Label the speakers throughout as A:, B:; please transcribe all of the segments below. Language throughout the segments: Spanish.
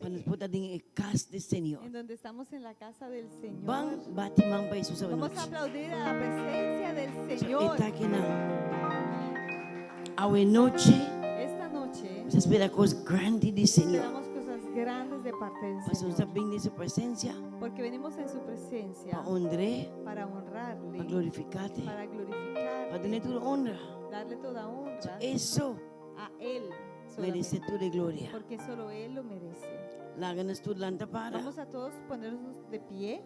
A: Quando puta din ikas de Senhor.
B: en donde estamos en la casa del Señor.
A: Bang batimang pa Jesus sa
B: Vamos a
A: noche.
B: aplaudir a la presencia del
A: So
B: Señor.
A: itaki na. Awe noche.
B: Esta noche
A: Se espera cosas grandes de Senhor.
B: esperamos cosas grandes de parte del
A: Mas nos
B: Señor,
A: sabing de su presencia.
B: porque venimos en su presencia
A: Pa honre.
B: para
A: Pa
B: honrarle,
A: glorificate.
B: para glorificar,
A: Pa tener tu honra.
B: darle toda
A: So
B: honra
A: eso
B: a Él
A: merece
B: solamente,
A: tu de gloria.
B: porque solo Él lo merece.
A: Láganos tu lanta para.
B: Vamos a todos ponernos de pie.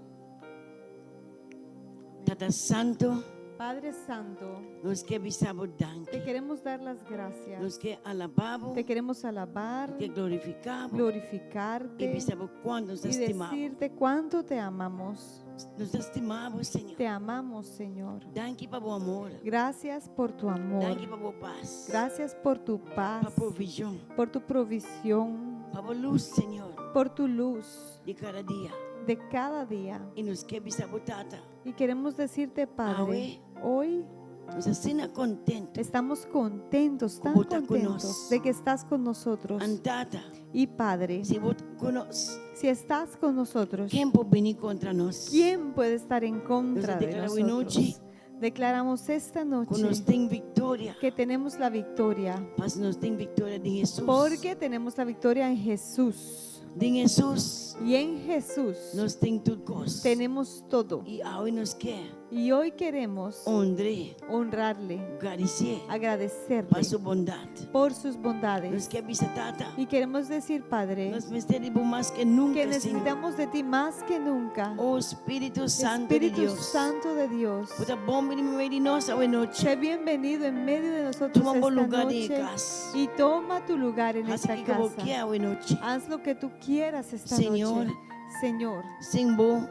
A: Tata Santo.
B: Padre Santo,
A: Nos que bisabo
B: te
A: danke.
B: queremos dar las gracias,
A: Nos que alababo.
B: te queremos alabar,
A: Que glorificabo. Y
B: glorificarte
A: bisabo cuando nos
B: y
A: estimamos.
B: decirte cuánto te amamos.
A: Nos estimamos, Señor.
B: Te amamos, Señor.
A: Danke pa bo amor.
B: Gracias por tu amor.
A: Danke pa bo paz.
B: Gracias por tu paz,
A: Pa provisão.
B: por tu provisión,
A: Pa bo luz, Senhor.
B: por tu luz
A: De cada dia.
B: de cada día.
A: E nos que bisabo tata.
B: Y queremos decirte, Padre, hoy
A: Nos assina contento.
B: estamos contentos, tan
A: Como está
B: contentos
A: conosco.
B: de que estás con nosotros.
A: Antata.
B: Y Padre,
A: Se vot conos.
B: si estás con nosotros,
A: Quem pode venir contra nós?
B: ¿quién puede estar en contra
A: Nos
B: de
A: declaramos hoy noche.
B: nosotros? Declaramos esta noche
A: Quando nós tem vitória.
B: que tenemos la victoria,
A: Mas nós tem vitória de Jesus.
B: porque tenemos la victoria en Jesús.
A: De Jesus.
B: Y en Jesús
A: Nós tem tudo coisa.
B: tenemos todo.
A: E hoje nos quer.
B: Y hoy queremos
A: Honre.
B: honrarle,
A: Agradecer.
B: agradecerle
A: Para sua bondade.
B: por sus
A: Nos
B: bondades.
A: quer visitata.
B: Y queremos decir, Padre,
A: Nós precisamos mais que nunca,
B: que
A: Senhor.
B: necesitamos de ti más que nunca.
A: Oh Espírito Santo de
B: Espíritu
A: Deus.
B: Santo de Dios,
A: Puta bom venir no meio de nós hoje noite.
B: sé bienvenido en medio de nosotros
A: Toma
B: esta
A: bom lugar de
B: noche
A: casa.
B: y toma tu lugar en
A: Haz
B: esta
A: que eu
B: casa.
A: quero hoje noite.
B: Haz lo que tú quieras esta
A: Señor.
B: noche. Señor,
A: Sem bom,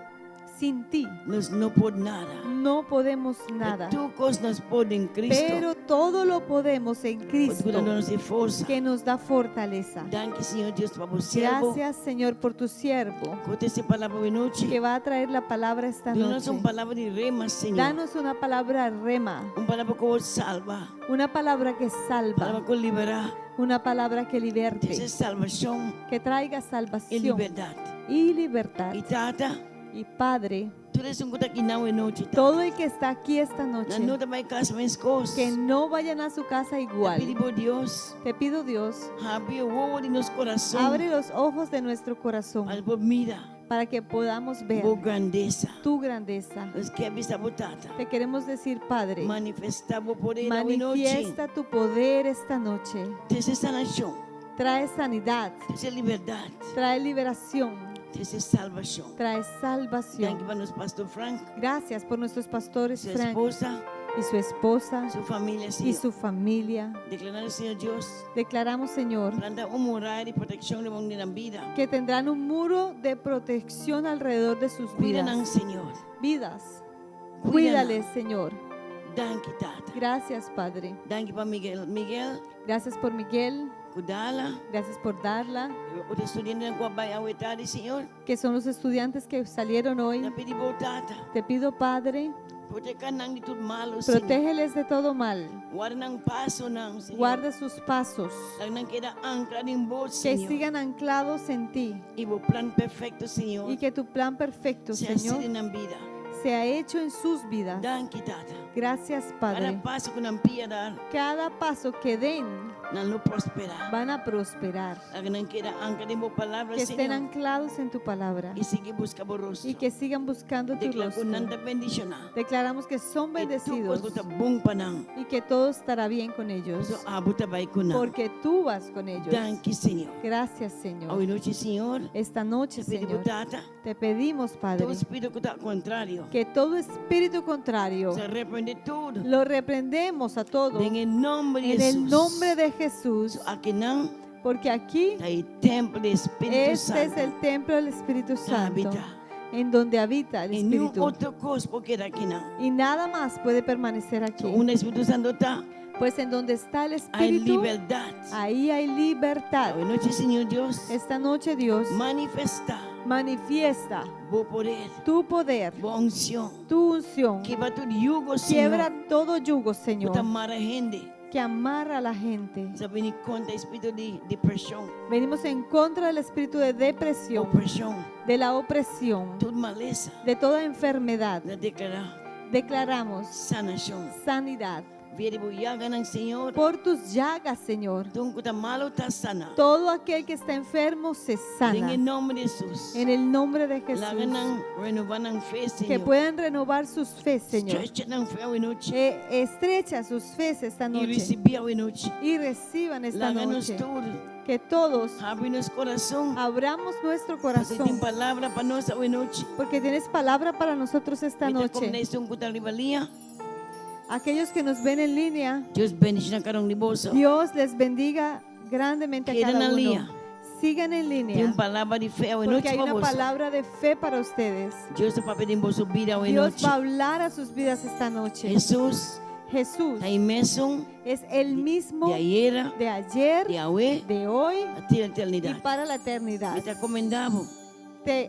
B: sin ti
A: nós não podemos nada.
B: no podemos nada,
A: Tu coisas nós podemos em Cristo.
B: pero todo lo podemos en Cristo
A: Porque nós temos força.
B: que nos da fortaleza.
A: Danke, Senhor Deus, para o servo.
B: Gracias, Señor, por tu siervo
A: Conta essa palavra hoje noite.
B: que va a traer la palabra esta
A: Dá-nos
B: noche.
A: uma palavra de rema, Senhor.
B: Danos una palabra rema,
A: Uma palavra que salva.
B: una palabra que
A: Palavra
B: salva,
A: que libera.
B: una palabra que
A: Essa
B: liberte,
A: salvação
B: que traiga
A: e
B: salvación
A: liberdade.
B: y libertad.
A: E Tata,
B: Y Padre,
A: tu és um aqui não é noite.
B: todo el que está aquí esta
A: Na
B: noche,
A: nota vai casa mais coisas.
B: que no vayan a su casa igual.
A: Pedimos Deus,
B: Te pido, Dios,
A: abre o olho de nosso coração.
B: abre los ojos de nuestro corazón
A: Para por mira,
B: para que podamos ver
A: por grandeza.
B: tu grandeza.
A: Nós queremos essa botata.
B: Te queremos decir, Padre,
A: Manifestar o poder hoje noite.
B: manifiesta tu poder esta noche.
A: Essa sanação,
B: Trae sanidad,
A: essa liberdade,
B: trae liberación,
A: essa salvação.
B: trae
A: Danke
B: salvación.
A: para nosso pastor Frank,
B: Gracias por nuestros pastores
A: sua
B: Frank
A: esposa,
B: y su esposa
A: sua família,
B: y
A: Senhor.
B: su familia.
A: Declarar, Senhor Deus,
B: Declaramos, Señor,
A: planta muralha de proteção de na vida.
B: que tendrán un muro de protección alrededor de sus
A: Cuida-nos,
B: vidas.
A: Senhor.
B: Vidas.
A: Cuídanos.
B: Cuídales, Señor.
A: Danke, Tata.
B: Gracias, Padre.
A: Danke para Miguel. Miguel,
B: Gracias por Miguel.
A: cuidá-la.
B: Gracias por Darla,
A: O estudante na qual vai a tarde, Senhor.
B: que son los estudiantes que salieron hoy.
A: Na pedimos, Tata.
B: Te pido, Padre,
A: Proteja nang de tudo malo, Senhor.
B: protégeles de todo mal.
A: Guarda nang paso nang, Senhor.
B: Guarda sus pasos.
A: Lang nang queda anclado em vos,
B: Que
A: Senhor.
B: sigan anclados en ti.
A: E o plano perfeito, Senhor.
B: Y que tu plan perfecto,
A: Se assine
B: Señor,
A: na vida.
B: sea hecho en sus vidas.
A: Danke, Tata.
B: Gracias,
A: Cada
B: Padre.
A: passo que não pia dar,
B: Cada paso que den
A: não não prosperar.
B: van a prosperar.
A: Lang nang queda anclado em vos palavra,
B: Que estén
A: Senhor.
B: anclados en tu palabra
A: E siga buscar o rosto.
B: y que sigan buscando tu
A: Declaro que
B: rostro.
A: nada bendicionar.
B: Declaramos que son
A: E tu
B: bendecidos
A: coisa bom para nang.
B: y que todo estará bien con ellos,
A: So abuta vai com nang.
B: porque tú vas con ellos.
A: Danke, Senhor.
B: Gracias, Señor.
A: Hoje noite, Senhor.
B: Esta noche,
A: Pedimos,
B: Señor,
A: Tata.
B: te pedimos, Padre,
A: Todo espírito que está ao contrário.
B: que todo espíritu contrario
A: Se repreende tudo.
B: lo reprendemos a todo
A: Em nome de
B: en
A: Jesus.
B: el nombre de Jesús,
A: Aqui não
B: porque aquí
A: está o templo do Espírito
B: este es
A: Santo.
B: el templo del Espíritu Santo,
A: habita.
B: en donde habita el
A: E nenhum
B: Espíritu.
A: outro coisa porque aqui não.
B: Y nada más puede permanecer aquí.
A: O Espírito Santo está.
B: Pues en donde está el
A: Há
B: Espíritu,
A: liberdade.
B: ahí hay libertad.
A: Hoje noite, Senhor Deus.
B: Esta noche, Dios,
A: Manifesta
B: manifiesta
A: o poder,
B: tu poder,
A: a unção.
B: tu unción.
A: Quebra todo jugo,
B: Quiebra
A: Senhor.
B: todo yugo, Señor.
A: Bota mara gente.
B: que amarra a la gente.
A: Sa venir contra espíritu de depresión,
B: Venimos en contra del espíritu de depresión,
A: opresión,
B: de la opresión,
A: toda maleza.
B: de toda enfermedad.
A: Na declarar
B: Declaramos
A: sanación.
B: sanidad.
A: Viere buyaga ng Señor.
B: Por tus llagas, Señor,
A: Tungkol ta malo ta sana.
B: todo aquel que está enfermo se sana.
A: En nombre de Jesús.
B: En el nombre de Jesús.
A: Lagan ng renovar ng fe,
B: Que
A: Señor.
B: puedan renovar sus fe, Señor.
A: Stretch ng fe a noche.
B: Estrecha sus fe esta
A: Y
B: noche
A: recibir a noche.
B: y reciban esta
A: Láganos
B: noche.
A: todo.
B: Que todos
A: Abre corazón.
B: abramos nuestro
A: Kasi
B: corazón,
A: tin palabra pa nos a noche.
B: porque tienes palabra para nosotros esta
A: Mita
B: noche.
A: kombinasyon ko ta rivalía.
B: Aquellos que nos ven en línea,
A: Dios bendice na karong liboso.
B: Dios les bendiga grandemente a
A: Quedan
B: cada
A: en
B: uno.
A: línea.
B: Sigan en
A: Tem
B: línea,
A: palabra de fe a
B: porque
A: noche
B: hay
A: pa
B: una
A: vos.
B: palabra de fe para ustedes.
A: Dios te papi din boso vida a
B: Dios
A: noche.
B: va a hablar a sus vidas esta noche.
A: Jesús,
B: Jesús
A: ay mesong,
B: es el mismo
A: de ayer,
B: de ayer,
A: de hoy,
B: de hoy
A: a ti la
B: y
A: eternidad.
B: para la eternidad.
A: Y te recomendamos
B: Te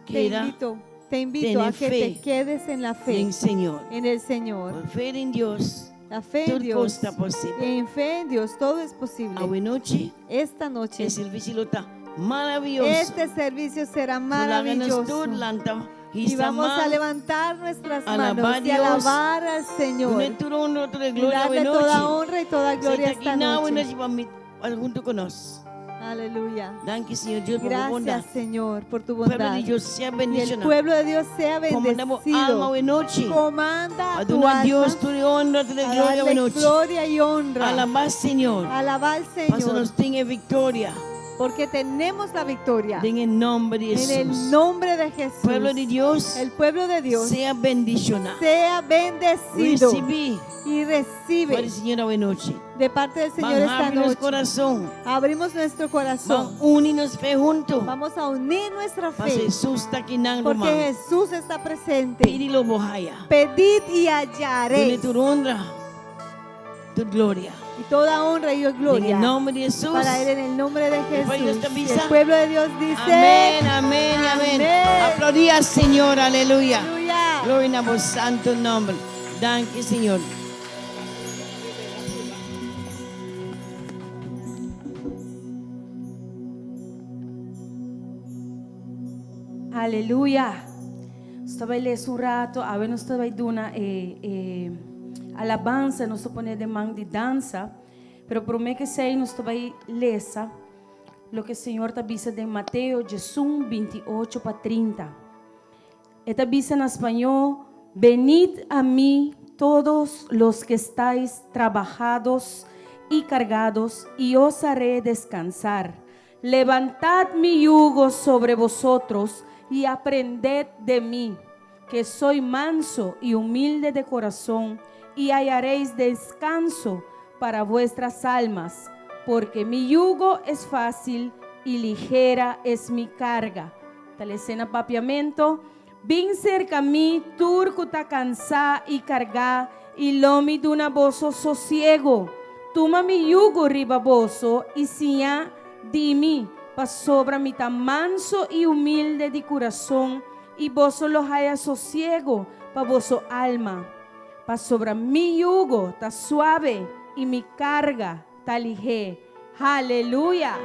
A: que era
B: invito
A: tener
B: a que
A: fe
B: te quedes en la fe,
A: en Señor.
B: en el Señor.
A: Por fe en Dios,
B: La fe en
A: todo
B: Dios.
A: está posible.
B: En fe en Dios todo es posible.
A: A noche,
B: Esta noche
A: el servicio está maravilloso.
B: este servicio será
A: Maravilloso.
B: maravilloso. Y vamos a levantar nuestras
A: alabar
B: manos
A: a
B: y
A: Dios.
B: alabar al Señor.
A: de
B: Y
A: gloria
B: darle
A: a
B: toda
A: noche.
B: honra y toda gloria esta noche.
A: Junto con nosotros.
B: Aleluya.
A: Danke, Señor Dios, por tu bondad.
B: Gracias, Señor, por tu
A: Pueblo
B: bondad.
A: de Dios sea
B: Y el
A: bendicionado.
B: pueblo de Dios sea
A: Comandamos alma
B: bendecido.
A: hoy noche.
B: Comanda a tu
A: Aduna
B: alma
A: Dios, tu honra, tu
B: a
A: gloria hoy
B: darle
A: noche.
B: gloria y honra.
A: Alabás, Señor.
B: Alaba al
A: Paso
B: Señor,
A: nos tenga victoria.
B: porque tenemos la victoria.
A: En el nombre de
B: En el
A: Jesús.
B: nombre de Jesús.
A: Pueblo de Dios,
B: El pueblo de Dios
A: sea bendicionado.
B: sea bendecido
A: Recibí
B: y
A: por el
B: recibe
A: Señor hoy noche.
B: de parte del Señor
A: Van
B: esta
A: a abrir
B: noche.
A: corazón.
B: Abrimos nuestro
A: Van
B: corazón.
A: a unirnos fe juntos.
B: Vamos a unir nuestra
A: Para
B: fe,
A: Jesús está aquí en
B: porque
A: man.
B: Jesús está presente.
A: Pídelo bohaya.
B: Pedid y
A: Dile
B: hallaréis.
A: tu honra, tu gloria.
B: Y toda honra y
A: En
B: gloria
A: el nombre de Jesús.
B: para Él en el nombre de
A: pueblo de Dios
B: Jesús.
A: te
B: Y
A: avisa.
B: el pueblo de Dios dice:
A: Amén, amén, amén.
B: Amén.
A: Aplaudí al Señor, aleluya.
B: Aleluya.
A: Gloria a vos, santo nombre. Danke, Señor.
C: Aleluia. Nós vai ler um rato, a ver nós vai dar uma alabança, nós vamos de mão de dança, pero prometo que sei nós vai ler lo que o Senhor está dizendo em Mateus 28 para 30. Está dizendo em espanhol: venid a mí todos los que estáis trabajados y cargados, y os haré descansar. Levantad mi yugo sobre vosotros y aprended de mí, que soy manso y humilde de corazón, y hallaréis descanso para vuestras almas, porque mi yugo es fácil y ligera es mi carga. Tal escena papiamento. Vin cerca a mí, turco ta cansá y cargá, y lomi duna boso sosiego. Toma mi yugo ribaboso, y siá di mí, pa sobra mi tan manso y humilde de corazón, y vos lo haya sosiego pa voso alma. Pa sobra mi yugo ta suave, y mi carga ta ligera. Aleluya.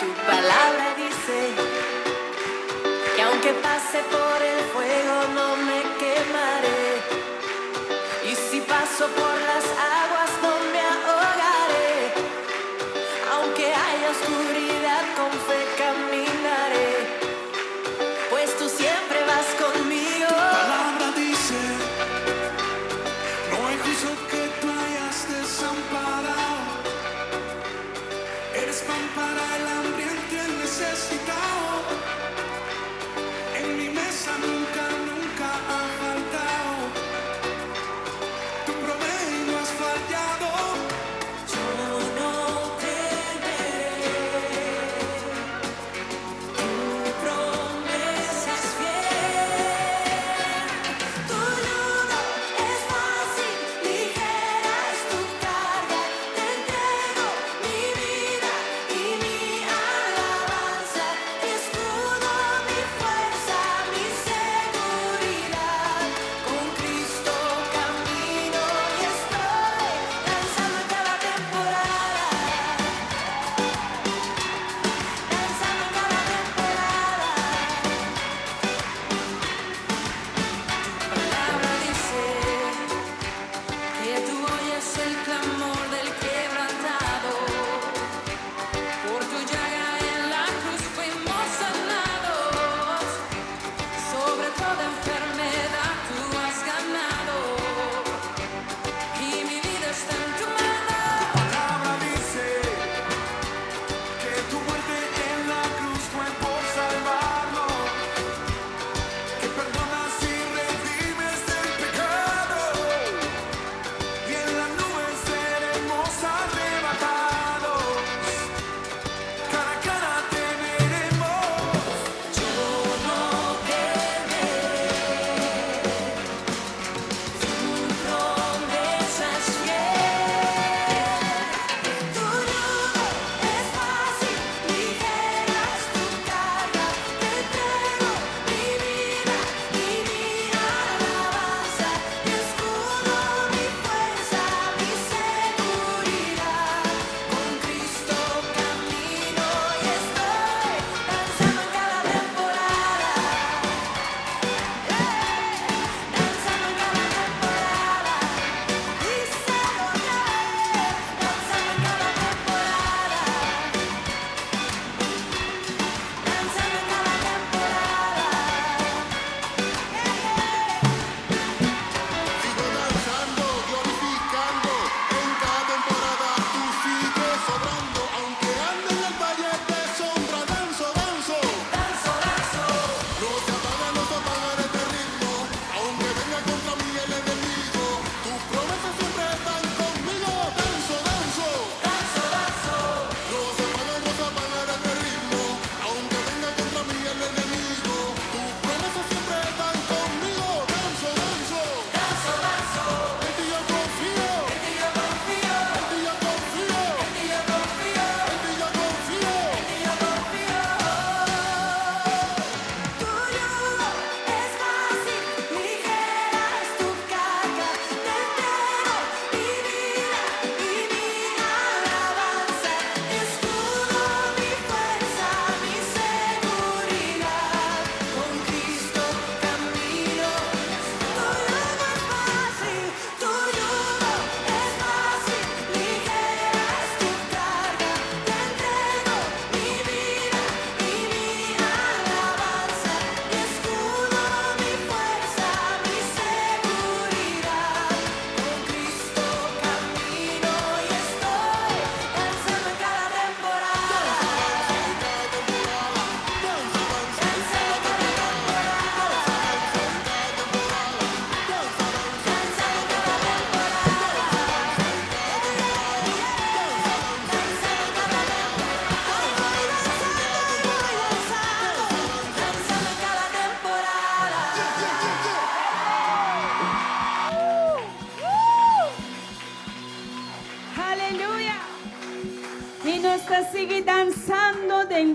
D: Tu palabra dice que aunque pase por el fuego no me quemaré, y si paso por las aguas no me ahogaré, aunque haya oscuridad con fe caminaré, pues tú siempre vas conmigo.
E: Tu palabra dice, no hay justo que tú hayas desamparado. Eres pan para el hambriento y el necesitado. En mi mesa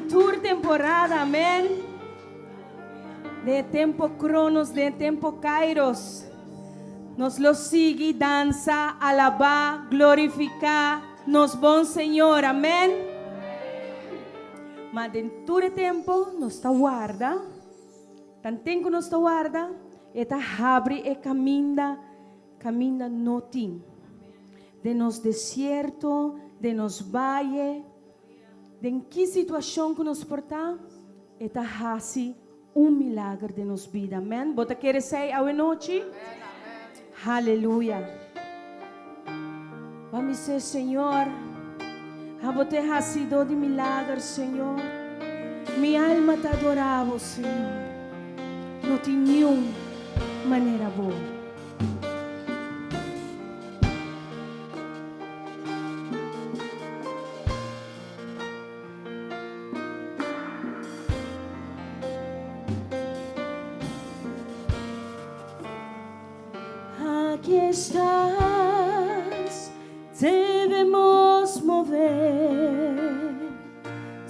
C: en tu temporada, amén. De tempo cronos, de tempo kairos. Nos lo sigue, danza, alaba, glorifica, nos bom Senhor, amém? Mas dentro do tempo, nos está guarda, tanto nos está guarda, eta abre e caminha no tim, de nos deserto, de nos valle, de em que situação que nos porta, eta hasi milagre de nos vida, amém? Bota querer ser a noite? Aleluia. Vamos dizer, Senhor, a você ha sido de milagre, Senhor. Minha alma te adorava, Senhor. Não tem nenhuma maneira boa. Aqui estás, debemos mover,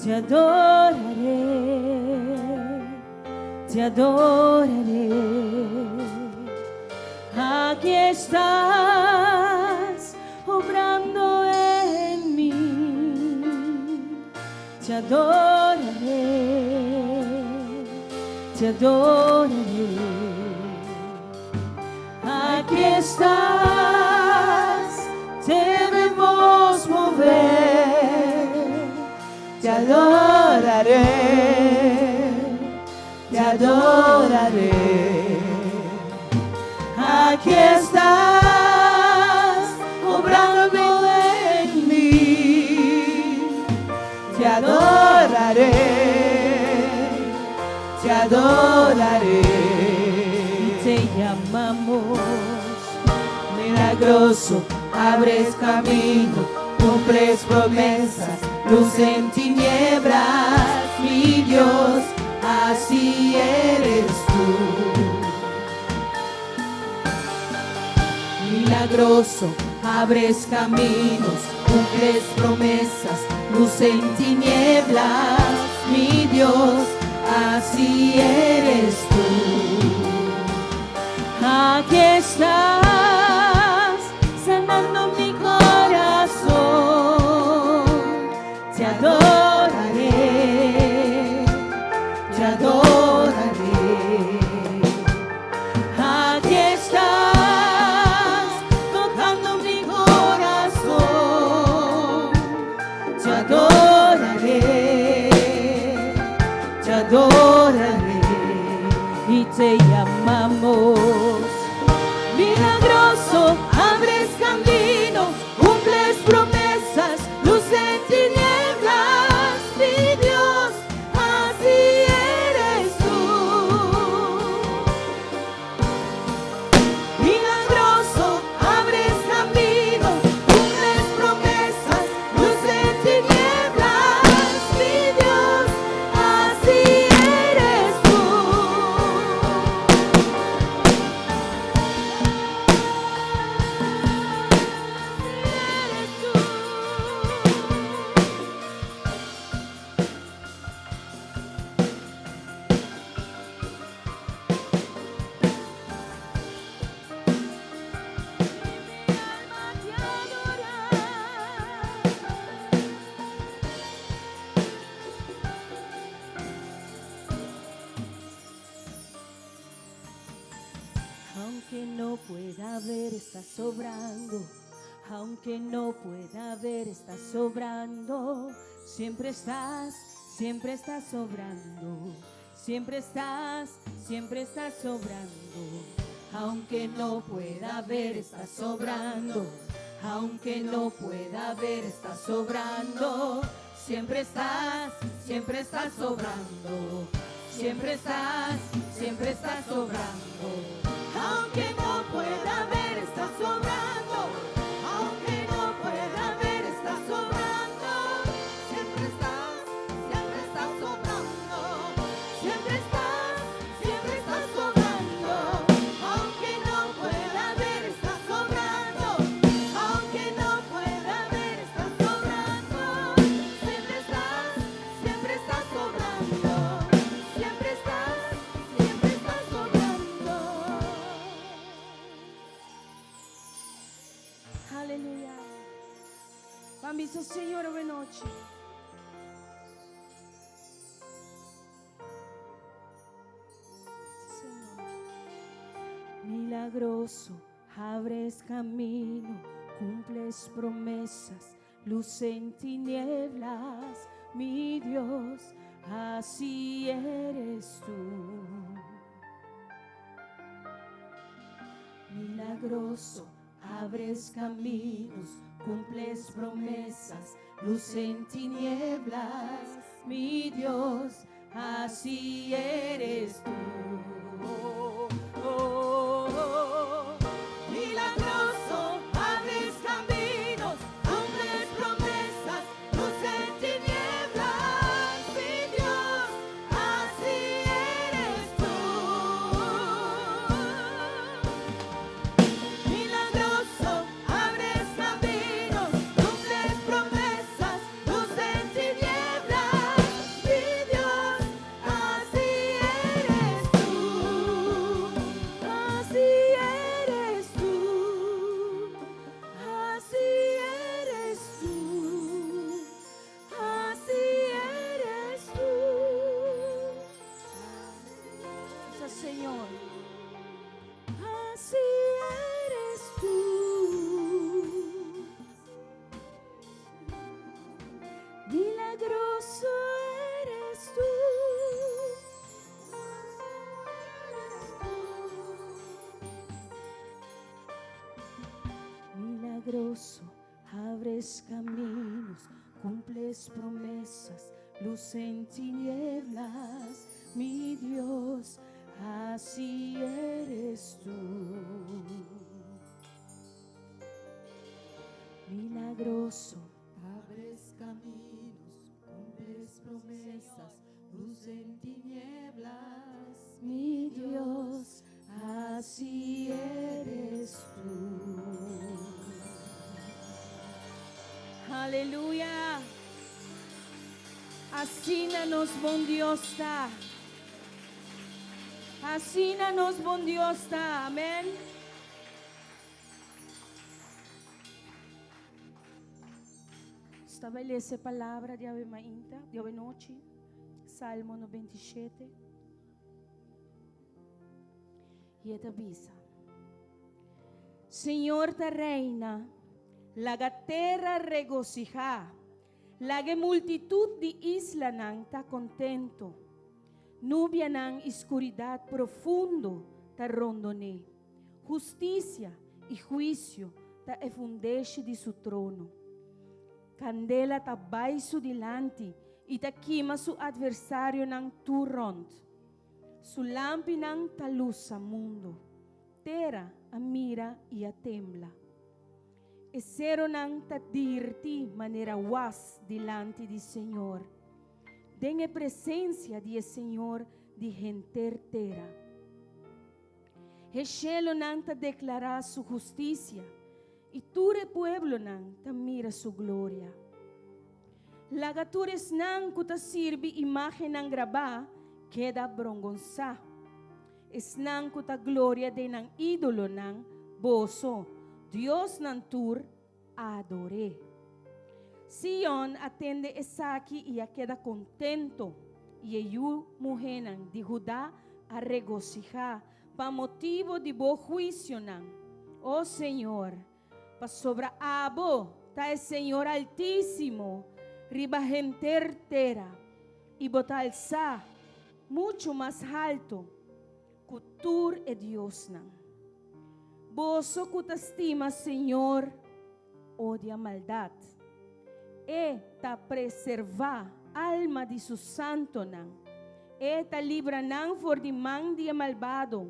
C: te adoraré, te adoraré. Aquí estás, obrando en mí, te adoraré, te adoraré. Aquí estás, debemos mover, te adoraré, te adoraré. Aquí estás, obrando en mí, te adoraré, te adoraré. Te llamamos milagroso, abres camino, cumples promesas, luz en tinieblas, mi Dios, así eres tú. Milagroso, abres caminos, cumples promesas, luz en tinieblas, mi Dios, así eres tú. Aquí estás, sanando mi corazón, te adoraré, te adoraré. Aquí estás, tocando mi corazón, te adoraré, te adoraré. Y te llamamos milagroso, abres camino, cumples promesas, luz en tinieblas, mi Dios, así eres tú. Milagroso, abres camino, cumples promesas, luz en tinieblas, mi Dios, así eres tú. Aunque no pueda ver, estás sobrando. Aunque no pueda ver, estás sobrando. Siempre estás sobrando. Siempre estás sobrando. Aunque no pueda ver, estás sobrando. Aunque no pueda ver, estás sobrando. Siempre estás sobrando. Siempre estás sobrando. Aunque no pueda ver, estás sobrando. Aunque no pueda ver, estás sobrando. Siempre estás sobrando. Siempre estás sobrando. Aunque no pueda ver, estás sobrando. Aunque no pueda ver, estás sobrando. Siempre estás Dice el Señor hoy noche. Sí, Señor. Milagroso, abres camino, cumples promesas, luz en tinieblas, mi Dios, así eres tú. Milagroso, abres caminos, cumples promesas, luz en tinieblas, mi Dios, así eres tú. Milagroso, abres caminos, cumples promesas, luz en tinieblas, mi Dios, así eres tú. Milagroso, abres caminos, cumples promesas, luz en tinieblas, mi Dios, así eres tú. Así eres tú. Así eres tú. Así eres tú. Esa Señor. Así eres tú. Milagroso eres tú. Milagroso, abres caminos, cumples promesas, luz en tinieblas, mi Dios, así eres tú. Milagroso, abres caminos, cumples promesas, luz en tinieblas, mi Dios, así eres tú. Aleluya. Así nos buen Dios está. Así nos buen Dios está. Amén. Estabelece palavra de ave mainta, de ave noche, Salmo 97. E esta avisa: Senhor te reina, la terra regocija, la multitud de isla nan ta contento, nubia nan escuridad profundo ta rondone, justicia y juicio ta efundece de su trono. Candela ta baixo dilante e ta queima su adversário nan turront. Su lampi nan ta luz a mundo. Terra a mira e a tembla. E cero nan ta dirti maneira was dilante di Senhor. Den presença de Senhor de gente terra. E cielo nan ta declarar su justicia. E ture pueblo nan ta mira su gloria. Lagatures nan kuta sirvi imagen nan graba queda brongonza. Es nan kuta gloria de nan ídolo nan boso. Dios nan tur adoré. Sion atende esaki y a queda contento. Y ello mujer nan de Judá a regocijar pa motivo de bo juicio nan. Oh Señor, pa sobra abo ta el Señor altísimo, riba gente terra y botalza mucho más alto, cultur e Dios nan. Boso cutastima Señor, odia maldad, e ta preserva alma de su santo nan, e ta libra nan for di man dia malvado,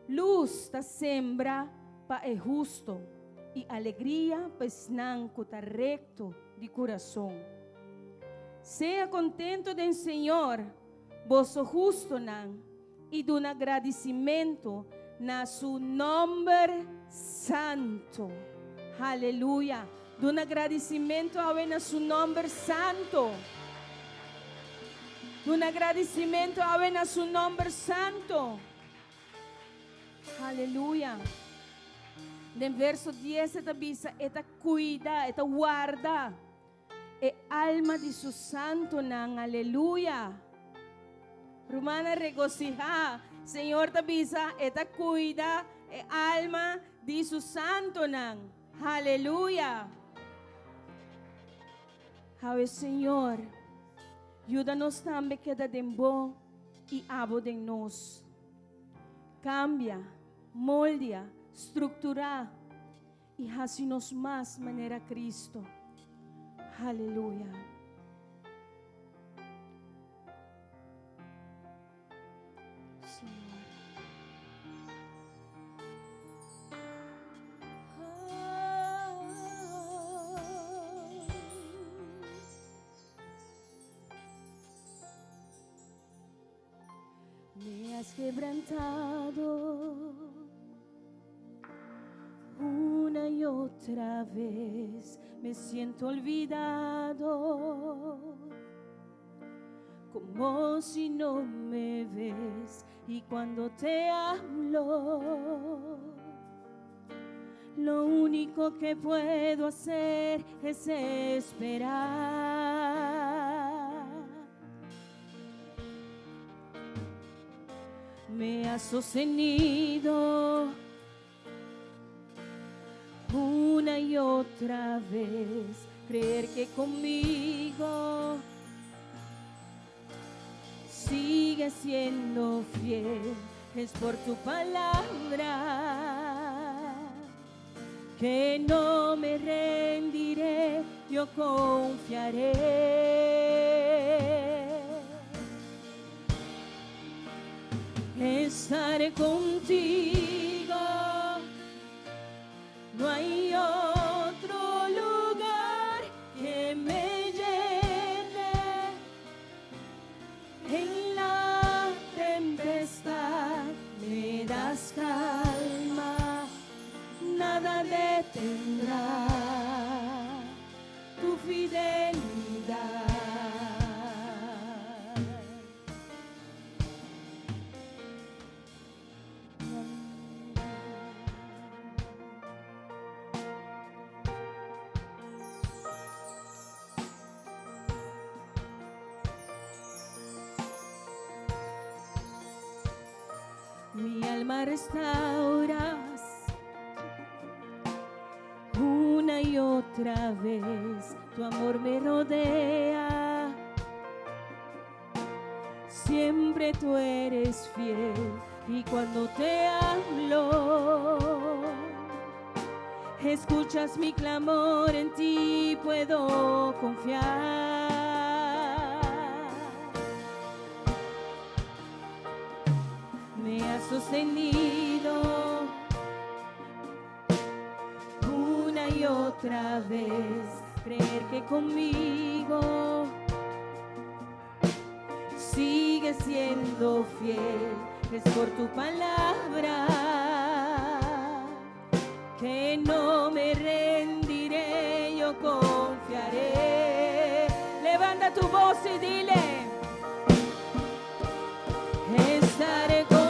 C: luz ta sembra pa e justo, y alegría pues nan cuta recto de corazón. Sea contento del Señor, vosso justo nan, y de un agradecimiento na su nombre santo. Aleluya. De un agradecimiento a na su nombre santo. De un agradecimiento a na su nombre santo. Aleluya. En verso 10 esta bisa, esta cuida, esta guarda e alma di su santo nang. Aleluya. Rumana regocija. Señor te avisa, te cuida e alma di su santo nang. Aleluya. Ave Señor, ayúdanos también que da dembo y abo de nos. Cambia, moldia, estructura y hacinos más manera Cristo. Aleluya. Señor. Me has quebrantado una y otra vez, me siento olvidado, como si no me ves, y cuando te hablo, lo único que puedo hacer es esperar. Me has sostenido una y otra vez, creer que conmigo sigue siendo fiel, es por tu palabra que no me rendiré, yo confiaré. Estaré contigo, no hay otro lugar que me llene. En la tempestad me das calma, nada detendrá tu fidelidad. Mi alma restauras una y otra vez, tu amor me rodea, siempre tú eres fiel, y cuando te hablo, escuchas mi clamor, en ti puedo confiar. Me has sostenido una y otra vez, creer que conmigo sigue siendo fiel, es por tu palabra que no me rendiré, yo confiaré. Levanta tu voz y dile: estaré contigo.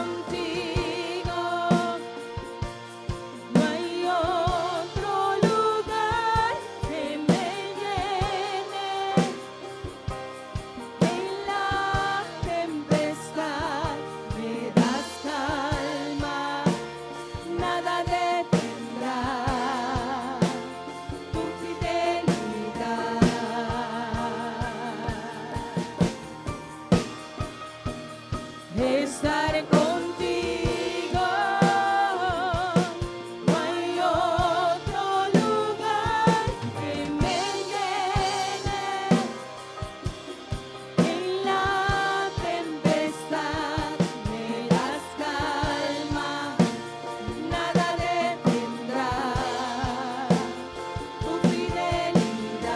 C: Estaré contigo, no hay otro lugar que me llene. En la tempestad me das calma, nada detendrá tu fidelidad.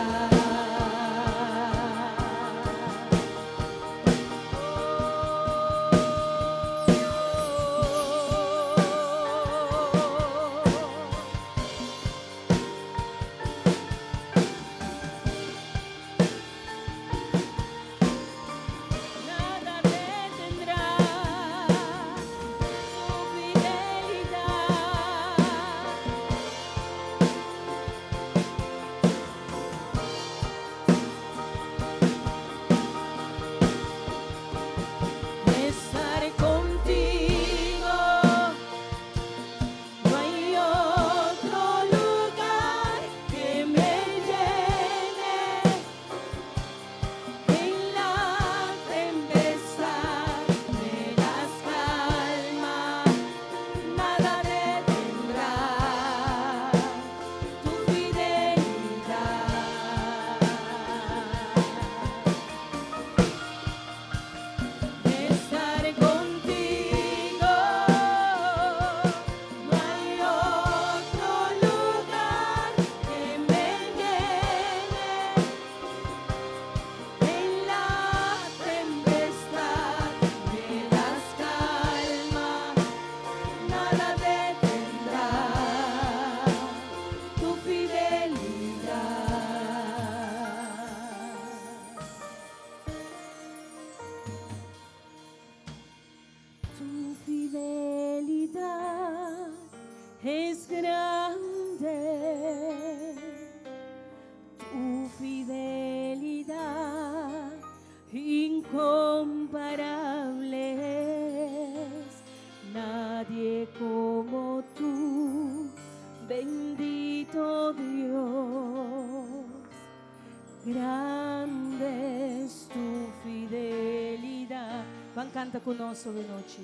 C: Van, canta con nosotros de noche.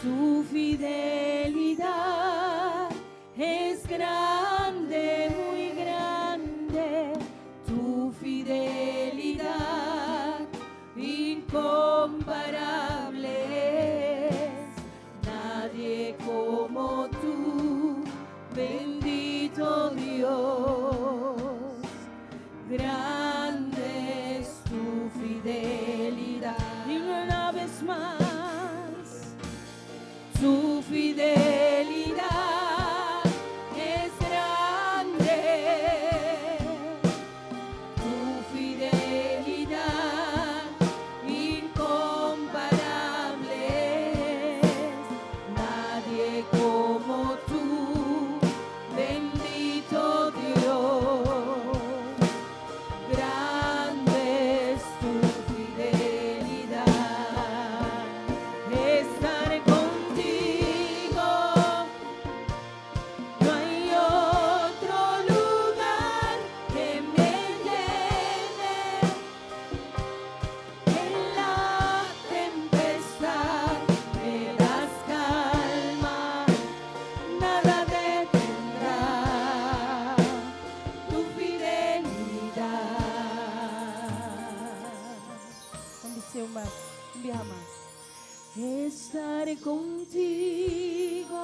C: Tu fidelidad es grande, muy grande. Tu fidelidad incomparable es. Nadie como tú, bendito Dios. Grande es tu fidelidad. Y una vez más, tu fidelidad es grande. Tu fidelidad incomparable es. Nadie como tú, bendito Dios. Grande es tu fidelidad. Estaré contigo. No hay otro lugar que me llene. En la tempestad me das calma. Nada detendrá tu fidelidad. Bendición más, un viaje más. Estaré contigo.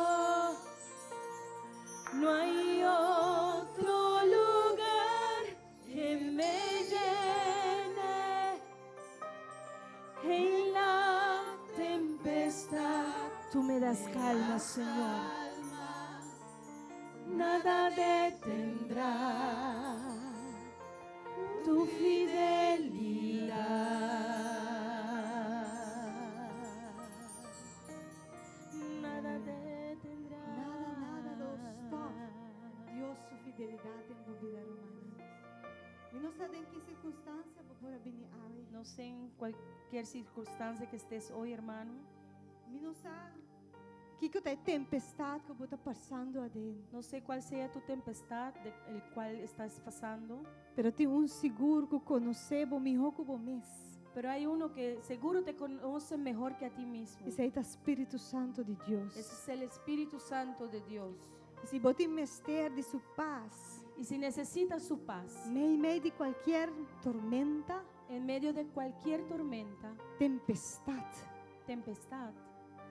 C: No hay otro lugar que me llene. En la tempestad tú me das calma, Señor. Nada detendrá tu fidelidad. Nada detendrá.
B: Nada lo stop. Dios su fidelidad en tu vida romana. Y no sabe en qué circunstancia por venir hoy.
C: No sé en cualquier circunstancia que estés hoy, hermano.
B: E não sabe que é tempestade que eu estou passando adentro.
C: No sé cuál sea tu tempestad de el cual estás pasando,
B: Pero tem seguro que conhecebo melhor que mês.
C: pero hay uno que seguro te conoce mejor que a ti mismo.
B: Esse é o Espírito Santo de Deus.
C: Ese es el Espíritu Santo de Dios.
B: E se botar mister de sua paz,
C: Y si necesitas su paz
B: meio de qualquer tormenta,
C: en medio de cualquier tormenta, tempestad,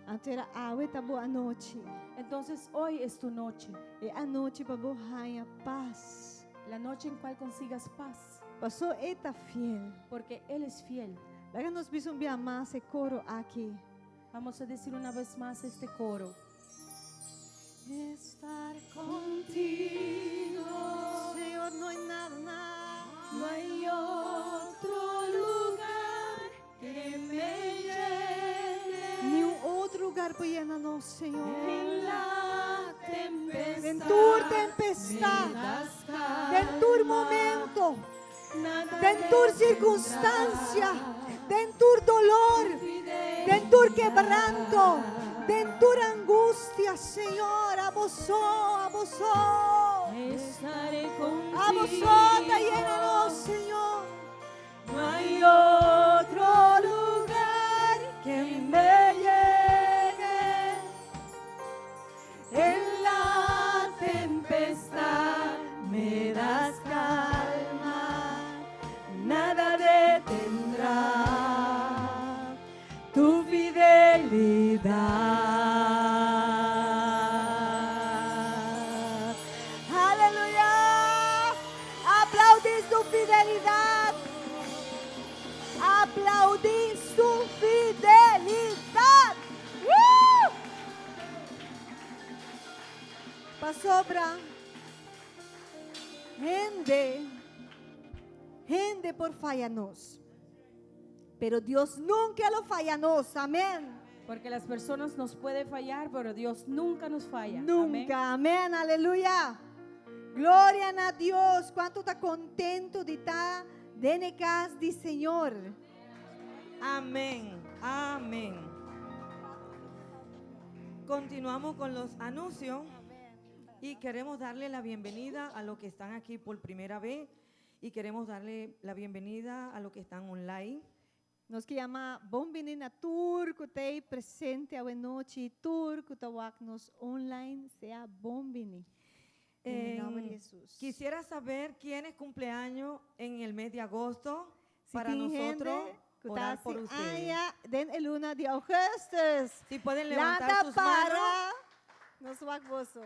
B: antes era água, tá boa noite.
C: entonces hoy es tu noche,
B: E a noite para borrar paz.
C: la noche en cual consigas paz,
B: Passou eta fiel.
C: porque Él es fiel.
B: Daí nós vamos ver mais esse coro aqui.
C: Vamos a decir una vez más este coro.
B: Estar contigo, Senhor, não há nada,
C: No hay otro lugar que me llene.
B: nenhum outro lugar para ir nós, Senhor.
C: En la tempestad,
B: Dentur tempestade, dentur momento, dentur circunstância, dentur dolor, dentur quebranto, dentur angústia, Senhor, abusou,
C: estaré contigo.
B: abusou, tá llena nós, Senhor.
C: No hay otro lugar que me llene. En la tempestad me das calma, nada detendrá tu fidelidad.
B: Aleluia! Aplaudis su fidelidade. Aplaudis su fidelidade. Para sobra. Gente por fallarnos. Pero Dios nunca lo falla a nos. Amén.
C: Porque las personas nos pueden fallar, pero Dios nunca nos falla. Amén.
B: Nunca. Amén. Aleluia. Glória a Deus. Quanto está contento de estar dentro casa do Senhor.
F: Amén, amén. Continuamos con los anuncios y queremos darle la bienvenida a los que están aquí por primera vez y queremos darle la bienvenida a los que están online.
B: Nos que llama bombini na turco te presente a noche turco tawak nos online sea bombini. En el nombre de Jesús.
F: Quisiera saber quiénes cumpleaños en el mes de agosto
B: Si
F: para
B: tem
F: nosotros
B: gente que
F: orar
B: tá
F: por
B: assim,
F: ustedes.
B: "Aya, den el luna de augustus.
F: Si pueden levantar
B: Lada
F: sus
B: para
F: manos,
B: nos wakboso.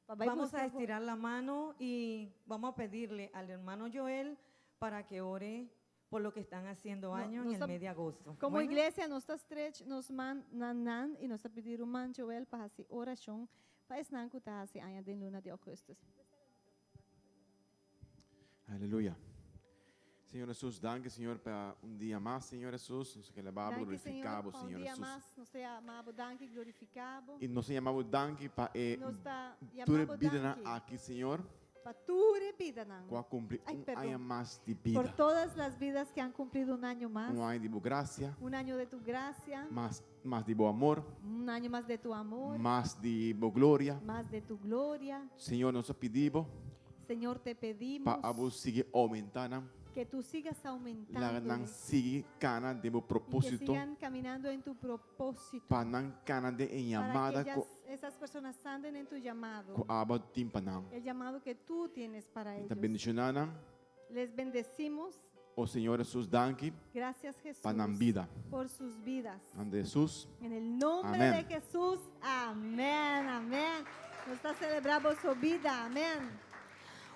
F: vamos a estirar la mano y vamos a pedirle al hermano Joel para que ore por lo que están haciendo
B: No,
F: años
B: no
F: en el
B: sab-
F: mes de agosto.
B: Como
F: Bueno,
B: iglesia, nos está stretch, nos man nanan y nos está pedir un man Joel para hacer oración para esnan que tá assim, "Aya, den luna de augustus.
G: Aleluya. Señor Jesús, danke, Señor, para un día más, Señor Jesús. Nos que elevamos,
B: Danke, Senhor,
G: glorificamos,
B: para um
G: Señor
B: dia
G: Jesús.
B: mais, nos te amamos, danke, glorificado.
G: Y nos llamamos danke para
B: Nos está
G: tu
B: llamamos
G: vida
B: danke,
G: aquí, Señor,
B: para tu vida, nan.
G: para cumplir
B: Ay,
G: un
B: perdón.
G: año más de
B: Por
G: vida.
B: todas las vidas que han cumplido un año más,
G: Un año de tu gracia,
B: un año de tu gracia,
G: más de tu amor,
B: un año más de tu amor,
G: más de tu gloria.
B: más de tu gloria.
G: Señor, nos pedimos
B: Señor, te pedimos
G: para vos sigue aumentando.
B: que tú sigas
G: La
B: aumentando
G: nan sigue cana de tu
B: y que
G: propósito.
B: sigan caminando en tu propósito.
G: Para nan cana de en
B: Para
G: llamada
B: que
G: ko
B: esas personas anden en tu llamado,
G: aba timpanan.
B: el llamado que tú tienes para
G: Esta
B: ellos.
G: bendicionana,
B: Les bendecimos.
G: oh Señor Jesús, danke
B: Gracias, Jesús,
G: para nan vida.
B: por sus vidas.
G: Ande Jesús.
B: En el nombre
G: Amén.
B: de Jesús, amén, amén. Nos está celebrando su vida, amén.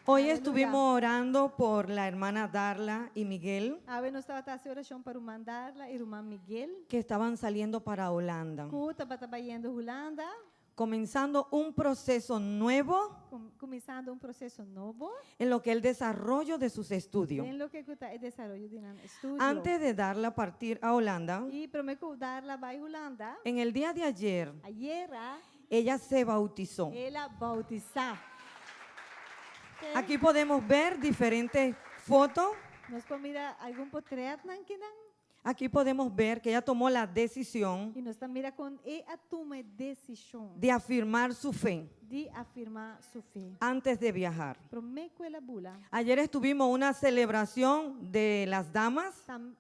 F: hoy
B: Aleluya.
F: estuvimos orando por la hermana Darla y Miguel
B: A ver, nos estaba haciendo oración para mandarla, y Román Miguel.
F: que estaban saliendo para Holanda,
B: Cuta para estar yendo a Holanda,
F: comenzando un proceso nuevo
B: começando um processo novo
F: en lo que el desarrollo de sus estudios.
B: em lo que está el desarrollo de un estudio.
F: Antes de darla a partir a Holanda,
B: E prometo darla vai Holanda.
F: en el día de ayer,
B: Ayer,
F: ella se bautizó.
B: ela bautizar.
F: Aquí podemos ver diferentes fotos.
B: Nós podemos mirar algum portrait aqui,
F: Aquí podemos ver que ella tomó la decisión
B: e nós estamos mirando com a toma decisão
F: de afirmar su fe
B: de afirmar sua fé.
F: antes de viajar.
B: Prometo ela bula.
F: Ayer estuvimos una celebración de las damas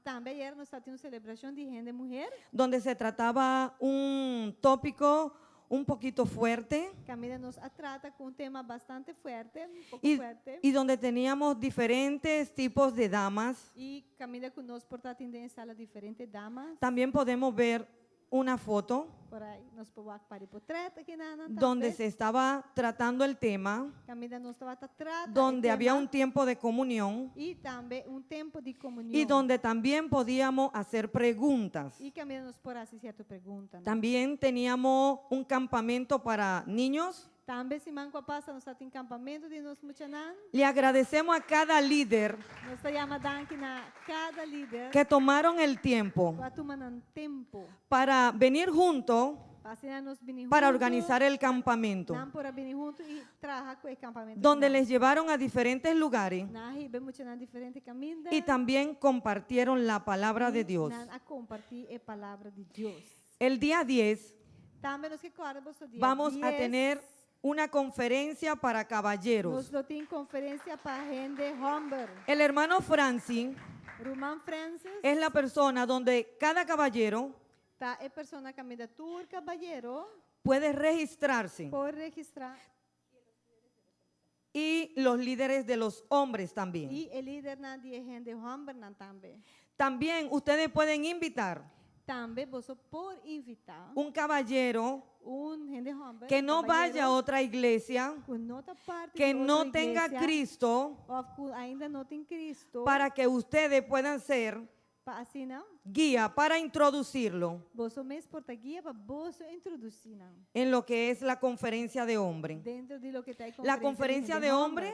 B: Também ayer nós tínhamos celebração de renda mulher.
F: donde se trataba un tópico un poquito fuerte
B: Camila nos trata com tema bastante fuerte, pouco
F: y,
B: fuerte.
F: y donde teníamos diferentes tipos de damas.
B: E Camila conosco por estar atendendo em sala diferentes damas.
F: También podemos ver una foto
B: Por aí, nós podemos para portrait aqui na
F: donde se estaba tratando el tema,
B: Camila nos estava tratando.
F: donde había un tiempo de comunión
B: e também tempo de comunhão.
F: y donde también podíamos hacer preguntas.
B: E Camila nos por assim certa pergunta. Né?
F: También teníamos un campamento para niños.
B: Também se manco passa nos tem campamento de nos muchanan.
F: Le agradecemos a cada líder
B: Nós chama danke na cada líder.
F: que tomaron el tiempo
B: Para tomar tempo.
F: para venir juntos
B: Para nos venir
F: para
B: junto,
F: organizar el campamento,
B: Não para venir junto e trabalhar com o campamento.
F: donde
B: final.
F: les llevaron a diferentes lugares
B: Na riba muchanan diferente caminho.
F: y también compartieron la palabra de Dios.
B: A compartilhar a palavra de Deus.
F: El día 10
B: Também nos que acordamos o dia
F: vamos a
B: 10,
F: tener una conferencia para caballeros.
B: Nos tem conferência para rende Humber.
F: El hermano Francis
B: Roman Francis
F: es la persona donde cada caballero
B: tá é persona camida tur caballero
F: puede registrarse
B: por registrar
F: y los líderes de los hombres también.
B: e o líder na de rende Humber na também.
F: También ustedes pueden invitar
B: Também você por invitar
F: un caballero
B: rende Humber
F: que no vaya a otra iglesia,
B: com outra parte
F: que
B: de
F: no
B: outra
F: tenga
B: igreja,
F: Cristo,
B: ou que ainda não tem Cristo
F: para que ustedes puedan ser
B: para assim não
F: guía para introducirlo
B: você mesmo porta guia para você introduzir não
F: en lo que es la conferencia de hombres.
B: dentro de lo que está
F: La conferencia de hombre,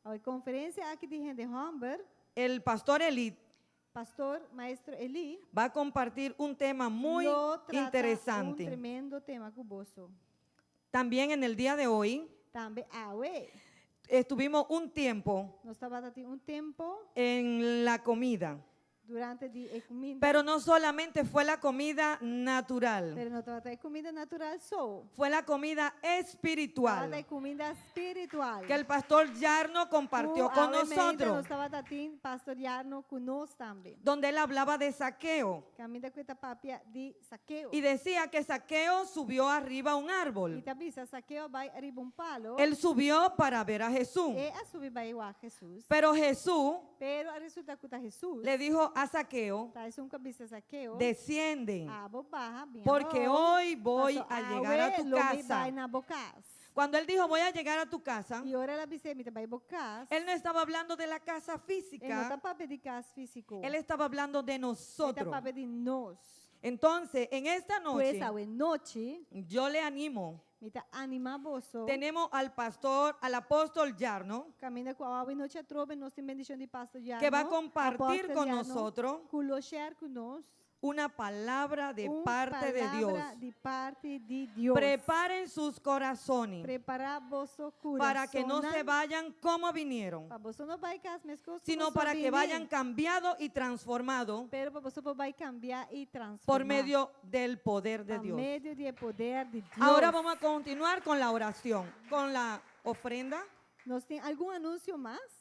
B: a conferência aqui de rende Humber.
F: el pastor Elite
B: Pastor, maestro Eli,
F: va a compartir un tema muy
B: lo trata un
F: interesante.
B: tremendo tema com você.
F: También en el día de hoy
B: Também,
F: estuvimos un tiempo
B: nós estávamos tendo tempo
F: en la comida
B: durante die comida.
F: Pero no solamente fue la comida natural,
B: Pero no trata de comida natural só.
F: fue la comida
B: Trata de
F: espiritual
B: comida espiritual.
F: que el pastor Yarno compartió con
B: Nós
F: nosotros,
B: estava datin pastor Jarno conosco também.
F: donde él hablaba de saqueo
B: Caminha com a papia de Saqueo.
F: y decía que saqueo subió arriba a un
B: E
F: árbol.
B: tabisa Saqueo vai arriba palo.
F: Él subió para ver a Jesús,
B: E a subir vai a Jesus.
F: pero Jesús
B: Pero a resulta que Jesus.
F: le dijo a Saqueo,
B: Tá um cabeça Saqueo.
F: desciende,
B: A barra,
F: porque hoy voy a llegar a tu
B: Vai
F: casa.
B: na bocas.
F: Cuando él dijo voy a llegar a tu casa,
B: E ora ela disse me vai bocas.
F: él no estaba hablando de la casa
B: E não tá
F: física,
B: para de casa físico.
F: él estaba hablando de
B: Ele tá
F: nosotros.
B: para de nós.
F: Entonces, en esta
B: Pues
F: noche,
B: a noite
F: yo le animo.
B: me tá animaboso.
F: Tenemos al pastor, al apóstol Yarno,
B: Camina com a noite a trova, nós temos bendição de pastor Jarno.
F: que va a compartir
B: apóstol
F: con
B: Jarno,
F: nosotros
B: Culochear com nós.
F: una palabra de
B: Uma
F: parte de Dios.
B: palavra de parte de Deus.
F: Preparen sus corazones
B: Preparar vosso coração.
F: para que no se vayan como vinieron,
B: Para você não vai com as mesmas coisas.
F: sino
B: como
F: para
B: só
F: que
B: vem,
F: vayan cambiados y transformados
B: Pero para você vai cambiar e transformar.
F: por medio del poder de
B: Por
F: Dios.
B: medio do poder de Deus.
F: Ahora vamos a continuar con la oración, con la ofrenda.
B: Nós tem algum anúncio mais?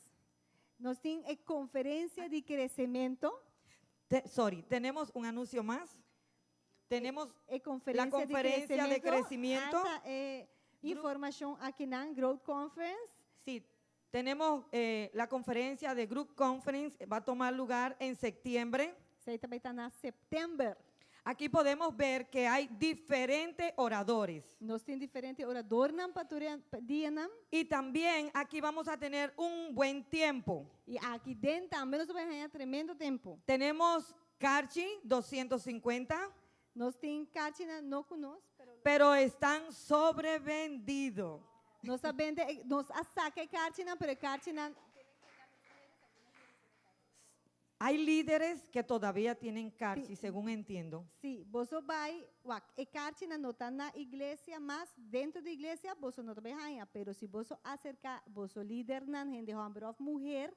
B: Nós tem conferência de crescimento.
F: Tenemos un anuncio más. Tenemos
B: Conferência
F: conferência de crescimento.
B: Esta informação aqui na Growth Conference.
F: Sí, tenemos la conferencia de Group Conference, va a tomar lugar en septiembre.
B: Isso aí também está na setembro.
F: Aquí podemos ver que hay diferentes oradores.
B: Nós temos diferentes oradores na dia.
F: Y también aquí vamos a tener un buen tiempo.
B: E aqui dentro também nós vamos ganhar tremendo tempo.
F: Tenemos Carchi 250,
B: Nós temos Cátina não conosco,
F: pero están sobrevendidos.
B: nós sabemos, nós saca Cátina, pero Cátina
F: Hay líderes que todavía tienen Carchi, según entiendo.
B: sim, você vai, Cátina não está na igreja, mas dentro da igreja você não vai ganhar, pero se você acercar, você líder na gente homem mulher,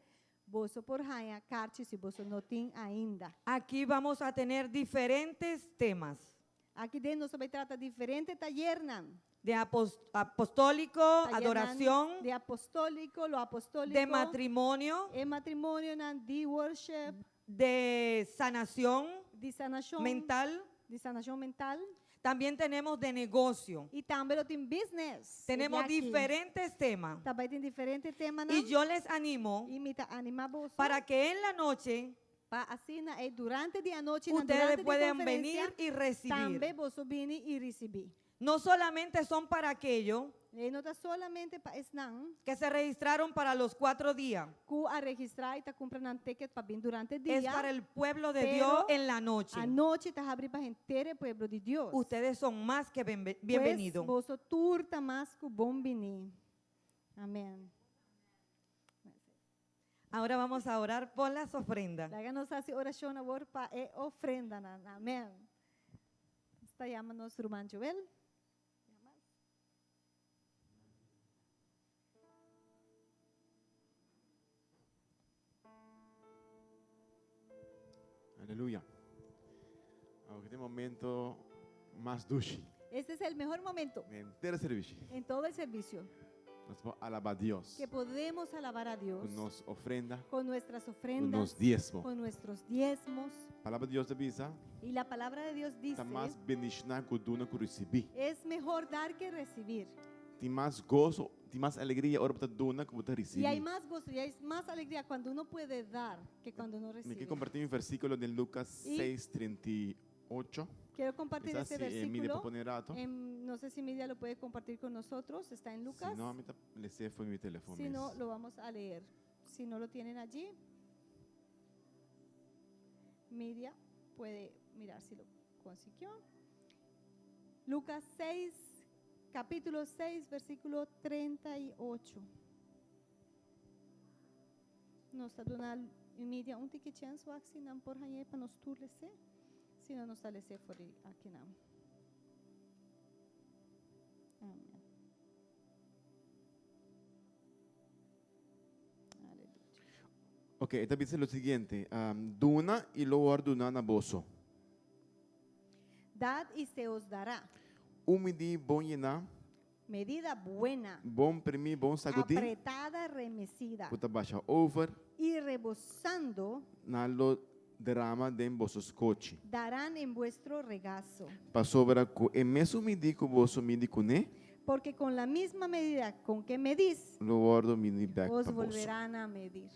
B: você por ganhar Cátina se você não tem ainda.
F: Aquí vamos a tener diferentes temas.
B: Aqui dentro nós vamos tratar diferentes talleres,
F: De apostólico, adoración,
B: de apostólico, lo apostólico,
F: de matrimonio,
B: matrimonio, de worship,
F: de sanación
B: de sanação mental,
F: También tenemos de negocio.
B: e também tem business.
F: Tenemos
B: aqui.
F: diferentes temas.
B: Também tem diferentes temas,
F: Y yo les animo
B: e me animamos
F: para que en la noche
B: para assim, durante a noite,
F: ustedes puedan venir y
B: também
F: recibir.
B: você vir e receber.
F: No solamente son para aquellos
B: E não está solamente para não,
F: que se registraron para los 4 días.
B: que a registrar e está comprando ticket para vir durante o
F: Es
B: dia.
F: para el pueblo de
B: pero
F: Dios en la noche.
B: A noite está abrindo para inteiro o povo de Deus.
F: Ustedes son más que bienvenidos.
B: Pues, você turta mais que bom venir. Amém.
F: Ahora vamos a orar por las ofrendas.
B: Daí nós fazemos oração agora para ofrenda. Amém. Está chamando nosso irmão Joel.
G: Aleluya. Ahora este momento más dushi.
B: Este es el mejor momento
G: Me entero servicio.
B: en todo el servicio
G: Nos vamos a alabar a Dios.
B: que podemos alabar a Dios
G: Con nos ofrenda,
B: con nuestras
G: con
B: ofrendas,
G: nos diezmo.
B: con nuestros diezmos.
G: Palabra de Dios de visa.
B: Y la palabra de Dios dice,
G: Está más bendicionar que duna que recibi.
B: es mejor dar que recibir.
G: Tem más gozo, tem más alegría ahora para duna que para recibir.
B: Y hay más gozo y hay más alegría cuando uno puede dar que cuando uno
G: Me
B: recibe.
G: quiero compartir un versículo de Lucas
B: Y-
G: 6:38.
B: Quiero compartir
G: Quizás
B: este
G: si Emilia
B: versículo.
G: puede poner rato.
B: No sé si Media lo puede compartir con nosotros. Está en Lucas.
G: Si no, a mí le sé fue mi teléfono.
B: Si no, lo vamos a leer. Si no lo tienen allí, Media puede mirar si lo consiguió. Lucas 6, capítulo 6, versículo 38. Nos está dando Media un tiquetchan su acción por ahí para nos turlecer. Si no nos sale por aquí no. Amén. Aleluya.
G: Ok, esta dice lo siguiente. Duna y lo orduna na boso.
B: Dad y se os dará.
G: Umidi bon yena,
B: Medida buena,
G: bon primi, bon sagudi.
B: apretada, remecida
G: Puta baixa over,
B: y rebosando,
G: na lo derrama den bosos cochi.
B: darán en vuestro regazo.
G: Pasovra ku emesu midi ku boso midi kune,
B: Porque con la misma medida con que medís,
G: lo ordo midi back
B: os
G: pa boso.
B: volverán a medir.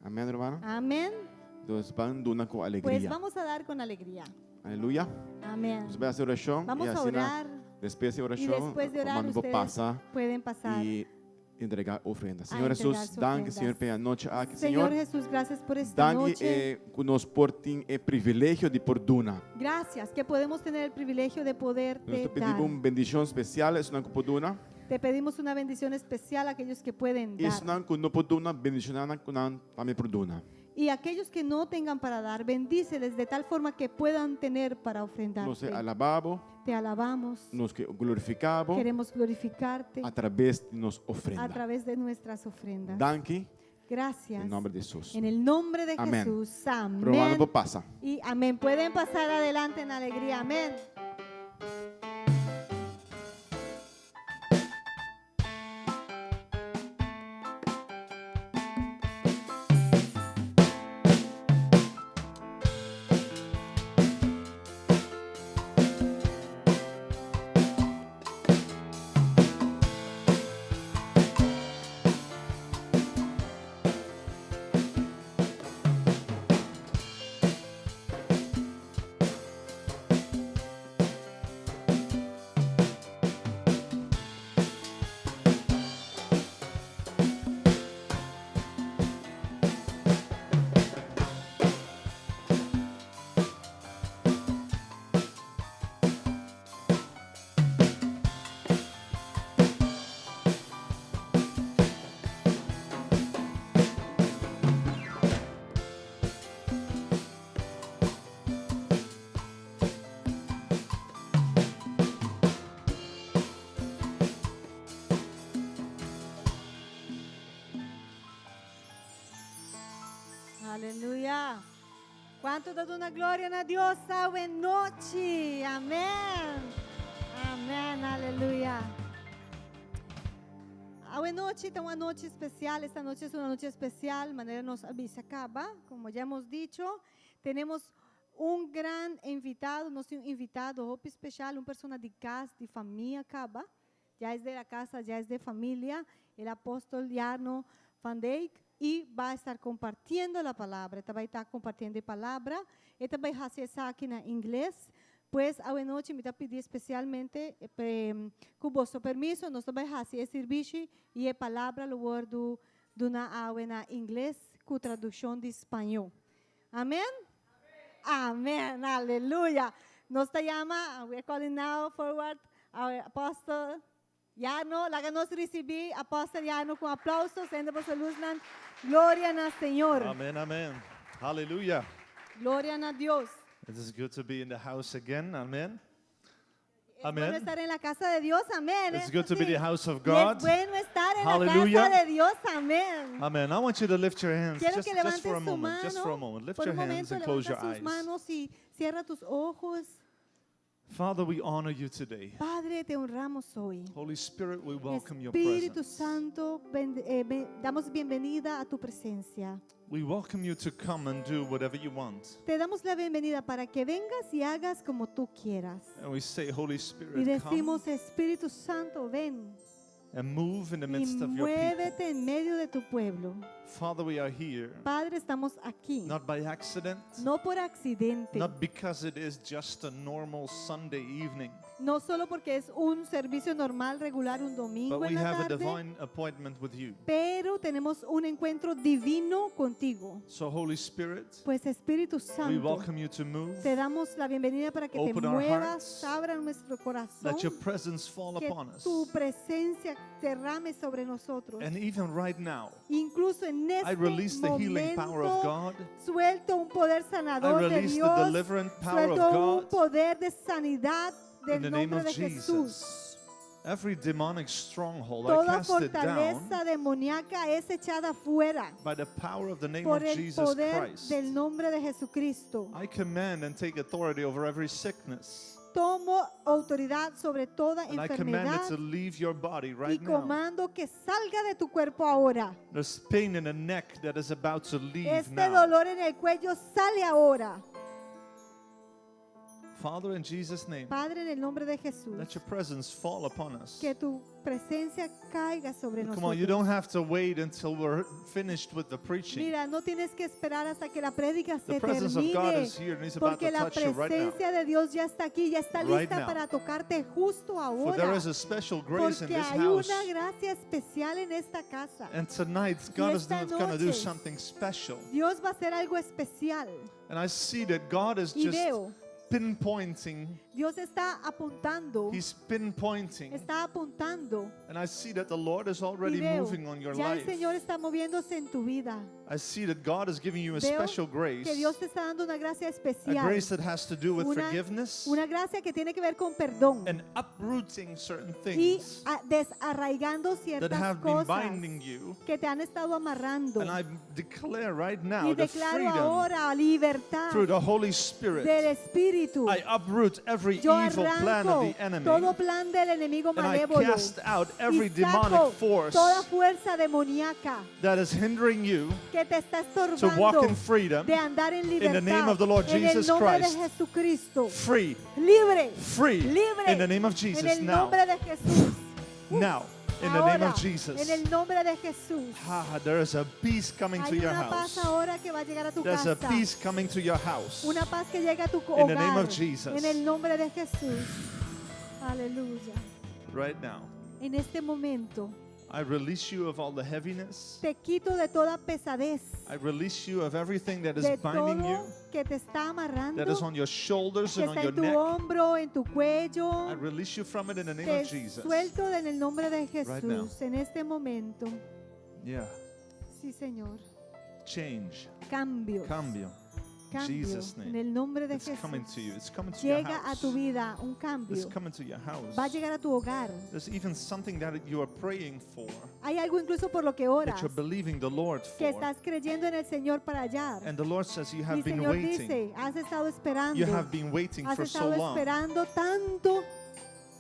G: Amén, hermano.
B: Amén.
G: Entonces van duna con
B: Pues
G: alegría.
B: vamos a dar con alegría.
G: Aleluya.
B: Amén.
G: Entonces voy a hacer oración.
B: Vamos
G: y
B: a
G: así
B: orar.
G: después de
B: Y
G: oración,
B: después de orar,
G: hermano, vos
B: ustedes
G: pasa
B: pueden pasar.
G: y entregar ofrendas.
B: a
G: Señor
B: entregar
G: Jesús,
B: sus
G: danke,
B: ofrendas.
G: Señor, pela noite aqui,
B: Señor
G: Señor.
B: Jesús, gracias por esta
G: Danke
B: noche.
G: que nos portem o privilégio de por duna.
B: Gracias que podemos tener el privilegio de
G: Nós
B: poderte
G: te
B: dar.
G: pedimos uma bendição especial, isso não é por duna.
B: Te pedimos una bendición especial a aquellos que pueden
G: Isso
B: dar.
G: não por duna, bendição não também por duna.
B: Y aquellos que no tengan para dar, bendíceles de tal forma que puedan tener para
G: Nós
B: ofrendarte.
G: alabamos,
B: Te alabamos,
G: nós glorificamos
B: queremos glorificarte
G: através de nos
B: a
G: ofrendas.
B: través de nuestras ofrendas.
G: Danke,
B: Gracias.
G: em nome de Jesus.
B: En el nombre de
G: Amén.
B: Jesús.
G: Romano,
B: Amén.
G: vou passar.
B: Y amén. Pueden pasar adelante en alegría. Amén. Aleluya. ¿Cuántos dan una gloria a Dios? Buenas noches. Amén. Amén. Aleluya. Buenas noches, esta es una noche especial. Esta noche es una noche especial. Manera nos avisa acaba. Como ya hemos dicho, tenemos un gran invitado, no sé, un invitado hope especial, una persona de casa, de familia acaba. Ya es de la casa, ya es de familia. El apóstol Jarno Van Dijk. Y va a estar compartiendo la palabra. Esta va a estar compartiendo la palabra. Esta va a hacer aquí en inglés. Pues, a buena noche, me está pidiendo especialmente, con vuestro permiso, nos va a hacer servicio y la palabra lo guardo de una buena inglés con traducción de español. Amén. Amén. Aleluya. Nos llama, we're calling now forward our apostle Jarno. La que nos recibí, apóstol Jarno, con aplausos, sendo saludan. Gloria al Señor.
H: Amen, amen. Hallelujah.
B: Gloria a Dios.
H: It is good to be in the house again. Amen.
B: Es bueno
H: Amen.
B: estar en la casa de Dios. Amén.
H: It's
B: Eso
H: good to be
B: sí.
H: the house of
B: Y
H: God.
B: es bueno estar en
H: Hallelujah.
B: la casa de Dios. Amén.
H: Amen. I want you to lift your hands
B: Quiero
H: just,
B: que
H: just
B: levantes
H: for a
B: tu
H: moment.
B: mano.
H: Just for a moment. Lift
B: Por
H: your
B: un
H: hands
B: momento
H: and close your
B: levanta sus
H: eyes.
B: manos y cierra tus ojos.
H: Father, we honor you today.
B: Padre, te honramos hoy.
H: Holy Spirit, we welcome your
B: Espíritu
H: presence.
B: Santo, damos bienvenida a tu presencia.
H: We welcome you to come and do whatever you want.
B: Te damos la bienvenida para que vengas y hagas como tú quieras.
H: And we say, Holy
B: Y
H: Spirit, come
B: decimos, Espíritu Santo, ven
H: and move in the
B: y
H: midst of your people.
B: muévete en medio de tu pueblo.
H: Father, we are here,
B: Padre, estamos aquí,
H: not by accident,
B: no por accidente,
H: not because it is just a normal Sunday evening,
B: no solo porque es un servicio normal, regular, un
H: but
B: domingo
H: we
B: en la
H: have a
B: tarde,
H: divine appointment with you.
B: pero tenemos un encuentro divino contigo.
H: So, Holy Spirit,
B: Pues Espíritu
H: we
B: Santo,
H: welcome you to move.
B: te damos la bienvenida para que te
H: Open our
B: muevas,
H: hearts.
B: abra nuestro corazón,
H: Let your presence fall
B: que
H: upon us.
B: tu presencia derrame sobre nosotros.
H: And even right now,
B: Incluso en
H: I
B: este
H: release the healing power of
B: momento,
H: God.
B: suelto un poder
H: I
B: sanador de
H: release the
B: Dios,
H: deliverance power of
B: suelto un
H: God
B: poder de sanidad
H: in
B: del
H: the name
B: nombre
H: of
B: de Jesús.
H: Jesus. Every demonic stronghold, I
B: Toda
H: cast it down
B: fortaleza demoníaca es echada fuera
H: by the power of the name
B: por
H: of
B: el
H: Jesus
B: poder
H: Christ.
B: del nombre de Jesucristo.
H: I command and take authority over every sickness.
B: Tomo autoridad sobre toda
H: And I command it
B: enfermedad
H: to leave your body
B: y
H: right now.
B: comando que salga de tu cuerpo ahora.
H: There's pain in the neck that is about to leave
B: Este
H: now.
B: dolor en el cuello sale ahora.
H: Father, in Jesus' name,
B: Padre, en el nombre de Jesús,
H: let your presence fall upon us.
B: que tu presencia caiga sobre
H: Come on, you don't
B: nosotros.
H: have to wait until we're finished with the preaching.
B: Mira, no tienes que esperar hasta que la prédica
H: The
B: se
H: presence of God
B: termine,
H: is here and He's about
B: porque
H: to
B: la
H: touch you right now.
B: presencia de Dios ya está aquí, ya está
H: Right
B: lista
H: now.
B: para tocarte justo
H: For there
B: ahora.
H: is a special grace in
B: Porque
H: this
B: hay
H: house.
B: una gracia especial en esta casa.
H: And tonight, God is
B: esta
H: going to do
B: noche,
H: something special.
B: Dios va a hacer algo especial.
H: And I see that God is
B: Y
H: just
B: veo,
H: pinpointing.
B: Dios está apuntando,
H: He's pinpointing.
B: está apuntando.
H: And I see that the Lord is
B: Y
H: already
B: veo,
H: moving on your
B: ya el
H: life.
B: Señor está moviéndose en tu vida.
H: I see that God is giving you a
B: Veo
H: special grace.
B: que Dios te está dando una gracia
H: A
B: especial.
H: grace that has to do with
B: Una,
H: forgiveness
B: una gracia que tiene que ver con perdón
H: and uprooting certain
B: y
H: things
B: desarraigando
H: that
B: ciertas
H: have been
B: cosas
H: binding you.
B: que te han estado amarrando.
H: And I declare right now
B: Y
H: the
B: declaro
H: freedom
B: ahora libertad
H: through the Holy Spirit.
B: del Espíritu.
H: I uproot every
B: Yo
H: evil plan of
B: arranco
H: the enemy.
B: todo plan del enemigo
H: And I
B: malévolo
H: cast out every
B: y saco
H: demonic force
B: toda fuerza demoníaca
H: that is hindering you
B: que te está
H: to walk
B: estorbando
H: in freedom.
B: de andar en libertad
H: the name of the Lord
B: en el
H: Jesus
B: nombre
H: Christ.
B: de Jesucristo.
H: Free,
B: Libre,
H: free,
B: libre
H: in the name of
B: en
H: Jesus
B: el
H: now.
B: nombre de Jesús.
H: Now, in the name
B: Ahora,
H: of Jesus.
B: en el nombre de Jesús.
H: There is a peace coming to
B: Hay
H: your
B: una paz
H: house.
B: ahora que va a llegar a tu
H: There's a
B: casa.
H: peace coming to your house.
B: Una paz que llega a tu
H: In the name
B: hogar.
H: of Jesus.
B: En el nombre de Jesús. Aleluya.
H: Right now,
B: En este momento
H: I release you of all the heaviness.
B: te quito de toda pesadez,
H: I release you of everything that is
B: de
H: binding you,
B: todo que te está amarrando,
H: that is on your shoulders
B: que
H: and on
B: está
H: your
B: en tu
H: neck.
B: hombro, en tu
H: I
B: cuello.
H: release you from it in the name
B: Te
H: of Jesus.
B: suelto en el nombre de
H: Right now.
B: Jesús en este momento.
H: Yeah.
B: Sí, Señor.
H: Change.
B: Cambios.
H: Cambio. In
B: Cambio.
H: Jesus'
B: En
H: name.
B: el nombre de
H: It's coming to you.
B: Jesús.
H: It's coming to your
B: Llega a
H: house.
B: tu vida un cambio.
H: It's coming to your house.
B: Va a llegar a tu hogar.
H: There's even something that you are praying for,
B: Hay algo incluso por lo que oras,
H: that you're believing the Lord
B: que
H: for.
B: estás creyendo en el Señor para hallar.
H: And the Lord says you
B: Y
H: have
B: el
H: been
B: Señor
H: waiting.
B: dice, has estado esperando.
H: You have been waiting
B: Has
H: for so
B: estado
H: long.
B: esperando tanto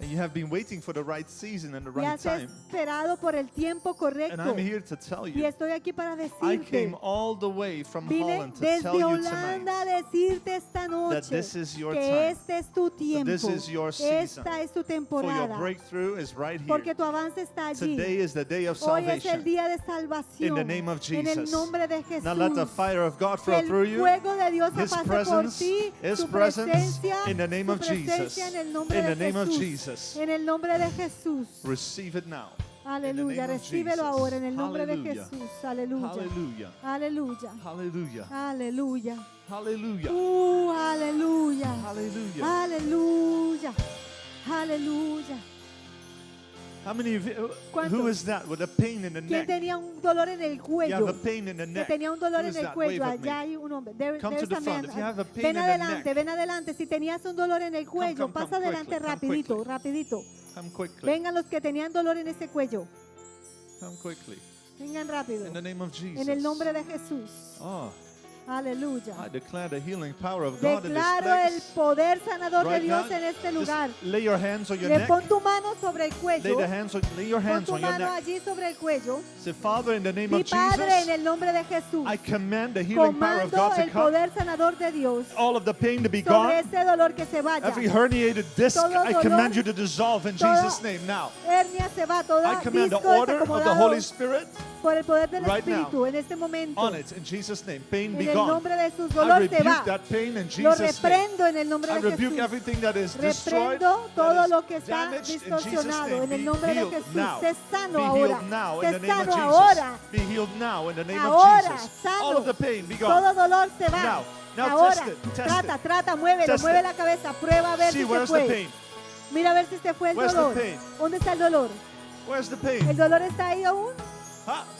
H: And you have been waiting for the right season and the
B: y
H: right
B: has
H: time.
B: esperado por el tiempo
H: And
B: correcto.
H: I'm here to tell
B: Y
H: you,
B: estoy aquí para
H: I
B: decirte,
H: came all the way from
B: vine
H: Holland to
B: desde
H: tell you
B: Holanda a
H: tonight
B: decirte esta
H: that
B: noche
H: this is your
B: que
H: time.
B: este es tu tiempo,
H: this is your season.
B: esta es tu
H: For your
B: temporada,
H: breakthrough is right
B: porque
H: here.
B: tu avance está allí.
H: Today is the day of
B: Hoy es el
H: salvation.
B: día de salvación
H: In the name of
B: en el
H: Jesus.
B: nombre de Jesús.
H: Now let the fire of God
B: Que
H: flow
B: el
H: through you.
B: fuego de Dios
H: His
B: pase por
H: presence,
B: ti,
H: His
B: su
H: presence,
B: presencia,
H: in the name
B: su
H: of Jesus.
B: presencia en el nombre
H: In
B: de
H: the name of
B: Jesús.
H: Jesus.
B: En el nombre de Jesús.
H: Receive it now.
B: Aleluya,
H: name of
B: recíbelo
H: Jesus.
B: ahora en el nombre de
H: Hallelujah.
B: Jesús. Aleluya.
H: Hallelujah.
B: Aleluya.
H: Hallelujah.
B: Aleluya.
H: Hallelujah.
B: Aleluya.
H: Hallelujah.
B: Aleluya. Aleluya.
H: How many of you, who
B: ¿Cuántos?
H: is that with a pain in the
B: ¿Quién
H: neck?
B: tenía un dolor en el
H: You have
B: cuello?
H: a pain in the
B: Que
H: neck.
B: tenía un dolor
H: Who
B: en
H: is
B: el
H: that?
B: cuello.
H: Wave at me.
B: Allá hay un hombre.
H: Come to
B: There's
H: the
B: a
H: front.
B: man.
H: If you have a pain
B: Ven
H: in the
B: adelante,
H: neck.
B: ven adelante. Si tenías un dolor en el cuello,
H: come
B: pasa adelante
H: quickly, come
B: rapidito,
H: quickly.
B: rapidito.
H: Come quickly.
B: Vengan los que tenían dolor en ese cuello.
H: Come quickly.
B: Vengan rápido.
H: In the name of Jesus.
B: En el nombre de Jesús.
H: Oh,
B: Aleluya.
H: I declare the healing power of God in this
B: Declaro el
H: place.
B: poder sanador de
H: Right
B: Dios
H: now,
B: en este
H: just
B: lugar.
H: lay your hands on your
B: Le
H: neck.
B: pon tu mano sobre el
H: Lay
B: cuello.
H: your
B: Pon
H: hands
B: tu
H: on your
B: mano
H: neck.
B: allí sobre el cuello.
H: Say, Father, in the name
B: Mi
H: of
B: Padre, en
H: Jesus,
B: el nombre de Jesús,
H: I command the healing power of
B: comando
H: God to
B: el
H: come.
B: poder sanador de Dios
H: All of the pain to be
B: sobre
H: gone.
B: ese dolor que se vaya.
H: Every herniated disc,
B: Todo
H: I
B: dolor,
H: command you to dissolve in
B: toda
H: Jesus' name now.
B: Hernia se va, toda
H: I command the
B: disco
H: order of the
B: desacomodado
H: Holy Spirit
B: por el poder del
H: right now
B: Espíritu en este momento.
H: on it in Jesus' name. Pain be
B: En el
H: gone.
B: nombre de Jesús,
H: I
B: dolor se
H: rebuke
B: va.
H: that pain in
B: Lo
H: Jesus' name.
B: reprendo en el nombre
H: I
B: de
H: rebuke
B: Jesús.
H: everything that is destroyed,
B: Reprendo todo
H: that
B: lo
H: is
B: que está
H: damaged in Jesus'
B: distorsionado
H: name.
B: en el
H: Be
B: nombre de
H: healed
B: Jesús.
H: now.
B: Sé sano
H: Be
B: ahora.
H: healed now in
B: Sé
H: the name of
B: sano
H: Jesus.
B: ahora.
H: Be healed now in the name
B: Ahora,
H: of Jesus.
B: sano.
H: All of the pain be
B: Todo
H: gone.
B: dolor se va.
H: Now
B: Ahora,
H: test it, test
B: trata,
H: it.
B: trata, muévelo,
H: Test
B: mueve
H: it.
B: la cabeza, prueba a ver
H: See,
B: si se
H: where's the
B: fue.
H: pain?
B: Mira a ver si se fue el
H: Where's the
B: dolor.
H: pain?
B: ¿Dónde está el dolor?
H: Where's the
B: ¿El
H: pain?
B: dolor está ahí aún?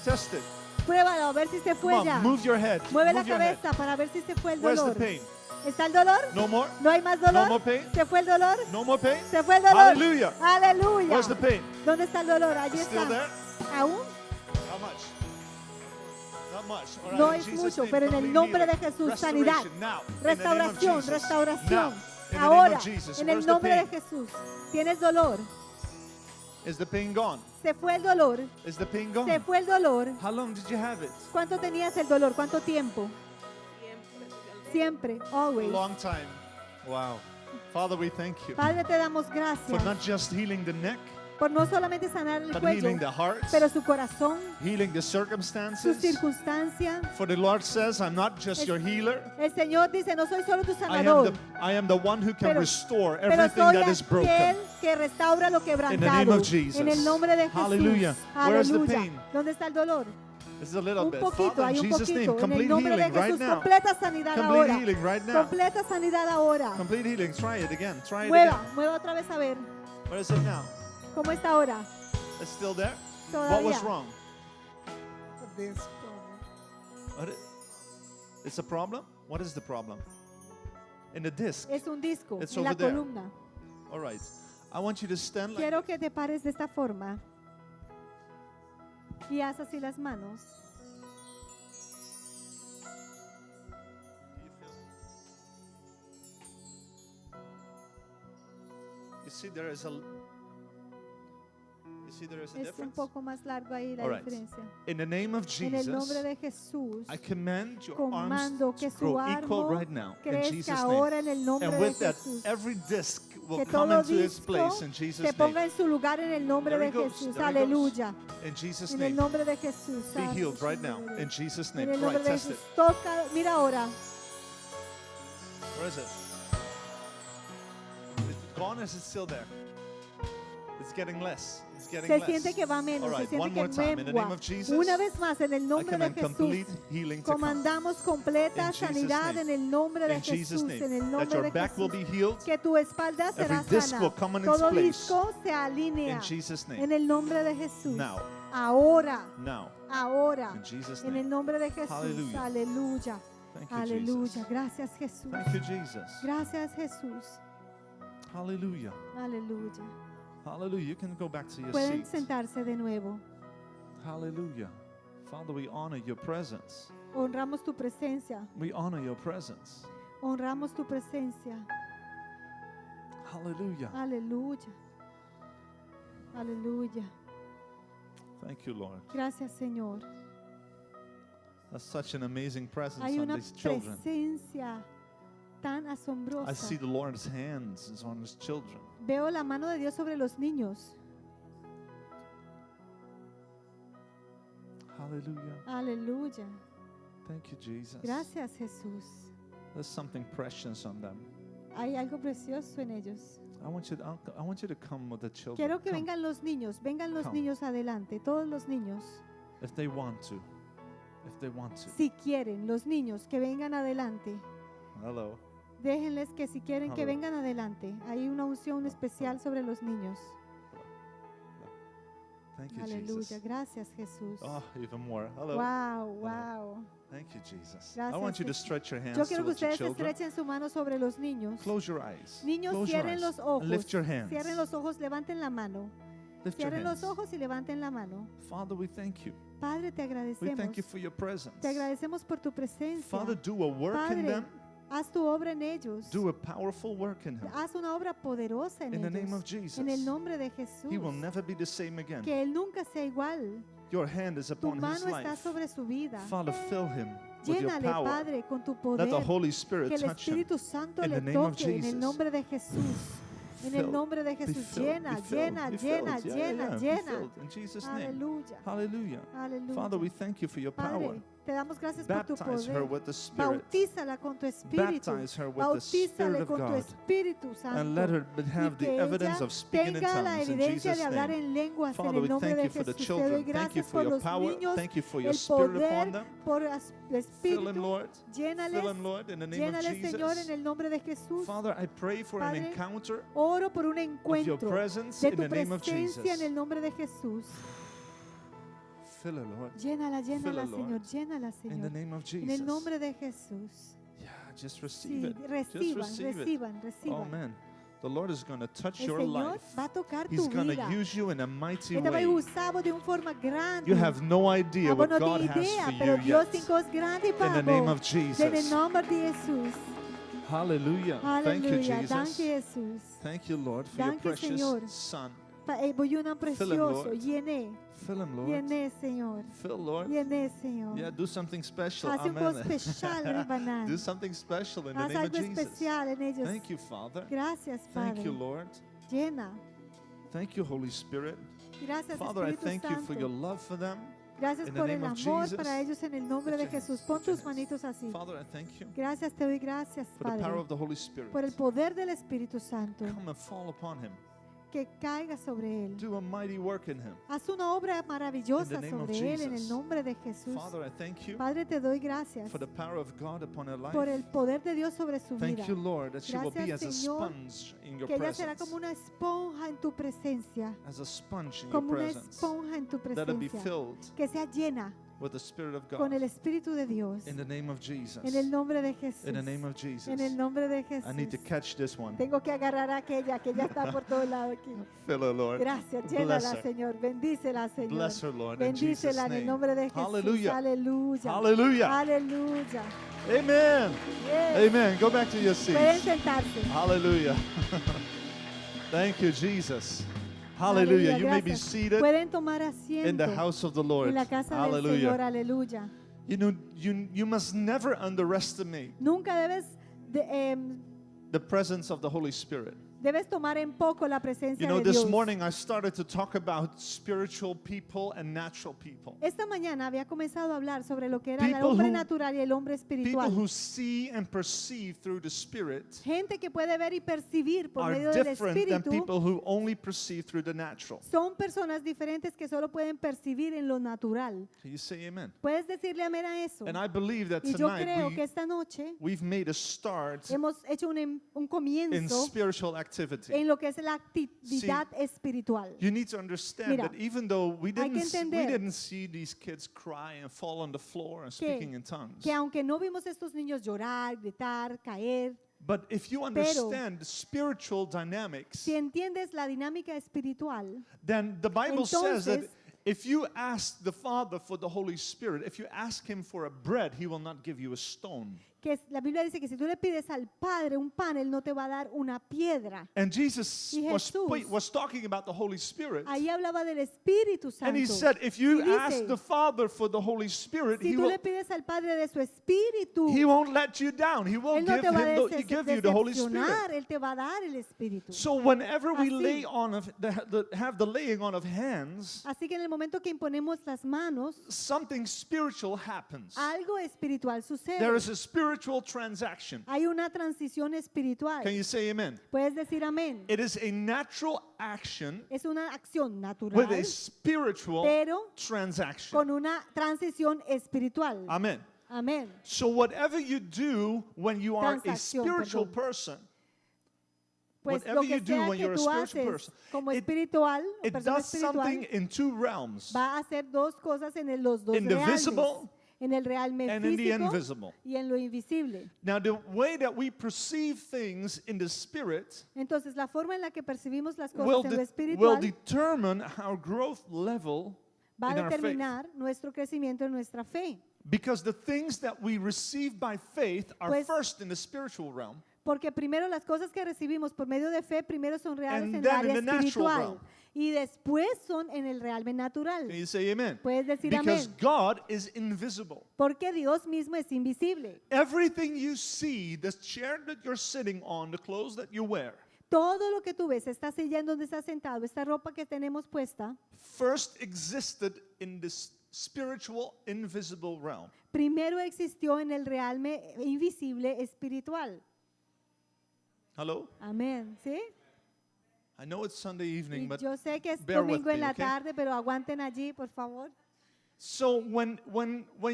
H: Test it.
B: Pruébalo, a ver si se
H: Come
B: fue
H: on,
B: ya.
H: move your head.
B: Mueve la
H: Move your head.
B: cabeza para ver si se fue el
H: Where's the
B: dolor.
H: pain?
B: ¿Está el dolor?
H: No more?
B: ¿No hay más
H: No
B: dolor?
H: more pain?
B: ¿Se fue el dolor?
H: No more pain?
B: ¿Se fue el dolor?
H: Hallelujah.
B: Aleluya.
H: Where's the pain?
B: ¿Dónde está el dolor? Allí
H: Still
B: está.
H: there?
B: ¿Aún?
H: How much? Not much. All right,
B: No
H: in
B: es
H: Jesus'
B: mucho,
H: name,
B: pero en el
H: complete
B: nombre de
H: healing.
B: Jesús, sanidad.
H: Restoration now. In the name of
B: Restauración,
H: Jesus.
B: restauración.
H: Now. In the name
B: Ahora,
H: of Jesus.
B: en
H: Where's
B: el
H: the
B: nombre de
H: pain?
B: Jesús. ¿Tienes dolor?
H: Is the pain gone?
B: ¿Se fue el dolor?
H: Is the pain
B: ¿Se
H: gone?
B: fue el dolor?
H: How long did you have it?
B: ¿Cuánto tenías el dolor? ¿Cuánto tiempo? Siempre,
H: A
B: always.
H: long time. Wow. Father, we thank you
B: Padre, te damos
H: for
B: gracias
H: not just healing the neck,
B: por no solamente sanar el
H: but
B: cuello,
H: healing the heart,
B: pero su corazón,
H: healing the
B: sus
H: circumstances.
B: circunstancias.
H: For the Lord says, I'm not just your healer.
B: El Señor dice, no soy solo tu
H: I am
B: sanador,
H: the one who can
B: Pero-
H: restore
B: pero
H: everything
B: soy
H: that is
B: aquel
H: broken.
B: que restaura lo
H: In the name
B: quebrantado.
H: of Jesus.
B: En el nombre de Jesús.
H: Hallelujah. Where's the
B: Aleluya.
H: pain?
B: ¿Dónde está el dolor?
H: It's a little
B: Un
H: bit.
B: poquito,
H: Father,
B: hay
H: in
B: un
H: Jesus' name,
B: poquito. En el
H: complete
B: nombre de
H: healing right
B: Jesús,
H: now.
B: completa sanidad
H: Complete
B: ahora.
H: healing right now.
B: Completa sanidad ahora.
H: Complete healing. Try it again. Try it
B: Mueva,
H: again.
B: mueva otra vez a ver.
H: Where is it now?
B: ¿Cómo está ahora?
H: It's still there?
B: Todavía.
H: What was wrong? What it's a problem? What is the problem? In the disc.
B: Es un disco
H: It's
B: en la
H: over there.
B: columna.
H: All right. I want you to stand like
B: Quiero que te pares de esta forma y haz así las manos.
H: You see there is a
B: Es un
H: difference?
B: poco más largo ahí la
H: All right.
B: diferencia.
H: In the name of
B: En el
H: Jesus,
B: nombre de Jesús,
H: I command your
B: comando
H: arms
B: que
H: to
B: su
H: grow equal
B: armo
H: right now in
B: crezca
H: Jesus'
B: ahora
H: name.
B: en el nombre
H: And
B: de
H: with that,
B: Jesús.
H: every disc will
B: Que
H: come
B: todo
H: into its
B: disco
H: place in Jesus'
B: se ponga
H: name.
B: en su lugar en el nombre
H: There
B: de
H: he goes,
B: Jesús.
H: there he goes.
B: Aleluya.
H: In Jesus'
B: En el
H: name,
B: nombre de Jesús.
H: be healed right now. In Jesus'
B: En
H: name.
B: el nombre
H: Right,
B: de
H: test
B: Jesús.
H: it.
B: Toca, mira ahora.
H: Where is it? Is it gone or is it still there? It's getting less. It's getting
B: Se
H: less.
B: siente que va menos,
H: All
B: se
H: right,
B: siente
H: one
B: que
H: more time. In the name
B: mengua.
H: of Jesus,
B: Una vez más, en el
H: I
B: nombre de
H: command
B: Jesús,
H: complete healing to come.
B: comandamos completa
H: In Jesus'
B: sanidad
H: name.
B: en el nombre de
H: In Jesus'
B: Jesús,
H: name.
B: en el
H: That
B: nombre
H: your
B: de
H: back will
B: Jesús.
H: be healed.
B: Que tu espalda será
H: Every disc will
B: sana.
H: come in its
B: Todo
H: place.
B: disco se alinea
H: In Jesus' name.
B: en el nombre de Jesús.
H: Now.
B: Ahora,
H: Now.
B: ahora,
H: In Jesus'
B: en
H: name.
B: el nombre de Jesús.
H: Hallelujah.
B: Aleluya.
H: Thank you,
B: Aleluya.
H: Jesus.
B: Gracias, Jesús.
H: Thank you, Jesus.
B: Gracias, Jesús.
H: Hallelujah.
B: Aleluya.
H: Hallelujah. You can go back to your
B: Pueden
H: seat.
B: sentarse de nuevo.
H: Hallelujah. Father, we honor your presence.
B: Honramos tu presencia.
H: We honor your presence.
B: Honramos tu presencia.
H: Hallelujah.
B: Aleluya. Aleluya.
H: Thank you, Lord.
B: Gracias, Señor.
H: That's such an amazing presence
B: Hay
H: on
B: una
H: these children.
B: presencia tan
H: I
B: asombrosa.
H: see the Lord's hands is on his children.
B: Veo la mano de Dios sobre los niños.
H: Hallelujah.
B: Aleluya.
H: Thank you, Jesus.
B: Gracias, Jesús.
H: There's something precious on them.
B: Hay algo precioso en ellos.
H: I want you to come with the children.
B: Quiero que
H: Come,
B: vengan los
H: Come.
B: niños adelante, todos los niños.
H: if they want to. If they want to.
B: Si quieren, los niños que vengan adelante.
H: Hello.
B: Déjenles que si quieren que
H: Hello.
B: vengan adelante. Hay una unción especial sobre los niños.
H: Thank you,
B: Aleluya.
H: Jesus.
B: Gracias, Jesús.
H: Oh, even more. Hello.
B: Wow, wow.
H: Thank you, Jesus. I
B: Gracias,
H: want you to
B: Jesús.
H: stretch your hands
B: Yo quiero que
H: towards your
B: ustedes
H: children.
B: estrechen su mano sobre los niños.
H: Close your eyes.
B: Niños,
H: Close your
B: cierren
H: eyes.
B: los
H: And
B: ojos.
H: lift your hands.
B: Cierren los ojos, levanten la mano.
H: Lift your
B: Cierren los
H: hands.
B: ojos y levanten la mano.
H: Father, we thank you.
B: Padre, te
H: We
B: agradecemos.
H: thank you for your presence.
B: Te agradecemos por tu presencia.
H: Father, do a work in
B: Padre,
H: them.
B: haz tu obra en ellos.
H: Do a powerful work in him.
B: Haz una obra poderosa en
H: In the name
B: ellos.
H: of Jesus.
B: En el nombre de Jesús.
H: He will never be the same again.
B: Que Él nunca sea igual.
H: Your hand is
B: Tu
H: upon his
B: mano está
H: life.
B: sobre su vida.
H: Father, fill him with your
B: Llénale,
H: power.
B: Padre, con tu
H: Let
B: poder.
H: the Holy Spirit
B: Que el
H: touch him.
B: Espíritu Santo
H: In
B: le
H: the name of
B: toque en el
H: Jesus.
B: nombre de Jesús. En el
H: Filled,
B: nombre de
H: be
B: Jesús.
H: filled,
B: Llena,
H: be filled,
B: llena,
H: be
B: llena,
H: filled.
B: llena,
H: Be
B: llena.
H: filled. In Jesus' name.
B: Aleluya.
H: Hallelujah.
B: Aleluya.
H: Father, we thank you for your power.
B: Padre, te damos gracias por tu
H: Baptize her
B: poder.
H: with the Spirit.
B: Bautízala con tu espíritu.
H: Baptize her with the Spirit
B: Bautízale
H: of
B: con tu
H: God.
B: Espíritu Santo.
H: And let her have
B: Y
H: the
B: que
H: evidence
B: ella
H: of speaking in
B: tenga la
H: tongues in
B: evidencia
H: Jesus'
B: de hablar
H: name.
B: en lenguas en
H: Father,
B: el
H: we
B: nombre
H: thank
B: de
H: you for the
B: Jesús. Te doy
H: children. Thank you
B: gracias
H: for
B: por
H: your
B: los
H: power.
B: niños,
H: Thank you for your
B: el
H: Spirit upon
B: poder,
H: them.
B: por el
H: Fill
B: Espíritu.
H: them, Lord.
B: Llénales,
H: Fill them, Lord, in the name of
B: llénales, Señor, en
H: Jesus.
B: el nombre de Jesús.
H: Father, I pray for an
B: Padre,
H: encounter
B: Oro por un
H: of your
B: encuentro
H: presence
B: de
H: in
B: tu
H: the name of
B: presencia
H: Jesus.
B: en el nombre de Jesús.
H: Fill her, Lord.
B: Llénala, llénala,
H: Fill her,
B: Señor,
H: Lord.
B: llénala,
H: In the
B: Señor.
H: name of
B: En
H: Jesus.
B: el nombre de Jesús.
H: Yeah, just
B: Sí,
H: receive it. Just
B: reciban,
H: receive it.
B: reciban,
H: Oh
B: reciban.
H: man, the Lord is going to touch
B: El
H: your
B: Señor
H: life.
B: va a tocar
H: He's
B: tu
H: going
B: vida.
H: to use you in a mighty
B: Ele vai
H: way.
B: usar de uma forma grande.
H: You have no idea
B: Ah, vos
H: what
B: no
H: God
B: tienes
H: has
B: idea,
H: for
B: pero
H: you
B: Dios
H: yet.
B: tem coisas grandes
H: In
B: para
H: the name
B: vos.
H: of Jesus.
B: En el nombre de Jesús.
H: Hallelujah. Thank you,
B: Aleluya. Danke,
H: Jesus.
B: Jesús.
H: Thank you, Lord, for your
B: Danke,
H: precious
B: Señor.
H: Son.
B: Voy un precioso.
H: Lord.
B: Llené.
H: Fill him, Lord.
B: Llené, Señor.
H: Fill, Lord.
B: Llené, Señor.
H: Yeah, do something special.
B: Haz un
H: Amen.
B: cosa especial en Banán.
H: Do something special in the
B: Haz
H: name of
B: algo
H: Jesus.
B: especial en ellos.
H: Thank you, Father.
B: Gracias,
H: Thank
B: Padre.
H: you, Lord.
B: Llena.
H: Thank you, Holy Spirit.
B: Gracias,
H: Father, I
B: Espíritu
H: thank you for your
B: Santo.
H: love for them.
B: Gracias
H: in the
B: por el
H: name of
B: amor
H: Jesus.
B: para ellos en el nombre de
H: Lift your
B: Jesús.
H: hands,
B: Pon
H: lift your
B: tus
H: hands.
B: manitos así.
H: Father, I thank you
B: Gracias, te doy gracias,
H: for the power
B: Padre,
H: of the Holy Spirit.
B: por el poder del Espíritu Santo
H: Come and fall upon him.
B: que caiga sobre él.
H: Do a mighty work in him.
B: Haz una obra maravillosa
H: In the name of
B: sobre él en el
H: Jesus.
B: nombre de Jesús.
H: Father, I thank you
B: Padre, te doy gracias
H: for the power of God upon her life.
B: por el poder de Dios sobre su vida.
H: Thank you, Lord, that she will be as
B: Gracias,
H: a
B: Señor,
H: sponge in your
B: Que ella será
H: presence.
B: como una esponja en tu presencia.
H: As a sponge in your
B: Como una
H: presence.
B: esponja en tu
H: Let her be
B: presencia.
H: filled
B: Que sea llena
H: with the Spirit of
B: con
H: God.
B: el Espíritu de Dios.
H: In the name of Jesus.
B: En el nombre de Jesús.
H: In the name of Jesus.
B: En el nombre de Jesús.
H: I need to catch this one.
B: Tengo que agarrar a aquella que ya está por todos lados aquí.
H: Fill her, Lord.
B: Gracias,
H: Bless
B: llénala,
H: her.
B: Señor. Bendícela, Señor.
H: Bless her, Lord, in Jesus'
B: Bendícela en el
H: name.
B: nombre de Jesús.
H: Hallelujah.
B: Aleluya.
H: Hallelujah.
B: Aleluya.
H: Amen.
B: Yes.
H: Amen. Go back to your
B: Pueden
H: seats.
B: sentarse.
H: Hallelujah. Thank you, Jesus. Hallelujah. You may be
B: gracias.
H: seated
B: Pueden tomar
H: in the
B: asiento
H: house of the Lord.
B: en la casa del Señor.
H: Hallelujah.
B: Aleluya.
H: You know, you must never underestimate
B: Nunca
H: the presence of the Holy Spirit.
B: debes tomar en poco la presencia
H: You know,
B: de
H: this
B: Dios.
H: morning I started to talk about spiritual people and natural people.
B: Esta mañana había comenzado a hablar sobre lo que era el
H: People
B: hombre
H: who-
B: natural y el hombre
H: People
B: espiritual.
H: who see and perceive through the Spirit
B: Gente que puede ver y percibir por
H: are
B: medio del
H: different than
B: espíritu.
H: people who only perceive through the natural.
B: Son personas diferentes que solo pueden percibir en lo natural.
H: Can you say amen?
B: ¿Puedes decirle amén a eso?
H: And I believe that
B: Y yo creo que
H: tonight
B: esta noche
H: we've made a start
B: hemos hecho un
H: in
B: comienzo
H: spiritual activity.
B: en lo que es la actividad espiritual.
H: You need to understand
B: Mira,
H: that even though we
B: hay que entender
H: didn't see these kids cry and fall on the floor and speaking in tongues.
B: Que aunque no vimos a estos niños llorar, gritar, caer,
H: But if you understand the spiritual dynamics,
B: si entiendes la dinámica espiritual,
H: then the Bible says that
B: entonces,
H: if you ask the Father for the Holy Spirit, if you ask Him for a bread, He will not give you a stone.
B: que la Biblia dice que si tú le pides al Padre un pan, Él no te va a dar una piedra.
H: And Jesus
B: Y Jesús
H: was talking about the Holy Spirit.
B: Ahí hablaba del Espíritu Santo.
H: And He said, if you
B: Y dice,
H: ask the Father for the Holy Spirit,
B: si tú le pides al Padre de su Espíritu,
H: He won't let you down. He will
B: Él no
H: give,
B: te va a
H: give you the Holy
B: decepcionar,
H: Spirit.
B: Él te va a dar el Espíritu.
H: So whenever we
B: Así.
H: lay on have the laying on of hands,
B: Así que en el momento que imponemos las manos,
H: something spiritual happens.
B: algo espiritual sucede.
H: There is a spiritual transaction.
B: Hay una transición espiritual.
H: Can you say amen?
B: Puedes decir amén.
H: It is a natural action
B: Es una acción
H: with
B: natural,
H: a spiritual
B: pero
H: transaction.
B: con una transición espiritual.
H: Amen.
B: Amén.
H: So whatever you do when you are a
B: Transacción,
H: spiritual
B: perdón.
H: person,
B: Pues
H: whatever
B: lo que
H: you do
B: sea
H: when
B: que
H: you're a
B: tú
H: spiritual
B: haces
H: person,
B: como
H: it-
B: espiritual, o
H: it
B: persona
H: does something
B: espiritual,
H: in two realms,
B: va a hacer dos cosas en los dos
H: in the
B: reales.
H: visible
B: En el real
H: and in the
B: físico
H: invisible.
B: y en lo invisible.
H: Now, the way that we perceive things in the spirit
B: Entonces, la forma en la que percibimos las
H: will,
B: cosas en lo
H: will
B: espiritual
H: determine our growth level
B: va a
H: in our faith.
B: determinar nuestro crecimiento en nuestra fe.
H: Because the things that we receive by faith are
B: Pues-
H: first in the spiritual realm,
B: Porque primero las cosas que recibimos por medio de fe, primero son reales
H: And
B: en el
H: then
B: área
H: in the natural
B: espiritual
H: realm.
B: y después son en el realmente natural.
H: Can you say amen?
B: Puedes decir
H: Because
B: amén.
H: God is invisible.
B: Porque Dios mismo es invisible.
H: Everything you see, the chair that you're sitting on, the clothes that you wear,
B: Todo lo que tú ves, esta silla en donde estás sentado, esta ropa que tenemos puesta,
H: first existed in this spiritual, invisible realm.
B: primero existió en el invisible espiritual.
H: Hello?
B: Amén, ¿sí?
H: I know it's Sunday evening,
B: Y
H: but
B: yo sé que es
H: bear with
B: domingo en
H: me,
B: la
H: okay?
B: tarde, pero aguanten allí, por favor.
H: so when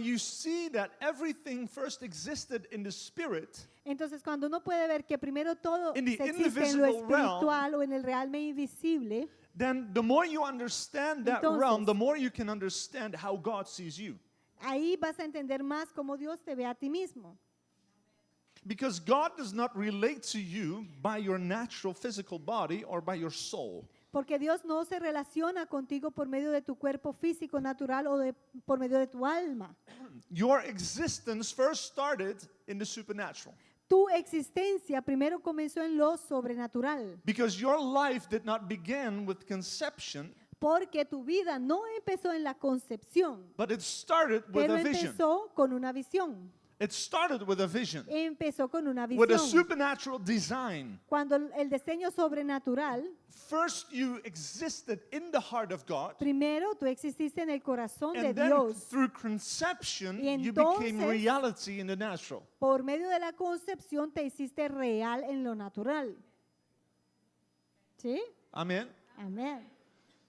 H: you see that everything first existed in the spirit,
B: Entonces, cuando uno puede ver que primero todo
H: In the
B: se existe en lo
H: invisible realm,
B: espiritual o en el realmente invisible,
H: then the more you understand that
B: Entonces-
H: realm, the more you can understand how God sees you.
B: ahí vas a entender más cómo Dios te ve a ti mismo.
H: Because God does not relate to you by your natural physical body or by your soul.
B: Porque Dios no se relaciona contigo por medio de tu cuerpo físico natural o por medio de tu alma.
H: Your existence first started in the supernatural.
B: Tu existencia primero comenzó en lo sobrenatural.
H: Because your life did not begin with conception,
B: Porque tu vida no empezó en la concepción,
H: but it started with
B: pero
H: a vision.
B: empezó con una visión.
H: It started with a vision,
B: Empezó con una
H: with a
B: visión.
H: supernatural design.
B: Cuando el diseño sobrenatural,
H: First, you existed in the heart of God,
B: primero tú exististe en el corazón de
H: and then
B: Dios.
H: through conception,
B: Y
H: you became
B: entonces-
H: reality in the natural.
B: Por medio de la concepción te hiciste real en lo natural. ¿Sí?
H: Amen.
B: Amén.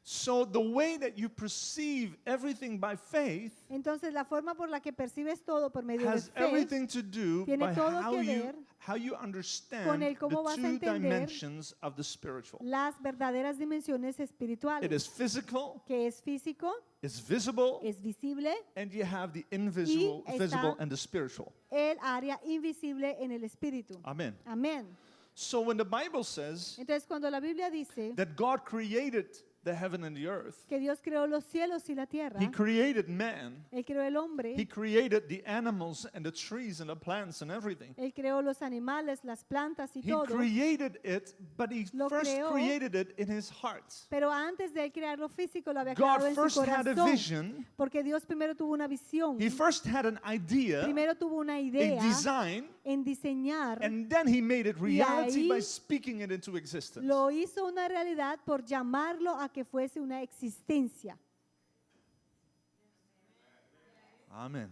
H: So the way that you perceive everything by faith
B: Entonces la forma por la que percibes todo por medio de
H: has
B: fe
H: everything to do
B: tiene
H: by
B: todo
H: how
B: que
H: you,
B: ver
H: how you
B: con
H: understand
B: el cómo vas
H: the
B: a
H: two
B: entender
H: dimensions of the spiritual.
B: las verdaderas dimensiones
H: It
B: espirituales,
H: is physical,
B: que es físico,
H: it's visible,
B: es visible,
H: and you have the invisible,
B: está-
H: visible, and the spiritual.
B: el área invisible en el espíritu.
H: Amen.
B: Amén.
H: So when the Bible says
B: Entonces cuando la Biblia dice
H: that God created the heaven and the earth,
B: que Dios creó los cielos y la tierra,
H: He created man,
B: Él creó el hombre,
H: He created the animals and the trees and the plants and everything.
B: Él creó los animales, las plantas y
H: He
B: todo.
H: created it, but He
B: Lo
H: first
B: creó.
H: created it in His heart.
B: Pero antes de él crear lo físico, lo había
H: God
B: creado en su
H: first had a
B: corazón.
H: vision.
B: Porque Dios primero tuvo una visión.
H: He first had an idea,
B: Primero tuvo una
H: a
B: idea
H: design,
B: en diseñar.
H: and then He made it reality
B: ahí
H: by speaking it into existence.
B: Lo hizo una realidad por llamarlo a que fuese una existencia.
H: Amen.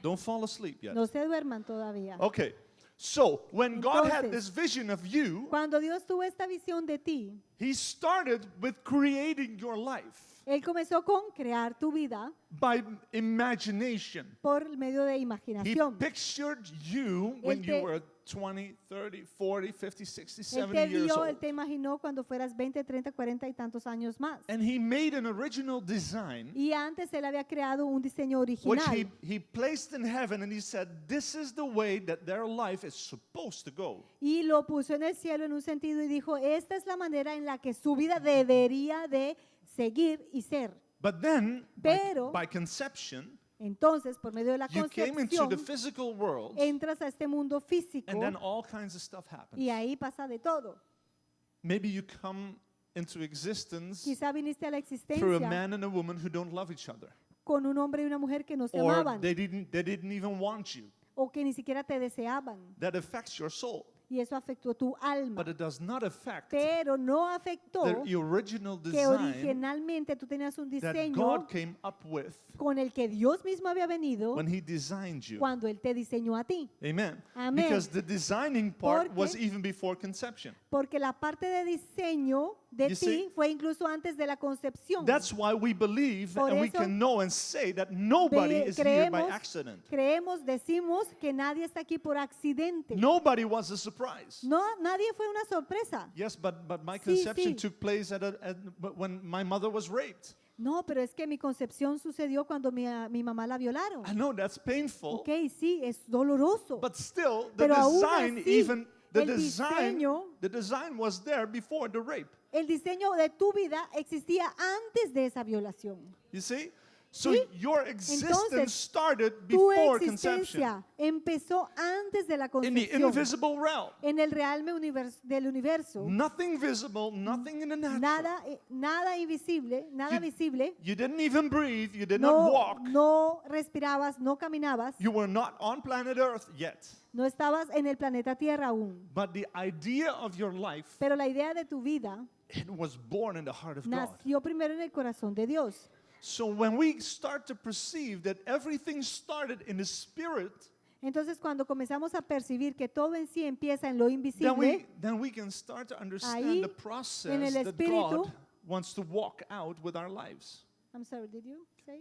H: Don't fall asleep yet.
B: No se duerman todavía.
H: Okay. So, when God had
B: Entonces,
H: this vision of you,
B: Cuando Dios tuvo esta visión de ti,
H: He started with creating your life
B: Él comenzó con crear tu vida
H: by imagination.
B: por medio de
H: He
B: imaginación.
H: pictured you when
B: Él
H: you
B: te-
H: were 20, 30, 40, 50, 60,
B: Él
H: 70
B: te
H: years
B: vio, Él
H: old.
B: te imaginó cuando fueras 20, 30, 40 y tantos años más.
H: And He made an original design
B: Y antes Él había creado un diseño
H: which
B: original.
H: he placed in heaven, and He said, this is the way that their life is supposed to go.
B: Y lo puso en el cielo en un sentido y dijo, esta es la manera en la que su vida debería de seguir y ser.
H: But then,
B: Pero-
H: by conception,
B: Entonces, por medio de la
H: you came into the
B: concepción,
H: physical world,
B: entras a este mundo físico
H: and then all kinds of stuff happens.
B: y ahí pasa de todo.
H: Maybe you come into existence
B: Quizá viniste a la
H: through a
B: existencia
H: man and a woman who don't love each other,
B: con un hombre y una mujer que no se
H: or
B: amaban
H: they didn't even want you.
B: o que ni siquiera te deseaban.
H: That affects your soul,
B: Y eso afectó tu alma.
H: but it does not affect
B: Pero no afectó
H: the original
B: que
H: design
B: originalmente tú tenías un
H: that
B: diseño
H: God came up with
B: con el que Dios mismo había venido
H: when He designed you.
B: cuando Él te diseñó a ti.
H: Amen.
B: Amén.
H: Because the designing part was
B: Porque-
H: even before conception.
B: Porque la parte de diseño de
H: You
B: ti
H: see?
B: fue incluso antes de la concepción.
H: That's why we believe
B: Por
H: and we
B: eso
H: can know and say that nobody is here by accident.
B: creemos, decimos que nadie está aquí por accidente.
H: Nobody was a surprise.
B: No, nadie fue una sorpresa.
H: Yes, but my
B: Sí,
H: conception
B: sí.
H: took place when my mother was raped.
B: No, pero es que mi concepción sucedió cuando mi mamá la violaron.
H: I know that's painful,
B: Ok, sí, es doloroso.
H: but still the
B: Pero aún
H: design,
B: así,
H: even the
B: el
H: the design was there before the rape.
B: El diseño de tu vida existía antes de esa violación.
H: You see? So
B: Sí.
H: your existence
B: Entonces,
H: started
B: Tu
H: before conception
B: existencia empezó antes de la
H: in the
B: concepción.
H: invisible realm.
B: En el realme del universo.
H: Nothing visible, nothing in the natural.
B: Nada invisible, nada
H: You-
B: visible.
H: You didn't even breathe, you did not walk.
B: No respirabas, no caminabas,
H: You were not on planet Earth yet.
B: no estabas en el planeta Tierra aún.
H: But the idea of your life,
B: Pero la idea de tu vida
H: it was born in the heart of God.
B: nació primero en el corazón de Dios.
H: So when we start to perceive that everything started in the spirit,
B: Entonces, cuando comenzamos a percibir que todo en sí empieza en lo
H: then
B: invisible,
H: we can start to understand
B: Ahí,
H: the process
B: en el
H: that
B: espíritu-
H: God wants to walk out with our lives.
B: I'm sorry, did you say?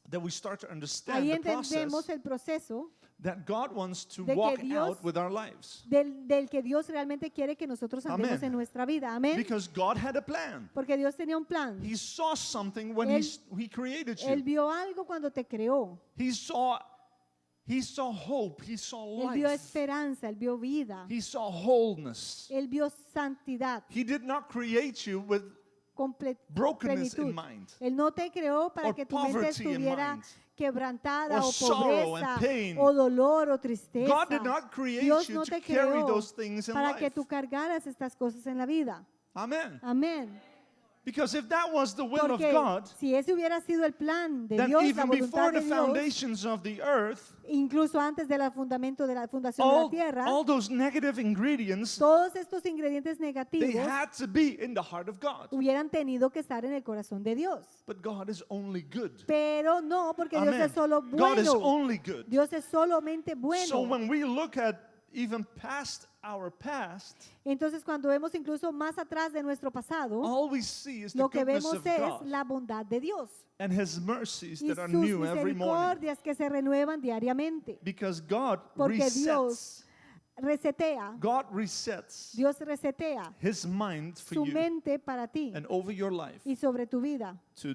H: That we start to understand
B: Ahí
H: the process
B: entendemos el proceso
H: that God wants to
B: de que
H: walk
B: Dios-
H: out with our lives.
B: del que Dios realmente quiere que nosotros andemos
H: Amén.
B: en nuestra vida. Amén.
H: Because God had a plan.
B: Porque Dios tenía un plan.
H: He saw something when
B: Él-
H: he created
B: Él
H: you.
B: vio algo cuando te creó.
H: He saw He saw hope. He saw
B: Él vio
H: life.
B: esperanza, Él vio vida,
H: He saw wholeness.
B: Él vio santidad,
H: He did not create you with brokenness in
B: plenitud.
H: mind,
B: Él no te creó para
H: or
B: que tu mente
H: poverty in
B: estuviera
H: mind,
B: quebrantada
H: or
B: o
H: sorrow and
B: pobreza
H: pain.
B: o dolor o tristeza.
H: God did not create
B: Dios
H: you
B: no
H: to
B: te
H: carry
B: creó
H: those things in
B: para que
H: life.
B: tú cargaras estas cosas en la vida.
H: Amen.
B: Amén.
H: Because if that was the will of
B: Porque
H: God,
B: si ese hubiera sido el plan de
H: then
B: Dios, la
H: even
B: voluntad
H: before the
B: de Dios,
H: foundations of the earth,
B: incluso antes de la fundamento de la fundación de la tierra,
H: all those negative ingredients,
B: todos estos ingredientes
H: they
B: negativos
H: had to be in the heart of God.
B: hubieran tenido que estar en el corazón de Dios.
H: But God is only good.
B: Pero no, porque Dios
H: Amen.
B: es solo
H: God is
B: bueno.
H: only good.
B: Dios es solamente
H: So
B: bueno.
H: when we look at even past our past,
B: Entonces, cuando vemos incluso más atrás de nuestro pasado,
H: all we see is the
B: lo que
H: goodness
B: vemos
H: of
B: es
H: God
B: la bondad de Dios
H: and His mercies
B: y
H: that are
B: sus
H: new every morning.
B: misericordias que se renuevan diariamente.
H: Because God
B: Porque
H: resets,
B: Dios resetea,
H: God resets
B: Dios resetea
H: His mind for
B: su
H: you
B: mente para ti
H: and over your life
B: y sobre tu vida,
H: to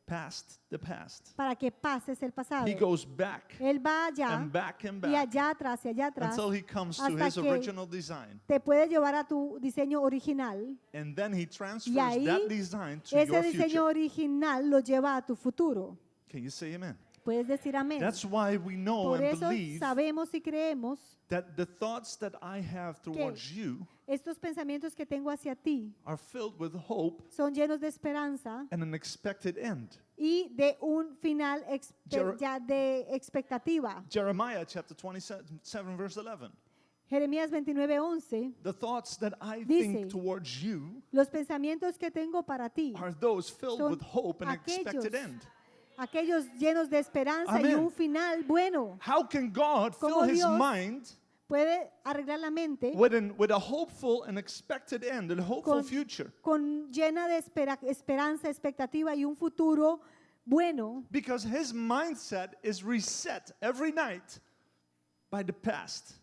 H: past the past.
B: para que pases el pasado.
H: He goes back
B: Él va allá
H: and back and
B: y
H: back
B: allá atrás y allá atrás
H: until He comes to
B: hasta
H: His
B: que
H: original design.
B: te puede llevar a tu diseño original.
H: And then He
B: Y
H: transfers
B: ahí,
H: that design to
B: ese
H: your
B: diseño
H: future.
B: original lo lleva a tu futuro.
H: Can you say amen?
B: Puedes decir amén.
H: That's why we know
B: Por
H: and
B: eso
H: believe
B: sabemos y creemos
H: that the thoughts that I have towards you
B: estos pensamientos que tengo hacia ti
H: are filled with hope
B: son llenos de esperanza
H: and an expected end.
B: y de un final ya de expectativa.
H: Jeremiah chapter 27 verse 11.
B: Jeremías 29:11,
H: The thoughts that I
B: Dice,
H: think towards you
B: los pensamientos que tengo para ti,
H: are those filled
B: son
H: with hope and
B: aquellos
H: expected end.
B: aquellos llenos de esperanza y
H: Amén.
B: un final bueno.
H: How can God fill
B: ¿Cómo
H: His
B: Dios
H: mind
B: puede arreglar la mente
H: with a hopeful and expected end and a hopeful
B: con,
H: future?
B: con llena de esperanza, expectativa y un futuro bueno?
H: Because His mindset is reset every night by the past.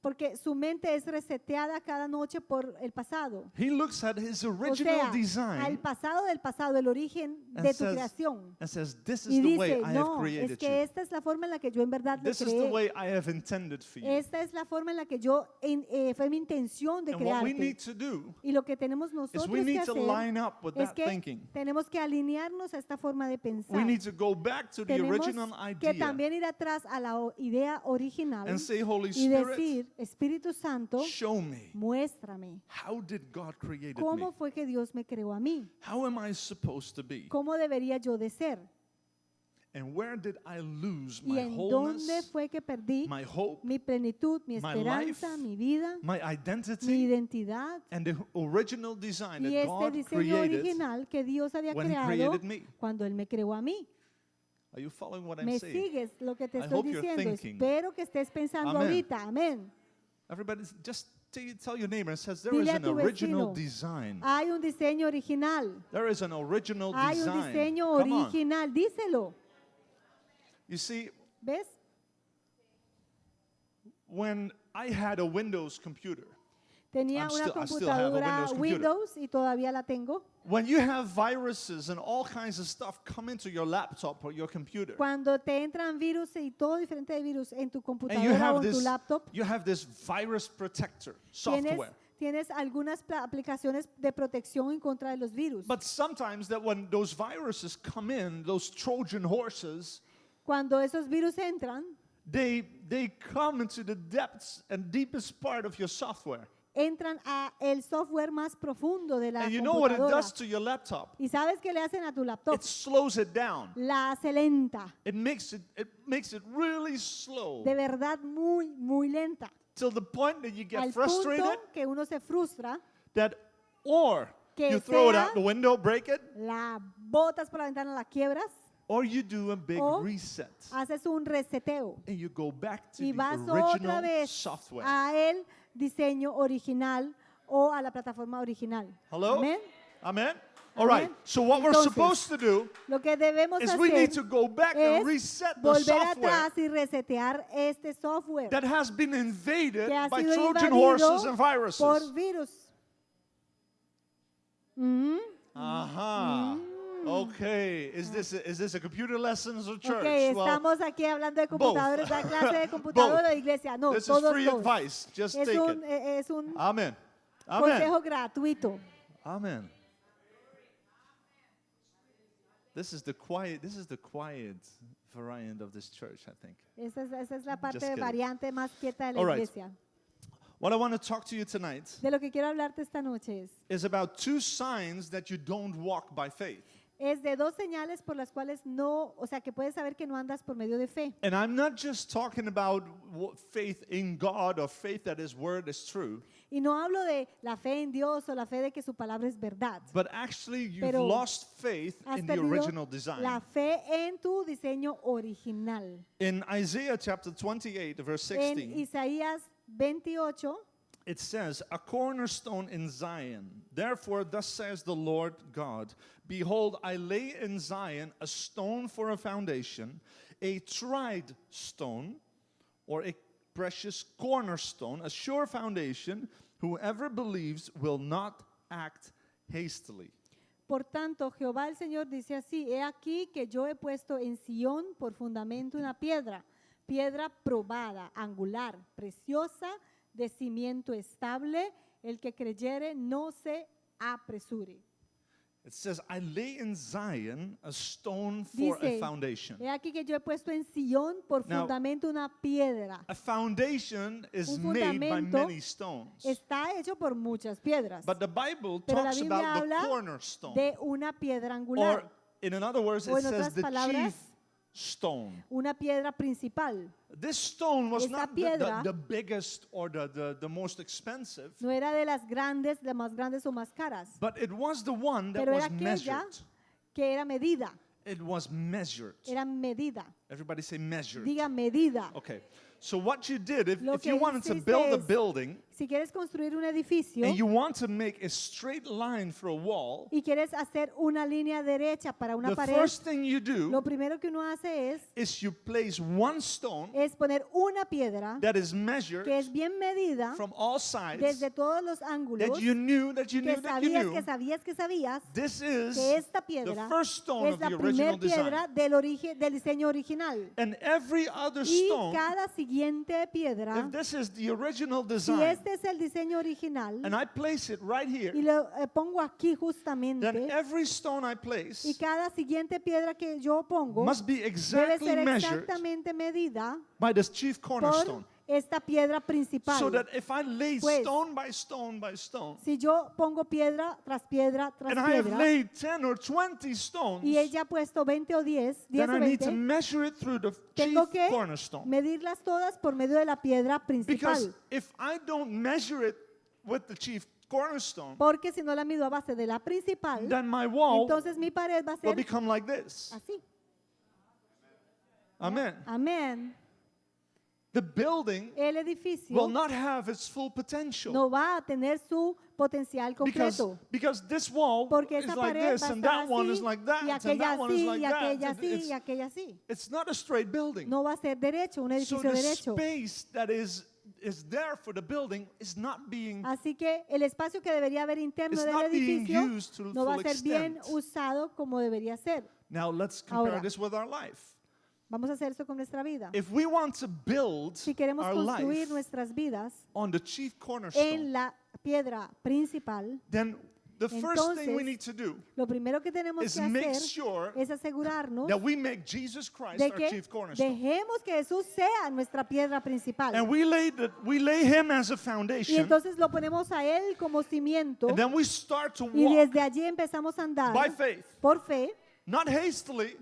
B: Porque su mente es reseteada cada noche por el pasado.
H: He looks at His
B: O
H: original
B: sea, al
H: design
B: pasado del pasado, el origen de tu creación.
H: and says, this
B: Y
H: is the way
B: dice,
H: I have
B: no, es
H: created
B: que
H: you.
B: esta es la forma en la que yo en verdad le
H: This is the
B: creé.
H: way I have intended for you.
B: Esta es la forma en la que yo, fue mi intención de
H: And what we need
B: crearte.
H: to do
B: Y lo que tenemos
H: is
B: nosotros
H: we
B: que
H: need to
B: hacer
H: line up with
B: es
H: that
B: que
H: thinking.
B: tenemos que alinearnos a esta forma de pensar.
H: We need to go back to the
B: Tenemos
H: original
B: que
H: idea
B: también ir atrás a la idea original
H: and say, Holy
B: y
H: Spirit,
B: decir, Espíritu Santo,
H: show me,
B: muéstrame
H: how did God create me?
B: cómo fue que Dios me creó a mí,
H: How am I supposed to be?
B: cómo debería yo de ser
H: And where did I lose
B: y
H: my
B: en dónde
H: wholeness,
B: fue que perdí
H: my hope,
B: mi plenitud, mi
H: my
B: esperanza,
H: life,
B: mi vida,
H: my
B: mi
H: identity,
B: identidad
H: and the original design
B: y
H: that
B: este
H: God
B: diseño
H: created
B: original que Dios había
H: when He
B: creado
H: created me?
B: cuando Él me creó a mí.
H: Are you following what I'm
B: ¿Me
H: saying?
B: sigues lo que te
H: I
B: estoy
H: hope you're
B: diciendo?
H: thinking.
B: Espero que estés pensando
H: Amén.
B: ahorita. Amén.
H: Everybody, just tell your neighbor, it says there
B: Dile
H: is
B: a
H: an
B: tu
H: original
B: vecino,
H: design.
B: hay un diseño original.
H: There is an original
B: Hay un
H: design.
B: diseño
H: Come on.
B: original. Díselo.
H: You see,
B: ¿Ves?
H: when I had a Windows computer,
B: Tenía
H: I
B: una
H: still have a
B: computadora
H: Windows computer.
B: Windows y todavía la tengo.
H: when you have viruses and all kinds of stuff come into your laptop or your computer,
B: Cuando te entran virus y todo diferente de virus en tu
H: and you
B: computadora o
H: have
B: en tu
H: this,
B: laptop,
H: you have this virus protector
B: tienes,
H: software.
B: tienes algunas aplicaciones de protección en contra de los virus.
H: But sometimes that when those viruses come in, those Trojan horses,
B: Cuando esos virus entran,
H: they come into the depths and deepest part of your software.
B: entran a el software más profundo de la
H: And you know what it
B: computadora.
H: does to your laptop?
B: ¿Y sabes qué le hacen a tu laptop?
H: It slows it down.
B: La hace lenta,
H: It makes it really slow
B: de verdad muy, muy lenta.
H: till the point that you get
B: Al
H: frustrated
B: punto que uno se frustra,
H: that or
B: Que
H: you throw it
B: sea-
H: out the window, break it,
B: la botas por la ventana, la quiebras,
H: or you do a big
B: O
H: reset
B: haces un reseteo
H: and you go back to
B: y
H: the
B: vas otra
H: original
B: vez
H: software.
B: a el diseño original o a la plataforma original.
H: Hello?
B: Amén.
H: Amen? All right.
B: Amén.
H: So what we're
B: Entonces,
H: supposed to do
B: Lo que debemos
H: is we need to
B: hacer
H: go back
B: es
H: and reset the
B: volver
H: software
B: atrás y resetear este software
H: that has been invaded
B: que ha
H: by
B: sido
H: Trojan
B: invadido
H: horses and
B: por
H: viruses.
B: virus. Mm,
H: Aha. Okay, is this a computer lessons or church?
B: Ok,
H: Well,
B: estamos aquí hablando de computadores, ¿da clase de computador o de iglesia? No,
H: this is
B: todos
H: free
B: dos.
H: advice. Just take it.
B: Es un
H: Amen. Amen.
B: consejo gratuito.
H: Amen. This is the quiet variant of this church, I think.
B: Esa es la parte
H: Just kidding.
B: variante más quieta de la
H: All right.
B: iglesia.
H: What I want to talk to you tonight
B: De lo que quiero hablarte esta noche
H: is about 2 signs that you don't walk by faith.
B: es de 2 señales por las cuales no, o sea, que puedes saber que no andas por medio de fe.
H: And I'm not just talking about faith in God or faith that His word is true,
B: Y no hablo de la fe en Dios o la fe de que su palabra es verdad.
H: but actually you've
B: Pero
H: lost faith
B: Has
H: in the
B: perdido
H: original design.
B: la fe en tu diseño original.
H: In Isaiah chapter 28, verse
B: En
H: 16,
B: Isaías 28
H: it says, "A cornerstone in Zion. Therefore, thus says the Lord God, Behold, I lay in Zion a stone for a foundation, a tried stone, or a precious cornerstone, a sure foundation. Whoever believes will not act hastily."
B: Por tanto, Jehová el Señor dice así: He aquí que yo he puesto en Sión por fundamento una piedra, piedra probada, angular, preciosa, de cimiento estable. El que creyere no se apresure.
H: It says, "I lay in Zion a stone for a
B: Dice,
H: foundation."
B: he aquí que yo he puesto en Sión por
H: Now,
B: fundamento una piedra.
H: A foundation is
B: Un
H: made by
B: fundamento
H: many stones.
B: Está hecho por muchas piedras,
H: But the Bible
B: pero la
H: talks
B: Biblia
H: about the
B: habla
H: cornerstone.
B: de una piedra angular,
H: Or, in other words,
B: o
H: it
B: en
H: says
B: otras
H: the
B: palabras,
H: chief stone.
B: una piedra principal.
H: This stone was
B: Esa
H: not
B: piedra
H: the biggest or the most expensive,
B: No era de las más grandes o más caras,
H: but it was the one that
B: pero
H: was
B: era aquella
H: measured.
B: que era medida.
H: It was measured.
B: Era medida.
H: Everybody say measured.
B: Diga medida.
H: Okay. So what you did, if
B: Lo
H: you
B: que
H: wanted to
B: hiciste
H: build a
B: es-
H: building
B: Si quieres construir un edificio
H: and you want to make a straight line for a wall,
B: y quieres hacer una línea derecha para una
H: the
B: pared,
H: first thing you do
B: lo primero que uno hace
H: is you place one stone
B: es poner una piedra
H: that is measured
B: que es bien medida
H: from all sides,
B: desde todos los ángulos,
H: that you knew that you knew
B: que
H: that you
B: sabías
H: knew.
B: que sabías que sabías
H: This is
B: que esta
H: the
B: piedra
H: first stone
B: es
H: of
B: la
H: the original
B: primera piedra
H: design.
B: del diseño original.
H: And every other
B: Y
H: stone,
B: cada siguiente piedra,
H: if this is the original
B: si
H: design,
B: este es el diseño original,
H: and I place it right here,
B: y lo pongo aquí
H: then
B: justamente,
H: every stone I place
B: y cada siguiente piedra que yo pongo
H: must be
B: debe
H: exactly
B: ser
H: measured
B: exactamente medida
H: by the chief
B: por
H: cornerstone.
B: esta piedra
H: So
B: principal.
H: that if I lay
B: Pues,
H: stone by stone by stone,
B: Si yo pongo piedra tras piedra tras
H: and I have
B: piedra,
H: laid 10 or 20 stones,
B: y ella ha puesto 20 o 10
H: then
B: o
H: I need to
B: 20,
H: measure it through the
B: tengo
H: chief
B: que
H: cornerstone.
B: medirlas todas por medio de la piedra
H: Because
B: principal.
H: if I don't measure it with the chief cornerstone,
B: Porque si no la mido a base de la principal,
H: then my wall
B: entonces mi pared va a
H: will
B: ser
H: become like this.
B: así.
H: Amen.
B: Amén.
H: The building
B: El edificio
H: will not have its full potential.
B: no va a tener su potencial completo.
H: Because this wall
B: Porque
H: is
B: esa
H: like
B: pared
H: this,
B: va a
H: and
B: estar
H: that one
B: así,
H: is like that,
B: y
H: and
B: aquella
H: that one is
B: así,
H: like
B: y aquella
H: that.
B: así, y aquella así.
H: It's not a straight building.
B: No va a ser derecho, un
H: So
B: edificio
H: the
B: derecho.
H: space that is there for the building is not being
B: Así que el espacio que debería haber interno
H: It's
B: del
H: not being
B: edificio
H: used to the
B: no va a
H: full
B: ser bien
H: extent.
B: usado como debería ser.
H: Now let's compare
B: Ahora.
H: this with our life.
B: Vamos a hacer eso con nuestra vida.
H: If we want to build
B: Si queremos
H: our
B: construir
H: life
B: nuestras vidas
H: on the chief cornerstone,
B: en la piedra principal,
H: then the first thing we
B: Entonces,
H: need to do
B: lo primero que tenemos
H: is
B: que
H: make
B: hacer
H: sure
B: es asegurarnos
H: that we make Jesus Christ
B: de
H: our
B: que
H: chief cornerstone.
B: dejemos que Jesús sea nuestra piedra principal.
H: And we lay him as a
B: Y
H: foundation,
B: entonces lo ponemos a Él como cimiento
H: and then we start to
B: y
H: walk
B: desde allí empezamos a andar
H: by faith,
B: por fe,
H: not hastily,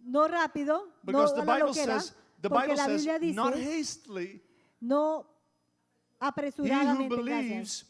B: no rápido, no
H: because
B: a
H: the
B: la
H: Bible
B: loquera,
H: says, the
B: porque
H: Bible
B: la
H: says,
B: Biblia
H: not
B: dice,
H: hastily.
B: no
H: He who
B: apresuradamente, gracias.
H: believes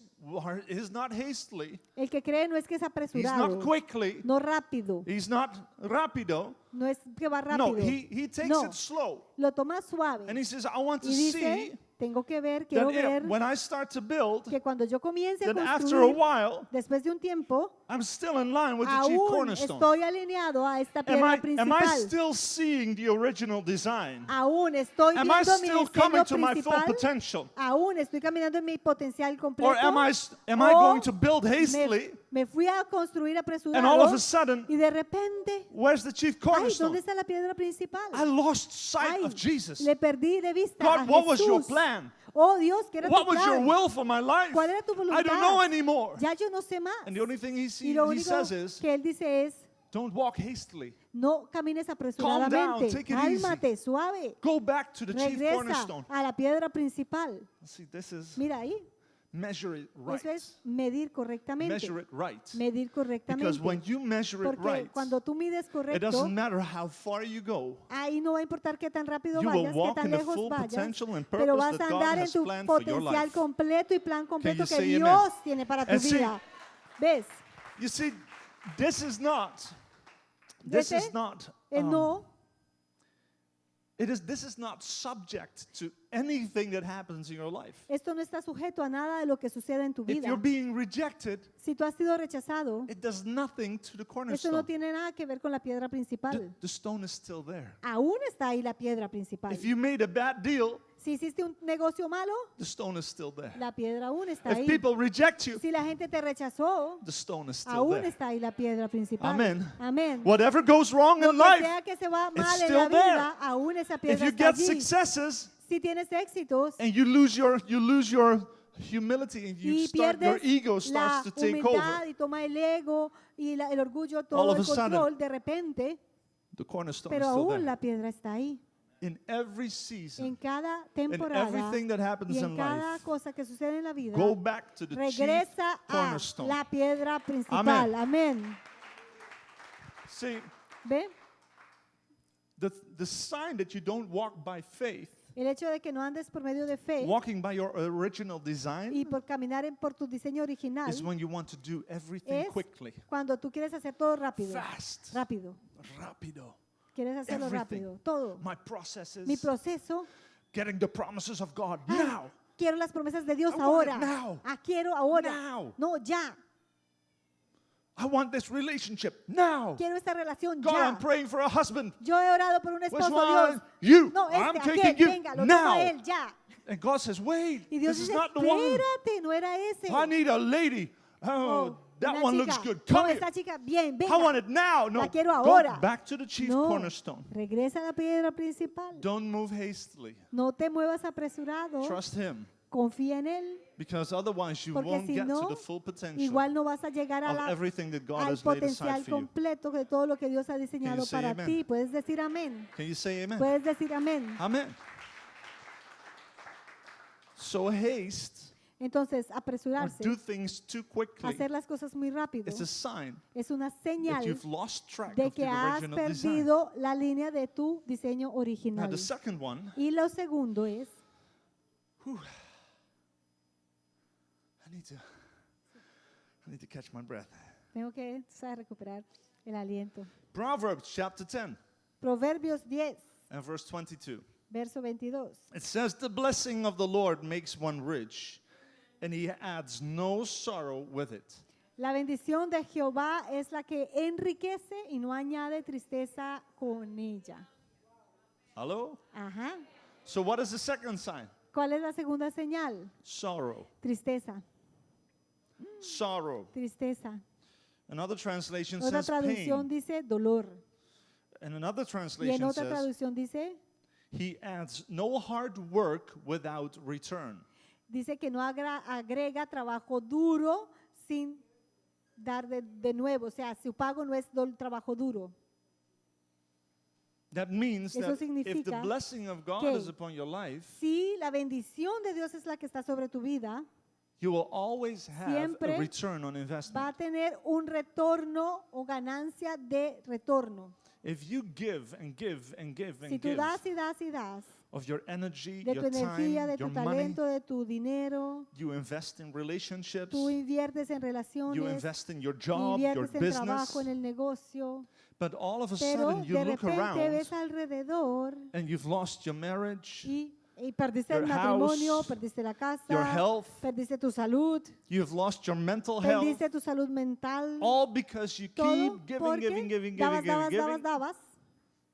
H: is not hastily.
B: El que cree no es que es
H: He's
B: apresurado,
H: not quickly.
B: no rápido,
H: He's not rapido.
B: no es que va
H: No,
B: rápido,
H: he takes
B: no,
H: it slow.
B: lo toma suave
H: And he says, I want to
B: y
H: see
B: dice, tengo que ver,
H: that
B: quiero ver
H: when I start to build,
B: que cuando yo comience a
H: then after a
B: construir,
H: while,
B: después de un tiempo,
H: I'm still in line with the chief
B: aún
H: cornerstone.
B: estoy alineado a esta
H: Am
B: piedra
H: I
B: principal.
H: still seeing the original design?
B: Aún estoy
H: Am I
B: viendo mi
H: still coming
B: diseño
H: to my full
B: principal.
H: potential?
B: Aún estoy caminando en mi potencial completo.
H: Or am I
B: o
H: going to build hastily?
B: Me fui a construir apresurado.
H: And all of a sudden,
B: Y de repente,
H: where's the chief
B: ay,
H: cornerstone?
B: ¿dónde está la piedra principal?
H: I lost sight
B: Ay,
H: of Jesus.
B: le perdí de vista
H: God,
B: a
H: what was your
B: Jesús.
H: plan?
B: Oh Dios, ¿qué era
H: What
B: tu
H: was your
B: plan?
H: will for my life?
B: ¿Cuál era tu
H: I
B: voluntad?
H: don't know anymore.
B: Ya yo no sé más.
H: And the only thing he
B: Y lo único
H: says is,
B: que él dice es,
H: don't walk hastily.
B: no camines apresuradamente,
H: take it
B: cálmate, suave,
H: Go back to the chief
B: regresa
H: cornerstone.
B: a la piedra principal.
H: See, this is
B: Mira ahí,
H: measure it right.
B: eso es medir correctamente.
H: Measure it right.
B: Medir
H: Because when
B: correctamente.
H: you measure it
B: Porque
H: right,
B: cuando tú mides
H: it
B: correcto,
H: doesn't matter how far you go.
B: ahí no va a importar qué tan rápido
H: You will
B: vayas, qué
H: walk
B: tan
H: in the
B: lejos
H: full
B: vayas,
H: potential and
B: pero
H: purpose
B: vas
H: that
B: a
H: God
B: andar en
H: has
B: tu
H: planned for your
B: potencial
H: life.
B: completo y plan completo
H: you
B: que
H: say amen?
B: Dios tiene para tu
H: And see,
B: vida. ¿Ves?
H: You see, this is not.
B: ¿Ves?
H: This is not.
B: No,
H: This is not subject to anything that happens in your life.
B: esto no está sujeto a nada de lo que sucede en tu
H: If
B: vida.
H: you're being rejected,
B: Si tú has sido rechazado,
H: it does nothing to the
B: eso no
H: cornerstone.
B: tiene nada que ver con la piedra principal.
H: The stone is still there.
B: Aún está ahí la piedra principal.
H: If you made a bad deal,
B: Si hiciste un negocio malo,
H: the stone is still there.
B: la piedra aún está
H: If
B: ahí.
H: people reject you,
B: Si la gente te rechazó,
H: the stone is still
B: aún
H: there.
B: está ahí la piedra principal.
H: Amen.
B: Amén.
H: Whatever goes wrong
B: Lo
H: in
B: que
H: life,
B: sea que se va
H: it's
B: mal en
H: still
B: la vida,
H: there.
B: aún esa
H: if
B: piedra
H: you
B: está
H: get
B: allí.
H: successes
B: Si tienes éxitos
H: and you lose your humility and
B: y
H: your
B: pierdes
H: ego
B: la
H: starts to take
B: humildad
H: over,
B: y toma el ego y el orgullo,
H: All
B: todo
H: of
B: el
H: a sudden,
B: control, de repente,
H: the cornerstone
B: pero
H: is still
B: aún
H: there.
B: la piedra está ahí.
H: In every
B: En
H: season,
B: cada
H: in
B: temporada
H: everything that happens
B: y en
H: in
B: cada
H: life,
B: cosa que sucede en la vida,
H: go back to the chief
B: regresa a
H: cornerstone.
B: la piedra principal. Amén.
H: See,
B: ¿Ve?
H: the sign that you don't walk by faith,
B: El hecho de que no andes por medio de fe
H: walking by your original design,
B: y por caminar por tu diseño original
H: is when you want to do everything
B: es
H: quickly,
B: cuando tú quieres hacer todo rápido.
H: fast,
B: Rápido.
H: rapido.
B: Quieres hacerlo
H: Everything.
B: rápido. Todo.
H: My process
B: Mi
H: is
B: proceso.
H: getting the promises of God
B: Ay,
H: now.
B: quiero las promesas de Dios
H: I want
B: ahora.
H: it now.
B: Quiero ahora.
H: Now.
B: No, ya.
H: I want this relationship now.
B: Quiero esta relación
H: God,
B: ya.
H: I'm praying for a husband.
B: Yo he orado por un
H: Which
B: esposo,
H: one?
B: Dios.
H: You.
B: No,
H: I'm
B: este,
H: taking
B: aquel,
H: you
B: venga, lo toma
H: now.
B: él, ya.
H: And God says, wait,
B: Y Dios
H: this is
B: dice,
H: not the one.
B: espérate, no era ese.
H: I need a lady. Oh,
B: Oh,
H: that
B: una
H: one
B: chica.
H: looks good.
B: No,
H: Come here.
B: esta chica, bien, venga.
H: I want it now. No,
B: La quiero
H: go
B: ahora.
H: back to the chief
B: No,
H: cornerstone.
B: regresa a la piedra principal.
H: Don't move hastily.
B: No te muevas apresurado.
H: Trust Him.
B: Confía en Él.
H: Because otherwise you
B: Porque
H: won't
B: si
H: get to
B: no,
H: the full potential
B: igual no vas a llegar a
H: of everything that God
B: al
H: has laid
B: potencial
H: aside for you.
B: completo de todo lo que Dios ha diseñado
H: say
B: para
H: amen?
B: ti. Puedes decir amén.
H: Can you say amen?
B: Puedes decir amén.
H: Amen. So haste
B: Entonces,
H: or
B: apresurarse,
H: do things too quickly
B: hacer las cosas muy rápido,
H: is a sign
B: es una
H: that
B: señal
H: you've lost track
B: de
H: of
B: que
H: the
B: has
H: original design.
B: perdido la línea de tu diseño
H: Now
B: original.
H: the second one,
B: Y lo segundo es,
H: I need to catch my breath.
B: tengo que recuperar el aliento.
H: Proverbs chapter 10
B: Proverbios 10,
H: and verse 22.
B: verso 22.
H: It says, the blessing of the Lord makes one rich, and He adds no sorrow with it.
B: La bendición de Jehová es la que enriquece y no añade tristeza con ella.
H: Hello?
B: Ajá.
H: So what is the second sign?
B: ¿Cuál es la segunda señal?
H: Sorrow.
B: Tristeza,
H: Sorrow.
B: tristeza.
H: Another translation
B: Otra
H: says
B: traducción
H: pain.
B: dice dolor.
H: And another
B: Y en
H: translation
B: otra
H: says,
B: traducción dice,
H: He adds no hard work without return.
B: dice que no agrega trabajo duro sin dar de nuevo. O sea, su pago no es trabajo duro.
H: That means
B: Eso
H: that if the
B: significa
H: blessing of God
B: que
H: is upon your life,
B: Si la bendición de Dios es la que está sobre tu vida,
H: you will always have
B: Siempre
H: a return on
B: va a
H: investment.
B: tener un retorno o ganancia de retorno.
H: If you give and give and give
B: Si
H: and
B: tú
H: give
B: das y das y das
H: of your energy,
B: de tu
H: your
B: energía,
H: time,
B: de tu
H: your money,
B: talento, de tu dinero,
H: you invest in relationships,
B: tú inviertes en
H: you
B: relaciones,
H: invest in your job, your
B: inviertes en
H: business,
B: trabajo, en el negocio,
H: but all of a
B: pero
H: sudden you
B: de
H: look
B: repente
H: around
B: ves alrededor
H: and you've lost your marriage,
B: y perdiste el
H: your
B: matrimonio,
H: house,
B: perdiste la casa,
H: your health,
B: perdiste tu salud,
H: you've lost your mental health,
B: perdiste tu salud mental,
H: all because you
B: todo
H: keep giving,
B: porque
H: giving, giving,
B: dabas,
H: giving,
B: dabas,
H: giving,
B: dabas, dabas,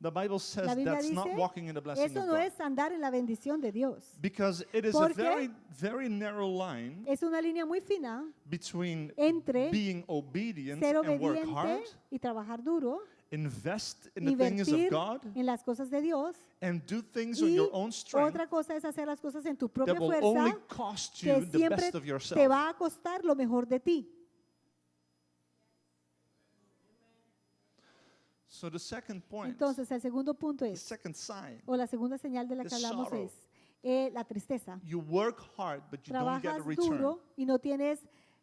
H: The Bible says
B: La Biblia
H: that's not
B: dice,
H: walking in the blessing
B: eso
H: of
B: no
H: God.
B: es andar en la bendición de Dios.
H: Because it is a
B: Porque
H: very, very narrow line
B: Es una línea muy fina
H: between
B: entre
H: being obedient
B: ser
H: and work
B: obediente
H: hard,
B: y trabajar duro,
H: invest in the things of
B: invertir
H: God,
B: en las cosas de Dios.
H: and do things on
B: Y
H: your own strength
B: otra cosa es hacer las cosas en tu propia
H: that will only
B: fuerza,
H: cost
B: que
H: you the
B: siempre
H: best of
B: te
H: yourself.
B: va a costar lo mejor de ti.
H: So the second point,
B: Entonces, el segundo punto
H: the
B: es,
H: second sign,
B: o la segunda señal de la que
H: the
B: hablamos
H: sorrow.
B: es la tristeza.
H: you work hard, but you don't get a
B: Trabajas
H: return.
B: duro y no tienes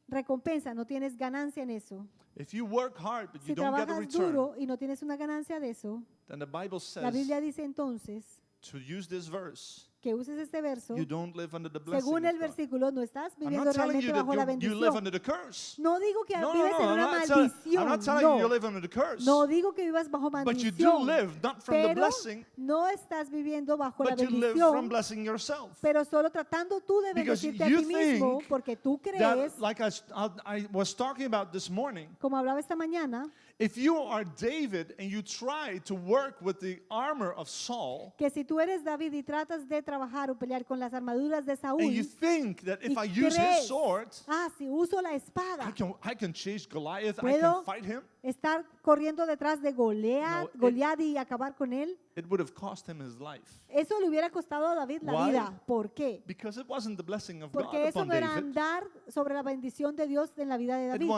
B: recompensa, no tienes ganancia en eso.
H: If you work hard, but you
B: Si
H: don't get a
B: trabajas
H: return,
B: duro y no tienes una ganancia de eso,
H: then the Bible
B: la Biblia
H: says,
B: dice entonces
H: to use this verse,
B: que uses este verso,
H: you don't live under the blessing
B: según el
H: of God.
B: versículo, no estás
H: I'm
B: viviendo
H: not telling
B: realmente
H: you
B: bajo la
H: that you live
B: bendición.
H: under the curse.
B: No digo que
H: No,
B: vives
H: no,
B: en
H: no,
B: una
H: I'm
B: maldición.
H: not telling you you
B: No,
H: live under the curse.
B: no digo que vivas bajo
H: But you do
B: maldición.
H: live not from the
B: Pero
H: blessing,
B: no estás viviendo bajo la
H: but you live from
B: bendición,
H: blessing yourself.
B: pero solo tratando tú de
H: Because
B: bendecirte a
H: you
B: ti mismo,
H: think
B: porque tú crees,
H: That, like I was talking about this morning,
B: como hablaba esta mañana,
H: if you are David and you try to work with the armor of Saul,
B: que si tú eres David y tratas de trabajar o pelear con las armaduras de
H: and you
B: Saúl,
H: think that if
B: y
H: I use his
B: crees,
H: sword,
B: si uso la espada,
H: I can chase Goliath, I
B: ¿Puedo
H: can fight him,
B: estar corriendo detrás de
H: No,
B: Goliat y acabar con él,
H: it would have cost him his life.
B: eso le hubiera costado a David la
H: Why?
B: vida. ¿Por qué?
H: Because it wasn't the blessing of God
B: Porque eso
H: upon
B: no era
H: David.
B: andar sobre la bendición de Dios en la vida de
H: It
B: David.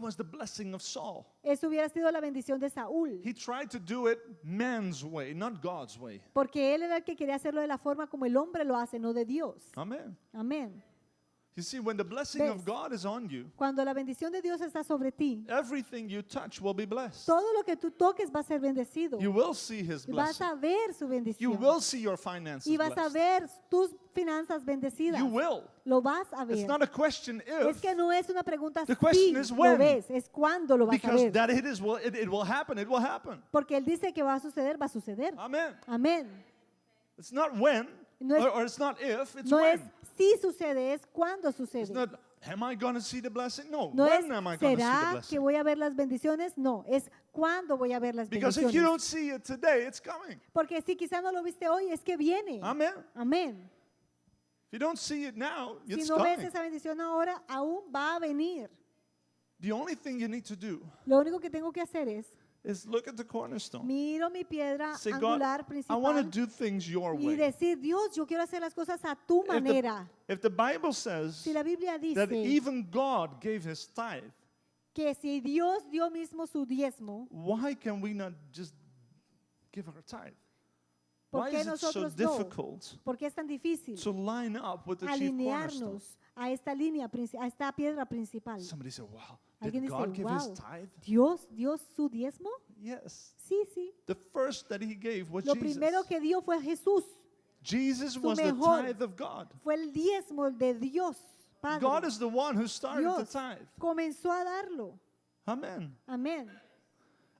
H: was the blessing of Saul.
B: Eso hubiera sido la bendición de Saúl.
H: He tried to do it man's way, not God's way.
B: Porque él era el que quería hacerlo de la forma como el hombre lo hace, no de Dios.
H: Amen.
B: Amén.
H: You see, when the blessing
B: ¿Ves?
H: of God is on you,
B: Cuando la bendición de Dios está sobre ti,
H: everything you touch will be blessed.
B: todo lo que tú toques va a ser bendecido.
H: You will see His
B: Y vas
H: blessing.
B: a ver su
H: You
B: bendición.
H: will see your finances
B: Y vas a
H: blessed.
B: ver tus finanzas bendecidas.
H: You will.
B: Lo vas a
H: It's
B: ver.
H: not a question
B: Es
H: if,
B: que no es una pregunta
H: The
B: si
H: question is
B: lo
H: when.
B: ves, es cuándo lo vas a
H: because
B: ver.
H: that it will happen. It will happen.
B: Porque Él dice que va a suceder, va a suceder.
H: Amen.
B: Amén.
H: It's not when,
B: No es-
H: or it's not if, it's
B: No
H: when.
B: es si sucede, es cuándo
H: It's
B: sucede.
H: not, am I going to see the blessing? No,
B: No es,
H: when am I going to see the
B: ¿será que
H: blessing?
B: voy a ver las bendiciones? No, es cuándo voy a ver las
H: Because if you don't
B: bendiciones.
H: see it today, it's coming.
B: Porque si quizá no lo viste hoy, es que viene.
H: Amen.
B: Amén.
H: If you don't see it now,
B: Si
H: it's
B: no ves
H: coming.
B: esa bendición ahora, aún va a venir.
H: The only thing you need to do
B: Lo único que tengo que hacer es,
H: is look at the cornerstone.
B: miro mi piedra
H: Say, God,
B: angular
H: I want to
B: principal
H: do things your
B: y
H: way.
B: decir, Dios, yo quiero hacer las cosas a tu
H: If
B: manera.
H: if the Bible says
B: Si la Biblia
H: that
B: dice
H: even God gave his tithe,
B: que si Dios dio mismo su diezmo,
H: why can we not just give our tithe?
B: ¿por
H: Why
B: qué
H: is it so
B: nosotros no?
H: difficult
B: ¿Por qué es tan difícil
H: to line up with the chief cornerstone?
B: alinearnos a esta línea, a esta piedra principal?
H: Somebody said, wow,
B: Alguien
H: did
B: dice,
H: God give his
B: wow,
H: tithe?
B: ¿Dios dio su diezmo?
H: Yes.
B: Sí, sí.
H: The first that he gave was
B: Lo
H: Jesus.
B: primero que dio fue Jesús.
H: Jesus
B: su
H: was the
B: mejor.
H: tithe of God.
B: Fue el diezmo de Dios, Padre.
H: God is the one who started the
B: Dios
H: tithe.
B: comenzó a darlo.
H: Amen.
B: Amén.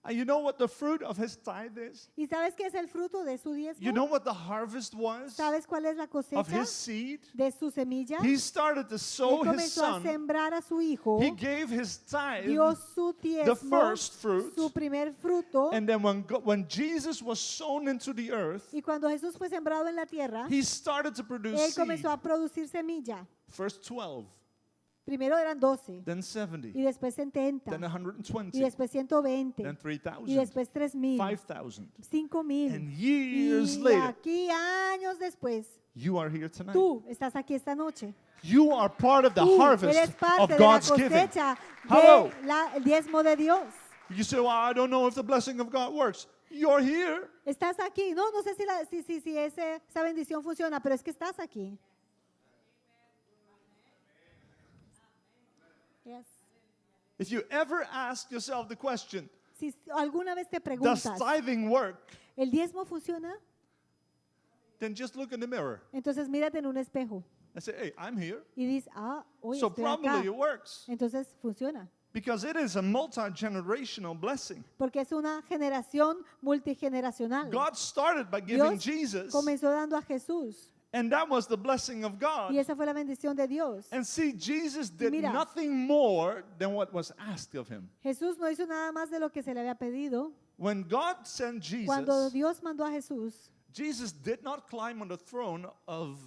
H: And you know what the fruit of his tithe is?
B: ¿Y sabes qué es el fruto de su diezmo?
H: You know what the harvest was
B: ¿Sabes cuál es la
H: of
B: cosecha
H: his seed?
B: de su semilla?
H: He started to
B: Él
H: sow his
B: comenzó a
H: son.
B: sembrar a su hijo,
H: He gave his tithe.
B: dio su diezmo,
H: first fruit.
B: su primer fruto,
H: And then when Jesus was sown into the earth,
B: y cuando Jesús fue sembrado en la tierra,
H: he started to produce
B: Él
H: seed.
B: comenzó a producir semilla.
H: First 12,
B: Primero eran 12,
H: then 70,
B: y después 70,
H: then
B: y
H: 120,
B: después 120,
H: then
B: y
H: 3,000,
B: después 3,000,
H: 5,000.
B: 5,000.
H: And years
B: Y
H: later,
B: aquí, años después,
H: you are here tonight.
B: tú estás aquí esta noche.
H: You are part of the
B: Tú
H: harvest
B: eres parte
H: of
B: de la
H: God's giving.
B: cosecha
H: Hello.
B: del diezmo de Dios.
H: You say, well, I don't know if the blessing of God works. You're here.
B: Estás aquí. No, no sé si esa bendición funciona, pero es que estás aquí. Yes.
H: If you ever ask yourself the question,
B: Si alguna vez te
H: does
B: preguntas,
H: tithing work?
B: ¿el diezmo funciona?
H: Then just look in the mirror
B: Entonces mírate en un espejo
H: and say, hey, I'm here.
B: y dices, hoy
H: So
B: estoy acá.
H: probably it works.
B: Entonces funciona.
H: Because it is a multi-generational blessing.
B: Porque es una generación multigeneracional.
H: God started by giving
B: Dios
H: Jesus,
B: comenzó dando a Jesús.
H: and that was the blessing of God.
B: Y esa fue la bendición de Dios.
H: And see, Jesus did
B: mira.
H: nothing more than what was asked of him.
B: Jesús no hizo nada más de lo que se le había pedido.
H: When God sent
B: Cuando
H: Jesus,
B: Dios mandó a Jesús,
H: Jesus did not climb on the throne of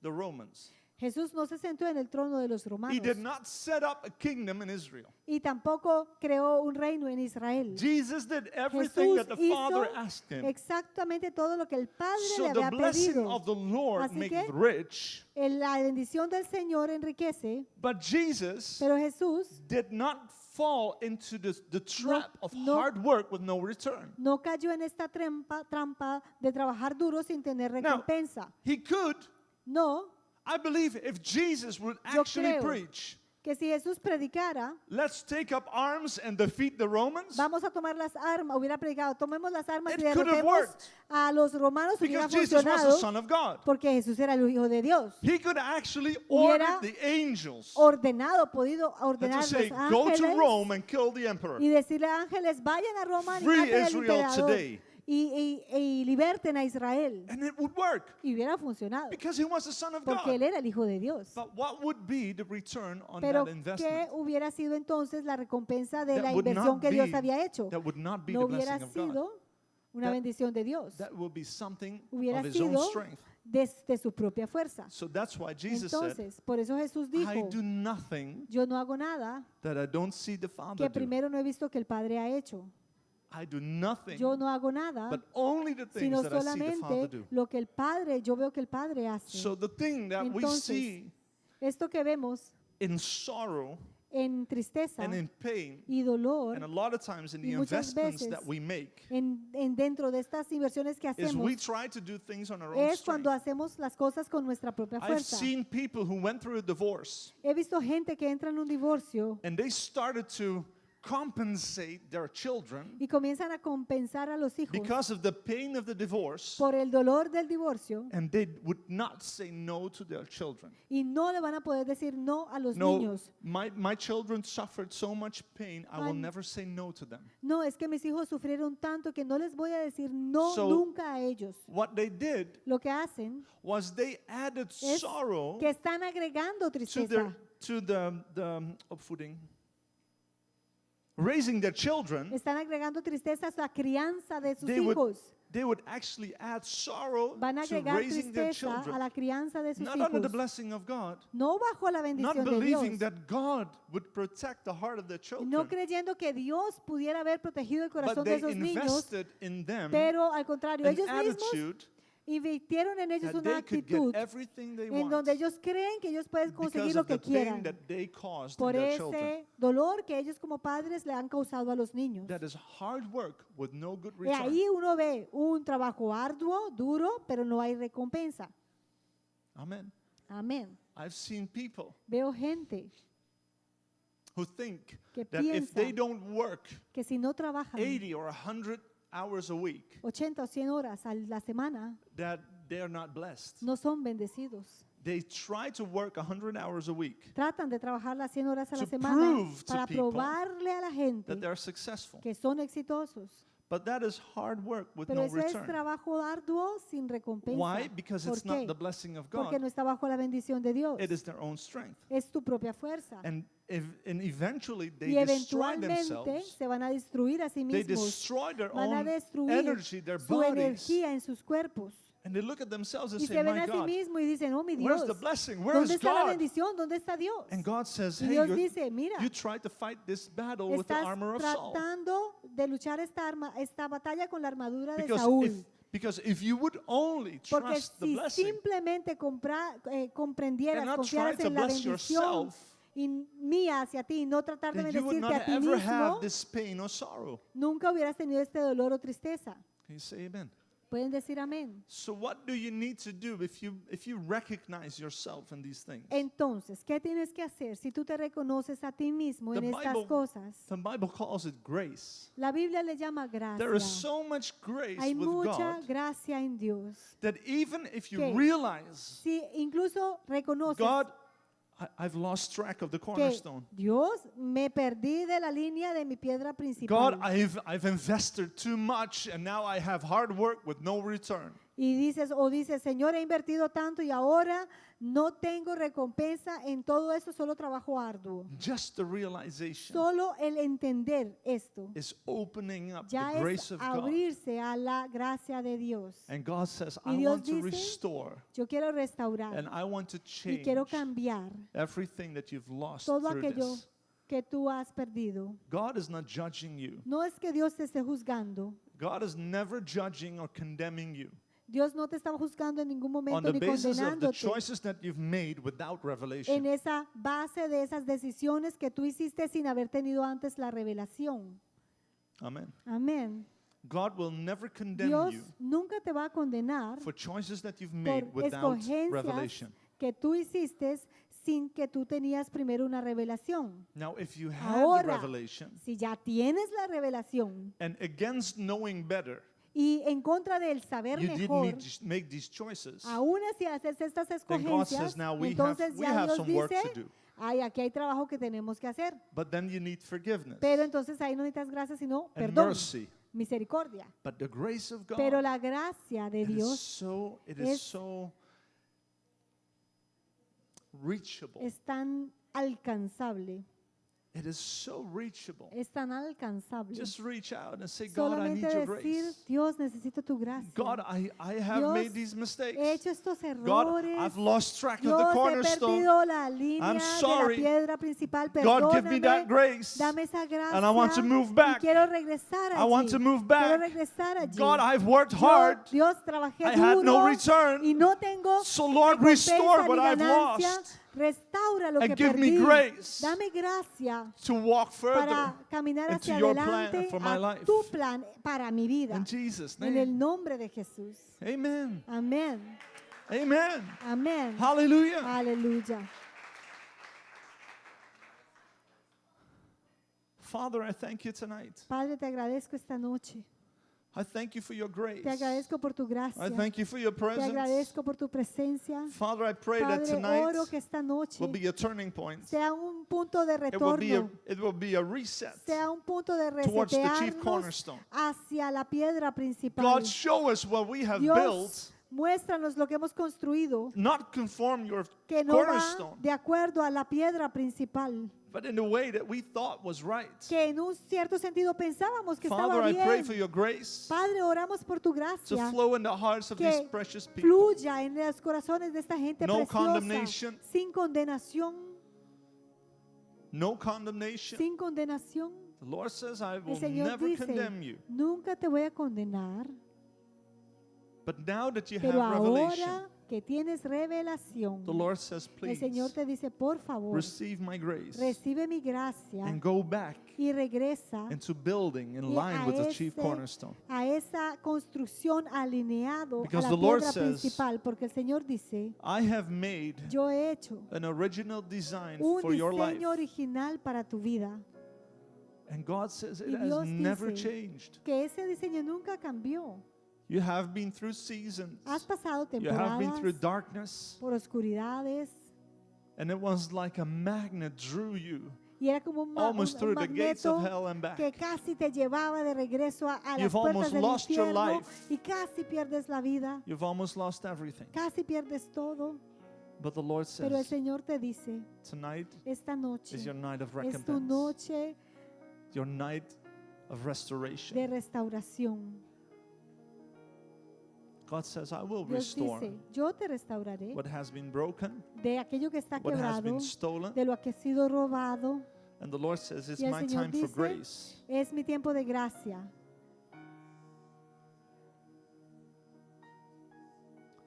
H: the Romans.
B: Jesús no se sentó en el trono de los
H: He
B: romanos
H: did not set up a kingdom in Israel.
B: y tampoco creó un reino en Israel.
H: Jesus did everything
B: Jesús
H: that the Father
B: hizo
H: asked him.
B: exactamente todo lo que el Padre
H: So
B: le
H: the
B: había
H: blessing
B: pedido.
H: of the Lord
B: Así
H: maketh
B: que-
H: rich,
B: La bendición del Señor enriquece,
H: but Jesus
B: pero Jesús
H: did not fall into the trap of
B: no.
H: hard work with no return.
B: no cayó en esta trampa de trabajar duro sin tener
H: Now,
B: recompensa.
H: he could,
B: No,
H: I believe, if Jesus would
B: Yo
H: actually
B: creo
H: preach,
B: que si Jesús predicara,
H: let's take up arms and defeat the Romans,
B: vamos a tomar las armas, hubiera predicado, tomemos las armas
H: It
B: y
H: could have
B: derrotemos
H: worked.
B: a los romanos, hubiera
H: because Jesus was the
B: funcionado
H: Son of God.
B: porque Jesús era el Hijo de Dios.
H: He could actually
B: Hubiera
H: order the angels
B: Podido
H: to
B: ordenar
H: say,
B: los
H: go to
B: ángeles
H: Rome and kill the emperor.
B: y decirle a ángeles, vayan a Roma y
H: Free
B: maten al
H: Israel
B: emperador
H: today.
B: y liberten a Israel.
H: And it would work
B: Y hubiera funcionado
H: because he was the Son of
B: porque él
H: God.
B: era el Hijo de Dios.
H: But what would be the return on
B: Pero
H: that
B: ¿qué
H: investment?
B: hubiera sido entonces la recompensa de
H: That
B: la
H: would
B: inversión
H: not
B: que Dios
H: be-
B: había hecho?
H: That would not be
B: No
H: the
B: hubiera
H: blessing of God.
B: sido una
H: That-
B: bendición de Dios.
H: That will be something
B: Hubiera
H: of his own
B: sido
H: strength.
B: de su propia fuerza.
H: So that's why Jesus said,
B: Entonces, por eso Jesús
H: I
B: dijo,
H: do nothing
B: yo no hago nada
H: that I don't see the Father
B: que
H: do.
B: primero no he visto que el Padre ha hecho.
H: I do nothing
B: Yo no hago nada,
H: but only the things
B: sino
H: that I see the Father
B: solamente
H: do.
B: lo que el Padre, yo veo que el Padre hace.
H: So the thing that we
B: Entonces,
H: see
B: Esto que vemos
H: in sorrow
B: en tristeza
H: and in pain,
B: y dolor,
H: and a lot of times in
B: y
H: the
B: muchas
H: investments
B: veces
H: that we make,
B: en dentro de estas inversiones que
H: is
B: hacemos,
H: we try to do things on our own
B: es
H: strength.
B: cuando hacemos las cosas con nuestra propia
H: I've
B: fuerza.
H: seen people who went through a divorce
B: He visto gente que entra en un divorcio
H: and they started to compensate their children
B: y comienzan a compensar a los hijos
H: because of the pain of the divorce,
B: por el dolor del divorcio
H: and they would not say no to their children.
B: y no le van a poder decir no a los
H: No,
B: niños.
H: my children suffered so much pain, I will
B: Ay.
H: never say no to them.
B: No, es que mis hijos sufrieron tanto que no les voy a decir no
H: So,
B: nunca a ellos.
H: What they did
B: Lo que hacen
H: was they added
B: es
H: sorrow
B: que están agregando
H: to
B: tristeza.
H: the opvoeding, raising their children.
B: Están agregando tristeza a la crianza de sus
H: They would,
B: hijos.
H: they would actually add sorrow
B: Van a
H: to
B: agregar
H: raising their
B: tristeza a
H: children,
B: la crianza de sus
H: not under the
B: hijos.
H: blessing of God,
B: No bajo la
H: not
B: bendición de
H: believing
B: Dios.
H: that God would protect the heart of their children,
B: No creyendo que Dios pudiera haber protegido el
H: but
B: corazón de
H: they
B: esos niños,
H: invested in them
B: pero al contrario,
H: an
B: ellos mismos
H: attitude
B: invirtieron en ellos
H: that
B: una
H: they could
B: actitud
H: get everything they
B: en
H: want
B: donde ellos creen que ellos pueden
H: because
B: conseguir lo
H: of
B: que
H: the pain
B: quieran
H: that they caused in
B: por
H: their children.
B: ese dolor que ellos como padres le han causado a los niños.
H: That is hard work with no good
B: Y
H: return.
B: ahí uno ve un trabajo arduo, duro, pero no hay recompensa.
H: Amen.
B: Amén.
H: I've seen people
B: Veo gente
H: who think
B: que
H: that if they
B: piensa
H: don't work
B: que si no trabajan
H: 80 or 100 hours a week,
B: 80 o 100 horas a la semana,
H: that they're not blessed.
B: no son bendecidos.
H: They try to work 100 hours a week
B: Tratan de trabajar las 100 horas a la
H: To
B: semana
H: prove to
B: para
H: people
B: probarle a la gente
H: that they're successful.
B: que son exitosos.
H: But that is hard work with
B: Pero
H: no
B: eso es
H: return.
B: trabajo arduo sin recompensa.
H: Why? Because
B: ¿Por
H: it's not
B: qué?
H: the blessing of
B: Porque
H: God.
B: no está bajo la bendición de Dios.
H: It is their own strength.
B: Es tu propia fuerza.
H: And eventually they
B: Y
H: destroy
B: eventualmente
H: themselves.
B: se van a destruir a sí
H: They
B: mismos.
H: destroy their
B: Van a
H: own
B: destruir
H: energy, their
B: su
H: bodies.
B: energía en sus cuerpos.
H: And they look at themselves and
B: Y
H: say,
B: se ven
H: my
B: a sí
H: God,
B: mismos y dicen, oh mi
H: where's
B: Dios,
H: the blessing? Where
B: ¿dónde
H: is
B: está la
H: God?
B: bendición? ¿Dónde está Dios?
H: And God says,
B: Y
H: hey,
B: Dios
H: you
B: dice, mira,
H: tried to fight this battle with the
B: estás
H: armor of Saul.
B: tratando de luchar esta batalla con la armadura de
H: Because
B: Saúl.
H: because if you would only
B: Porque
H: trust the
B: si
H: blessing
B: simplemente comprendieras,
H: and not try
B: confiaras
H: to
B: en la
H: bless
B: bendición
H: yourself,
B: y mía hacia ti, y no tratar de
H: then you would
B: bendecirte
H: not
B: a ti
H: ever
B: mismo,
H: have this pain or sorrow.
B: nunca hubieras tenido este dolor o tristeza.
H: Can you say amen?
B: Pueden decir amén.
H: So what do you need to do if you recognize yourself in these things?
B: Entonces, ¿qué tienes que hacer si tú te reconoces a ti mismo
H: The
B: en estas
H: Bible-
B: cosas?
H: The Bible calls it grace.
B: La Biblia le llama
H: There is
B: gracia.
H: so much grace
B: Hay
H: with
B: mucha
H: God
B: gracia en Dios.
H: that even if you
B: ¿Qué?
H: realize,
B: Si incluso reconoces
H: God, I've lost track of the
B: que
H: cornerstone.
B: Dios, me perdí de la línea de mi piedra
H: God,
B: principal.
H: I've invested too much and now I have hard work with no return.
B: y dices, Señor, he invertido tanto y ahora no tengo recompensa en todo eso, solo trabajo arduo.
H: Just the realization
B: Solo el entender esto
H: is opening up
B: ya
H: the
B: es
H: grace of God.
B: abrirse a la gracia de Dios.
H: And God says,
B: Y
H: I
B: Dios
H: want to
B: dice,
H: restore
B: Yo quiero restaurar
H: and I want to
B: y
H: change
B: quiero cambiar
H: everything that you've lost
B: todo
H: through
B: aquello
H: this.
B: que tú has perdido.
H: God is not judging you.
B: No es que Dios te esté juzgando.
H: God is never judging or condemning you
B: Dios no te está juzgando en ningún
H: on
B: momento
H: the
B: ni
H: basis of the
B: condenándote
H: choices that you've made without
B: en
H: revelation.
B: esa base de esas decisiones que tú hiciste sin haber tenido antes la revelación.
H: Amen.
B: Amén.
H: God will never condemn
B: Dios
H: you
B: nunca te va a condenar
H: for choices that you've made
B: por
H: without
B: escogencias
H: revelation.
B: que tú hiciste sin que tú tenías primero una revelación.
H: Now, if you have the
B: Ahora,
H: revelation
B: si ya tienes la revelación
H: and against knowing better,
B: y en contra del saber
H: you didn't
B: mejor,
H: need to make these choices,
B: aún así haces estas
H: then God
B: escogencias,
H: says, now we
B: entonces ya
H: have
B: Dios
H: some work
B: dice,
H: to do.
B: ay, aquí hay trabajo que tenemos que hacer.
H: But then you need forgiveness
B: Pero entonces ahí no necesitas gracia, sino
H: and
B: perdón,
H: mercy.
B: misericordia.
H: But the grace of God,
B: Pero la gracia de
H: it is
B: Dios
H: so reachable.
B: es tan alcanzable,
H: It is so reachable.
B: es tan alcanzable.
H: Just reach out and say, God, I need
B: Solamente
H: your
B: decir,
H: grace.
B: Dios, necesito tu gracia.
H: God, I have
B: Dios,
H: made these
B: He
H: mistakes.
B: hecho estos
H: God,
B: errores.
H: I've lost track of the
B: Dios, he
H: cornerstone.
B: perdido la línea
H: I'm
B: de la
H: sorry.
B: piedra principal.
H: God, give me that
B: Perdóname,
H: grace.
B: dame esa gracia.
H: And I want to move
B: y
H: back.
B: quiero regresar allí.
H: I want to move back.
B: Quiero regresar allí.
H: God, I've worked
B: Yo,
H: hard.
B: Dios, trabajé
H: I
B: duro
H: had no return.
B: y no tengo
H: So, Lord,
B: recompensa
H: restore
B: ni
H: what I've
B: ganancia.
H: lost.
B: Restaura lo
H: And
B: que
H: give me
B: perdí.
H: grace
B: Dame gracia
H: to walk further
B: para caminar
H: into
B: hacia
H: your plan
B: adelante
H: for my
B: a
H: life.
B: tu plan para mi vida.
H: In Jesus'
B: En el
H: name.
B: nombre de Jesús.
H: Amen.
B: Amén.
H: Amen.
B: Amén.
H: Hallelujah.
B: Aleluya.
H: Father, I thank you tonight.
B: Padre, te agradezco esta noche.
H: I thank you for your grace.
B: Te agradezco por tu gracia.
H: I thank you for your
B: Te
H: presence.
B: agradezco por tu presencia.
H: Father, I pray that
B: Padre,
H: tonight
B: oro que esta noche
H: will be a turning point.
B: sea un punto de
H: It will
B: retorno,
H: be a reset.
B: sea un punto de
H: towards the chief
B: resetearnos
H: cornerstone.
B: hacia la piedra principal.
H: God, show us what we have
B: Dios,
H: built,
B: muéstranos lo que hemos construido
H: not conform your
B: que no va
H: cornerstone,
B: de acuerdo a la piedra principal,
H: but in the way that we thought was right.
B: que en un cierto sentido pensábamos que
H: Father,
B: estaba
H: I pray
B: bien.
H: for your grace
B: Padre, oramos por tu
H: to
B: gracia
H: flow in the hearts of these
B: que
H: precious people.
B: fluya en los corazones de esta gente
H: No
B: preciosa,
H: condemnation.
B: sin condenación,
H: No condemnation.
B: sin condenación.
H: The Lord says, I
B: El
H: will
B: Señor
H: never
B: dice,
H: condemn you.
B: nunca te voy a condenar,
H: But now that you
B: pero
H: have revelation,
B: ahora que tienes revelación,
H: the Lord says,
B: el
H: please
B: Señor te dice, por favor,
H: receive my grace
B: recibe mi gracia
H: and go back
B: y regresa
H: into building in
B: y
H: line with the
B: a
H: chief
B: ese-
H: cornerstone.
B: a esa construcción alineado
H: Because
B: a
H: the
B: la
H: Lord
B: piedra
H: says,
B: principal, porque el Señor dice,
H: I have made
B: yo he hecho
H: an original design
B: un
H: for your life.
B: diseño original para tu vida,
H: And God says it
B: Y
H: has
B: Dios
H: never
B: dice
H: changed.
B: que ese diseño nunca cambió.
H: You have been through seasons.
B: Has pasado
H: You have been
B: temporadas
H: through darkness.
B: por oscuridades
H: And it was like a magnet drew you
B: y era como un
H: almost through the gates of
B: magneto
H: hell and back.
B: que casi te llevaba de regreso a las
H: You've
B: puertas
H: almost
B: del
H: lost your
B: infierno
H: life.
B: y casi pierdes la vida,
H: You've almost lost everything.
B: casi pierdes todo,
H: But the Lord
B: pero el
H: says,
B: Señor te dice,
H: tonight
B: esta noche
H: is your night of
B: es tu
H: recompense,
B: noche
H: your night of restoration.
B: de restauración.
H: God says, I will
B: Dios
H: restore
B: dice, yo te restauraré
H: what has been broken,
B: de aquello que está
H: what has
B: quebrado,
H: been stolen.
B: de lo que ha sido robado.
H: And the Lord says, it's
B: Y el
H: my
B: Señor
H: time for
B: dice,
H: grace.
B: es mi tiempo de gracia.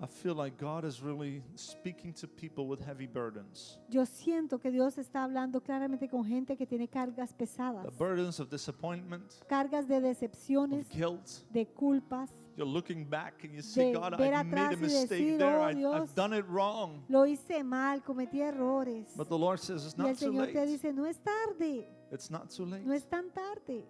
H: I feel like God is really speaking to people with heavy burdens.
B: Yo siento que Dios está hablando claramente con gente que tiene cargas pesadas,
H: The burdens of disappointment,
B: cargas de decepciones,
H: of guilt.
B: de culpas.
H: You're looking back and you say,
B: De
H: God,
B: ver
H: I made a
B: atrás y
H: mistake
B: decir,
H: there.
B: "Oh,
H: I've
B: Dios,
H: done it wrong.
B: Lo hice mal, cometí errores.
H: But the Lord says, it's
B: Y el
H: not too
B: Señor te
H: late.
B: dice, no es tarde,
H: It's not too late.
B: no es tan tarde.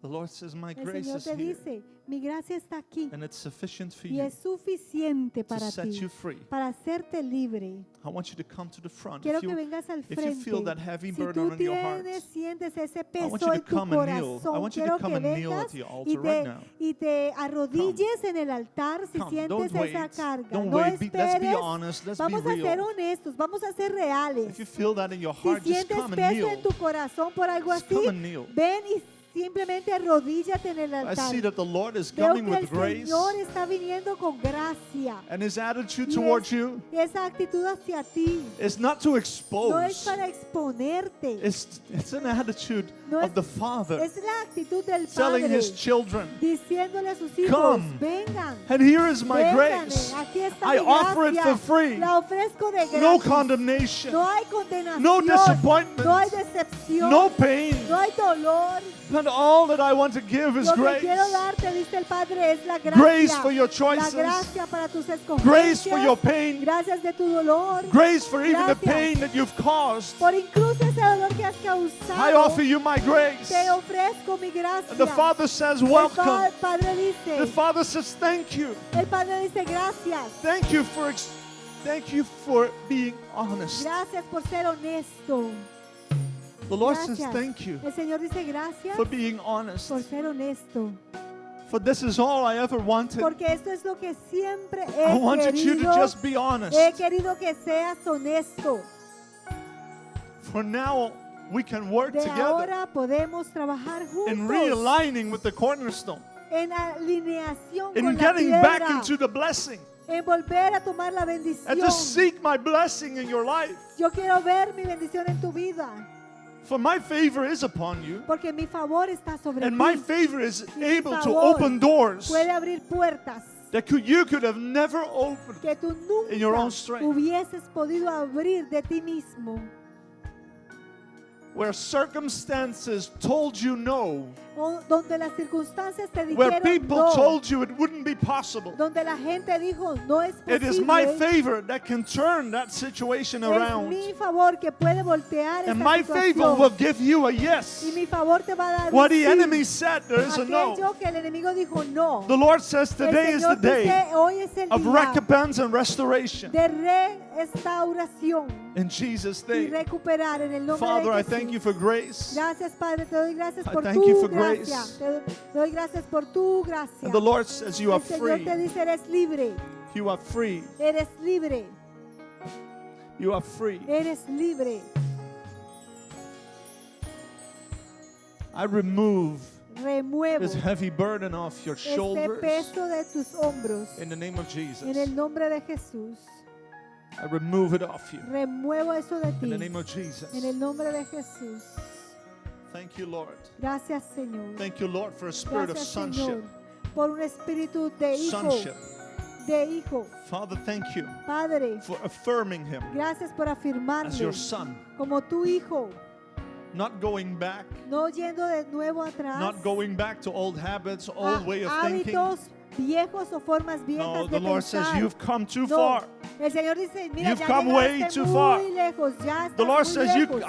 H: The Lord says, my
B: El
H: grace
B: Señor
H: is
B: te
H: here.
B: dice, mi gracia está aquí
H: And it's sufficient for
B: y
H: you
B: es suficiente
H: to
B: para
H: set
B: ti,
H: you free.
B: para hacerte libre.
H: I want you to come to the front.
B: Quiero
H: If
B: que
H: you,
B: vengas al
H: if you
B: frente.
H: feel that heavy
B: Si
H: burden
B: tú
H: on your heart,
B: sientes ese
H: I
B: peso
H: want you to
B: en tu
H: come and kneel. I
B: corazón,
H: want you
B: quiero
H: to come
B: que
H: and kneel
B: vengas
H: at the
B: y
H: altar right now.
B: te arrodilles en el altar si
H: Come,
B: sientes
H: don't
B: esa
H: wait.
B: carga.
H: Don't
B: No
H: wait. Let's be
B: esperes.
H: honest. Let's be
B: Vamos a ser
H: real.
B: honestos, vamos a ser reales.
H: If you feel that in your
B: Si
H: heart, just
B: sientes
H: come and
B: peso
H: kneel.
B: en tu corazón por algo
H: Just
B: así,
H: come and kneel.
B: ven y simplemente arrodíllate en el
H: I
B: altar.
H: see that the Lord is
B: Veo
H: coming
B: que el
H: with grace,
B: Señor está viniendo con gracia.
H: and His attitude
B: Y
H: towards you
B: y esa actitud hacia ti
H: is not to
B: no es
H: expose.
B: para exponerte,
H: It's an attitude
B: No
H: of
B: es-
H: the Father
B: es la actitud del
H: telling
B: Padre
H: His children,
B: diciéndole a sus hijos,
H: Come,
B: vengan,
H: and here is my
B: véngame,
H: grace.
B: aquí está
H: I
B: mi
H: offer it
B: gracia,
H: for free.
B: la ofrezco de gratis,
H: No condemnation,
B: no hay condenación,
H: no disappointment,
B: no hay decepción,
H: no pain.
B: no hay dolor.
H: And all that I want to give is
B: Lo que
H: grace.
B: quiero darte, dice el Padre, es la gracia.
H: Grace for your choices.
B: La gracia para tus escogencias.
H: Grace for your pain.
B: Gracias de tu dolor.
H: Grace for even the
B: Gracias.
H: pain that you've caused.
B: Por incluso ese dolor que has causado.
H: I offer you my grace.
B: Te ofrezco mi gracia.
H: And the Father says,
B: El
H: welcome.
B: Padre dice,
H: The Father says, thank you.
B: el Padre dice gracias.
H: Thank you for being honest.
B: Gracias por ser honesto.
H: The Lord
B: Gracias.
H: says, thank you
B: El Señor dice gracias
H: for being honest.
B: por ser honesto.
H: For this is all I ever wanted.
B: Porque esto es lo que siempre
H: I
B: he
H: wanted you to
B: querido.
H: just be honest.
B: He querido que seas honesto.
H: For now, we can work
B: De
H: together
B: ahora podemos trabajar
H: in
B: juntos
H: realigning with the cornerstone,
B: en alineación
H: in
B: con la
H: getting back
B: tierra,
H: into the blessing,
B: en volver a tomar la
H: and to
B: bendición.
H: seek my blessing in your life.
B: Yo quiero ver mi bendición en tu vida,
H: For my favor is upon you,
B: porque mi favor está sobre
H: and
B: ti.
H: my favor is
B: mi
H: able to
B: favor
H: open doors
B: puede abrir puertas
H: that you could have never opened.
B: que tú
H: In your
B: nunca
H: own strength.
B: hubieses podido abrir de ti mismo.
H: Where circumstances told you no,
B: O donde las circunstancias te
H: where
B: dijeron
H: people
B: no,
H: told you it wouldn't be possible.
B: donde la gente dijo no es
H: It is my
B: posible.
H: favor that can turn that situation
B: Es
H: around.
B: mi favor que puede voltear
H: And
B: esa
H: my favor
B: situación.
H: will give you a
B: Y
H: yes.
B: mi favor te va a dar
H: What
B: un
H: the
B: sí.
H: enemy said, there is a no.
B: Aquello que el enemigo dijo no.
H: The Lord says today
B: El
H: is the
B: Señor
H: day
B: dice, hoy es el
H: of
B: día
H: recompense and restoration.
B: de restauración
H: In Jesus'
B: y
H: name.
B: recuperar en el nombre
H: Father,
B: de
H: I
B: Jesús.
H: thank you for grace.
B: Gracias, Padre, te doy gracias
H: I
B: por
H: thank you
B: tu
H: for
B: gracia.
H: grace.
B: Te doy gracias por tu gracia.
H: And the Lord says you are
B: El Señor
H: free.
B: te dice, eres libre,
H: You are free.
B: eres libre,
H: You are free.
B: eres libre.
H: I remove
B: Remuevo
H: this heavy burden off your
B: este
H: shoulders
B: peso de tus hombros
H: in the name of
B: en
H: Jesus.
B: el nombre de Jesús.
H: I remove it off you
B: Remuevo eso de
H: in the
B: ti
H: name of Jesus.
B: en el nombre de Jesús.
H: Thank you, Lord.
B: Gracias, Señor.
H: Thank you, Lord, for a spirit of
B: Gracias,
H: sonship.
B: Señor, por un espíritu de hijo.
H: Sonship.
B: De hijo.
H: Father, thank you
B: Padre,
H: for affirming him
B: gracias por
H: as
B: afirmarle
H: your son,
B: como tu hijo,
H: not going back,
B: no yendo de nuevo atrás
H: not going back to old habits,
B: a
H: old way of thinking.
B: hábitos viejos o formas
H: No,
B: viejas
H: the
B: de
H: Lord says
B: pensar.
H: you've come too
B: No,
H: far.
B: el Señor dice, mira,
H: You've
B: ya
H: come way
B: llegaste
H: too
B: muy
H: far.
B: lejos, ya estás
H: The Lord
B: muy
H: says
B: lejos.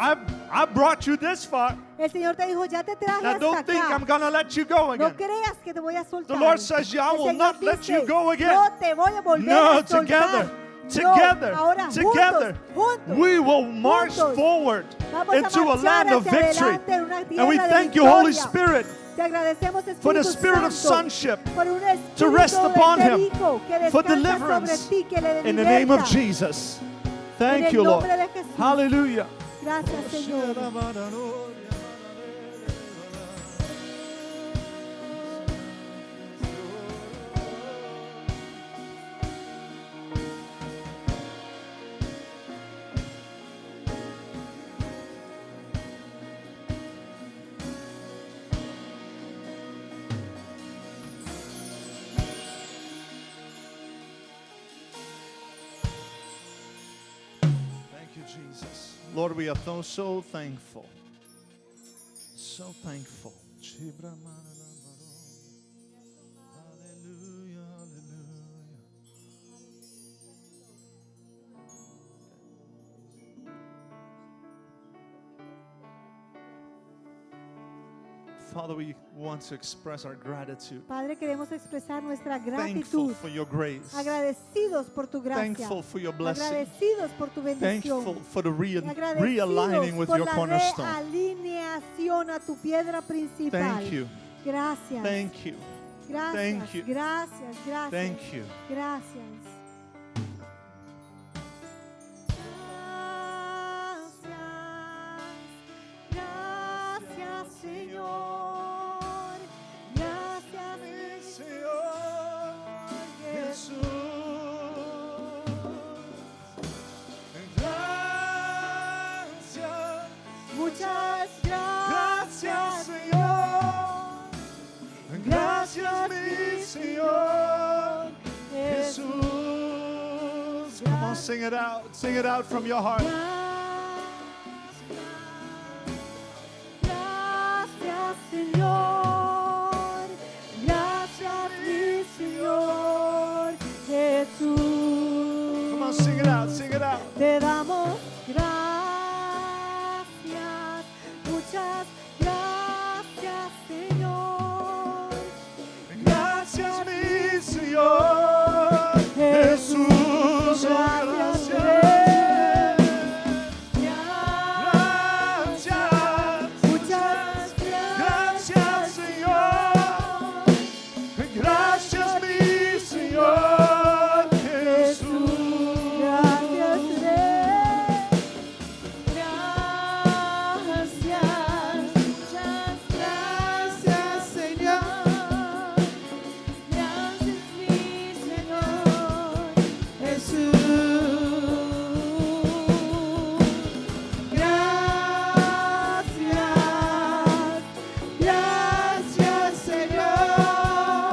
H: I brought you this far.
B: El Señor te dijo, ya te traje
H: Now
B: hasta
H: don't think
B: acá.
H: I'm gonna let you go
B: No
H: again.
B: creas que te voy a soltar.
H: The Lord says, I
B: El
H: will
B: Señor
H: not let
B: dice,
H: you go again.
B: No te voy a volver
H: No,
B: a soltar.
H: together,
B: No,
H: together,
B: ahora
H: together,
B: juntos,
H: we will march
B: juntos.
H: forward
B: Vamos
H: into a
B: marchar
H: land of
B: hacia
H: victory.
B: adelante en una
H: And
B: tierra
H: we
B: de
H: thank you, Holy
B: victoria.
H: Spirit,
B: Te agradecemos,
H: for the
B: Espíritu
H: spirit of
B: Santo,
H: sonship
B: por un espíritu
H: to rest
B: de
H: upon
B: ser
H: him,
B: hijo que
H: for
B: descansa sobre
H: deliverance
B: ti, que le
H: in the name of
B: liberta.
H: Jesus.
B: En
H: Thank
B: el
H: you, Lord.
B: nombre de Jesús.
H: Hallelujah.
B: Gracias, Señor.
H: Thank you, Jesus. Lord, we are so thankful. So thankful. Hallelujah, hallelujah. Father, we want to express our gratitude.
B: Padre, queremos expresar nuestra
H: Thankful
B: gratitud.
H: for your grace.
B: Agradecidos por tu gracia.
H: Thankful for your blessing.
B: Agradecidos por tu bendición.
H: Thankful for the
B: Agradecidos
H: realigning with
B: por
H: your
B: la
H: cornerstone.
B: realineación a tu piedra principal.
H: Thank you.
B: Gracias.
H: Thank you.
B: Gracias.
H: Thank you.
B: Gracias. Gracias.
H: Thank you.
B: Gracias. Gracias, Señor. Gracias, mi
H: Señor
B: Jesús.
H: Gracias.
B: Muchas gracias,
H: Señor. Gracias, mi Señor Jesús. Come on, sing it out. Sing it out from your heart.
B: Gracias, Señor. Gracias, mi Señor Jesús.
H: Come on, sing it out. Sing it out.
B: Te damos gracias, muchas gracias, Señor.
H: Gracias, mi Señor Jesús. Oh, gracias. Gracias.
B: Muchas
H: Gracias, Señor. Gracias, mi Señor Jesús.
B: gracias,
A: Muchas gracias, Señor. Gracias, mi Señor Jesús. Gracias, Señor.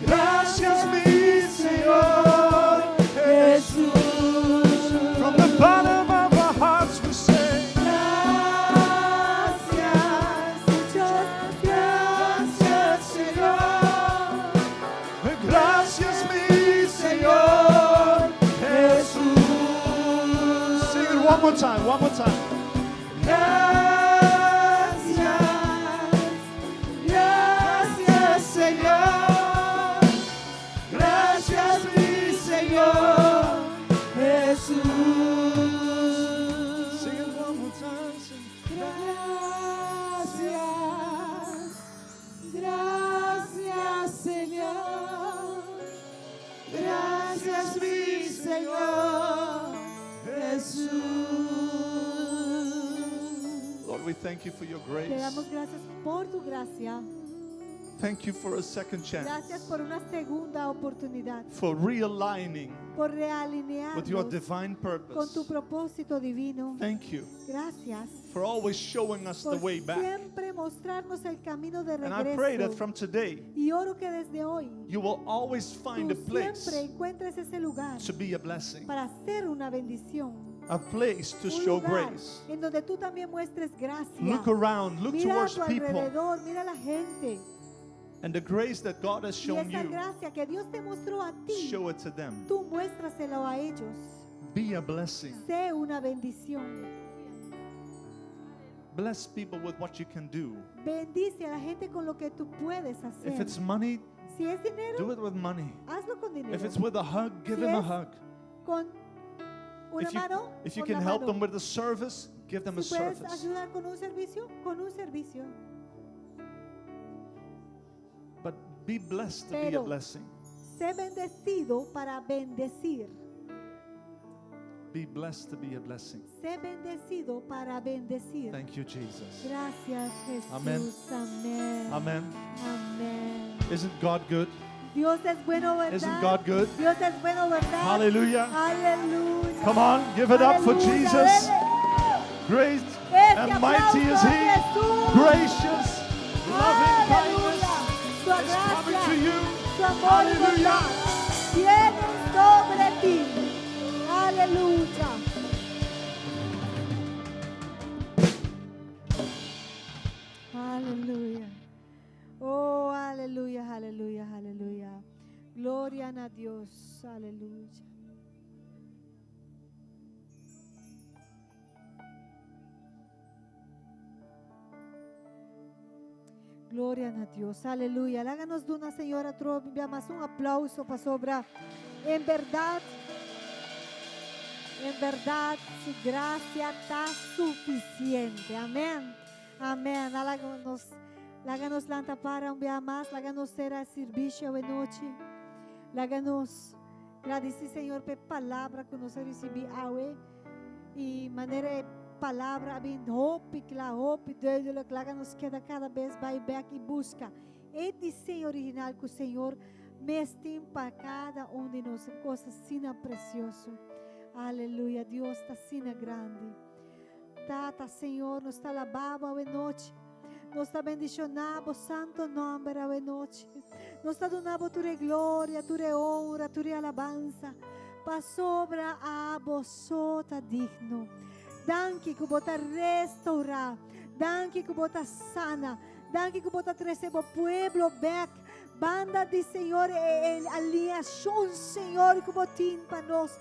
H: Gracias, mi Señor
A: Jesús.
H: From the bottom of our hearts we say,
B: muchas
A: Gracias, Señor.
H: gracias, mi Señor Jesús. Sing it one more time, one more time.
A: Gracias, Señor. Gracias, mi Señor Jesús.
H: Sing it one more time. Sing.
A: Gracias, Señor. Gracias, mi Señor Jesús.
H: Lord, we thank you for your grace.
B: Te damos gracias por tu gracia.
H: Thank you for a second chance,
B: Gracias por una segunda oportunidad,
H: for realigning
B: por
H: with your
B: realinearnos
H: divine
B: con
H: purpose.
B: tu propósito divino.
H: Thank you
B: Gracias
H: for always showing us the
B: por
H: way back.
B: siempre mostrarnos el camino de
H: And I pray that
B: regreso.
H: from today,
B: Y oro que desde hoy
H: you will always find a
B: tú
H: place
B: siempre encuentres ese lugar
H: to be a blessing,
B: para ser una bendición.
H: a place to
B: Un
H: show
B: lugar
H: grace.
B: en donde tú también muestres gracia.
H: Look around, look
B: Mira a
H: towards
B: tu
H: people,
B: alrededor, mira a la gente.
H: and the grace that God has
B: Y
H: shown
B: esa
H: you,
B: gracia que Dios te mostró a ti,
H: show it to them.
B: tú muéstraselo a ellos.
H: Be a blessing.
B: Sé una bendición.
H: Bless people with what you can do.
B: Bendice a la gente con lo que tú puedes
H: If
B: hacer.
H: it's money,
B: Si es dinero,
H: do it with money.
B: hazlo con dinero.
H: If it's with a hug, give them a hug.
B: Con una mano,
H: If you
B: con
H: can
B: la
H: help
B: mano.
H: them with a service, give them a
B: Si puedes
H: service.
B: ayudar con un servicio.
H: But be blessed to be a
B: Pero-
H: blessing.
B: Sé bendecido para bendecir.
H: Be blessed to be a blessing.
B: Sé bendecido para bendecir.
H: Thank you, Jesus.
B: Gracias, Jesús.
H: Amén.
B: Amén.
H: Amen.
B: Amén.
H: Isn't God good?
B: Dios es bueno, ¿verdad?
H: Isn't God good?
B: Dios es bueno, ¿verdad?
H: Hallelujah.
B: Aleluya.
H: Come on, give it up for
B: Aleluya.
H: Jesus.
B: Dele
H: Great
B: este
H: and mighty is
B: aplauso a
H: He.
B: Jesús.
H: Gracious, loving kindness
B: Aleluya. Su
H: is coming
B: gracia,
H: to you.
B: su amor y
H: Hallelujah.
B: bondad vienen sobre ti. Aleluya. Aleluya. Oh, aleluya, aleluya, aleluya. Gloria a Dios. Aleluya.
I: Gloria a Dios, aleluya. Háganos de una señora trova, más un aplauso para sobra. En verdad, su gracia está suficiente. Amén. Amén. Háganos lanta para un día más. Háganos ser a servicio de noche. Háganos agradecer, Señor, por palabra que nos recibí hoy. Y manera de palavra, hope, duidelijk, nos queda cada vez vai back e busca. E desenho original que o Senhor me tem para cada de nós, coisas assim preciosas. Aleluia, Deus está assim grande. Tata, Senhor, nos está alabado hoje noite. Nos está bendicionado, santo nome hoje noite. Nos está donado tua glória, tua honra, tua alabanza. Para sobra a vosota digno. Danke que bota restaurar. Danke que bota sana. Danke que bota trazer o pueblo back. Banda de Senhor, aliação, Senhor, que botin para nós.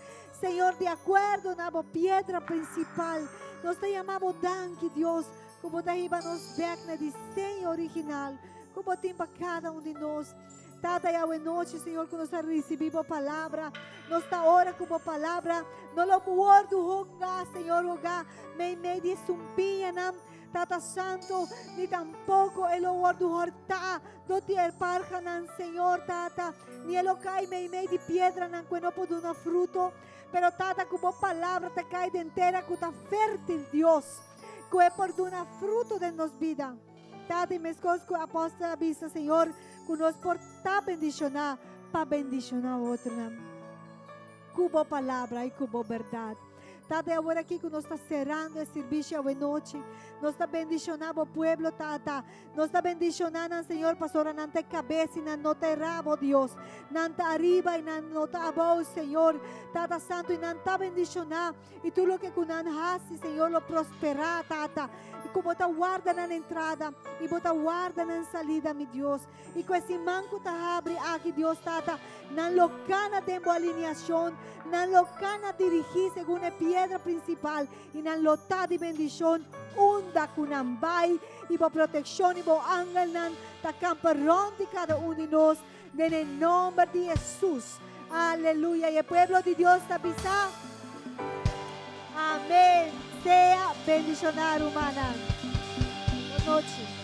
I: Senhor, de acordo na pedra principal. Nós te chamamos danke, Deus, que bota iba nos back na desenho original. Que botin para cada de nós. Tata, e hoje noite, Senhor, que nós recebemos a palavra. Nós está hora como palavra. Não lo guardo rogar, Senhor, rogar. Me de sumpinha, não. Tata Santo, ni tampoco el guardo horta. Do te parja, não, Senhor, Tata. Ni el cai me de piedra, não, que não pode dar fruto. Pero, Tata, como palavra te cai de inteira, que está fértil, Deus. Que é por dar fruto de nos vida. Tata, e me escoço que a apóstola avisa, Senhor, que nos porta bendicionar, para bendicionar outro. Cubo palavra e cubo verdade. Tata, agora aqui que nós está cerrando o serviço hoje noite. Nós está bendicionando o povo, Tata. Nós está bendicionando, Senhor, pastora, não te cabeça e não te rabo, Deus. Não te arriba e não te abaixo, Senhor. Tata Santo, e não te bendicionar. E tudo o que não hace, Senhor, lo prosperar, Tata. E como te guarda na entrada e te guarda na salida, meu Deus. E com esse manco te abre aqui, Deus, Tata. Não locana tempo alineação. Não locana dirigir segundo a piedra principal. E não lotar de bendição. Unda kunambay, iba proteção, iba ángel nan, tacamparon de cada de nós, en nombre de Jesús. Aleluya. Y el pueblo de Dios está pisado. Amén. Sea bendicionado, humana. Buenas noches.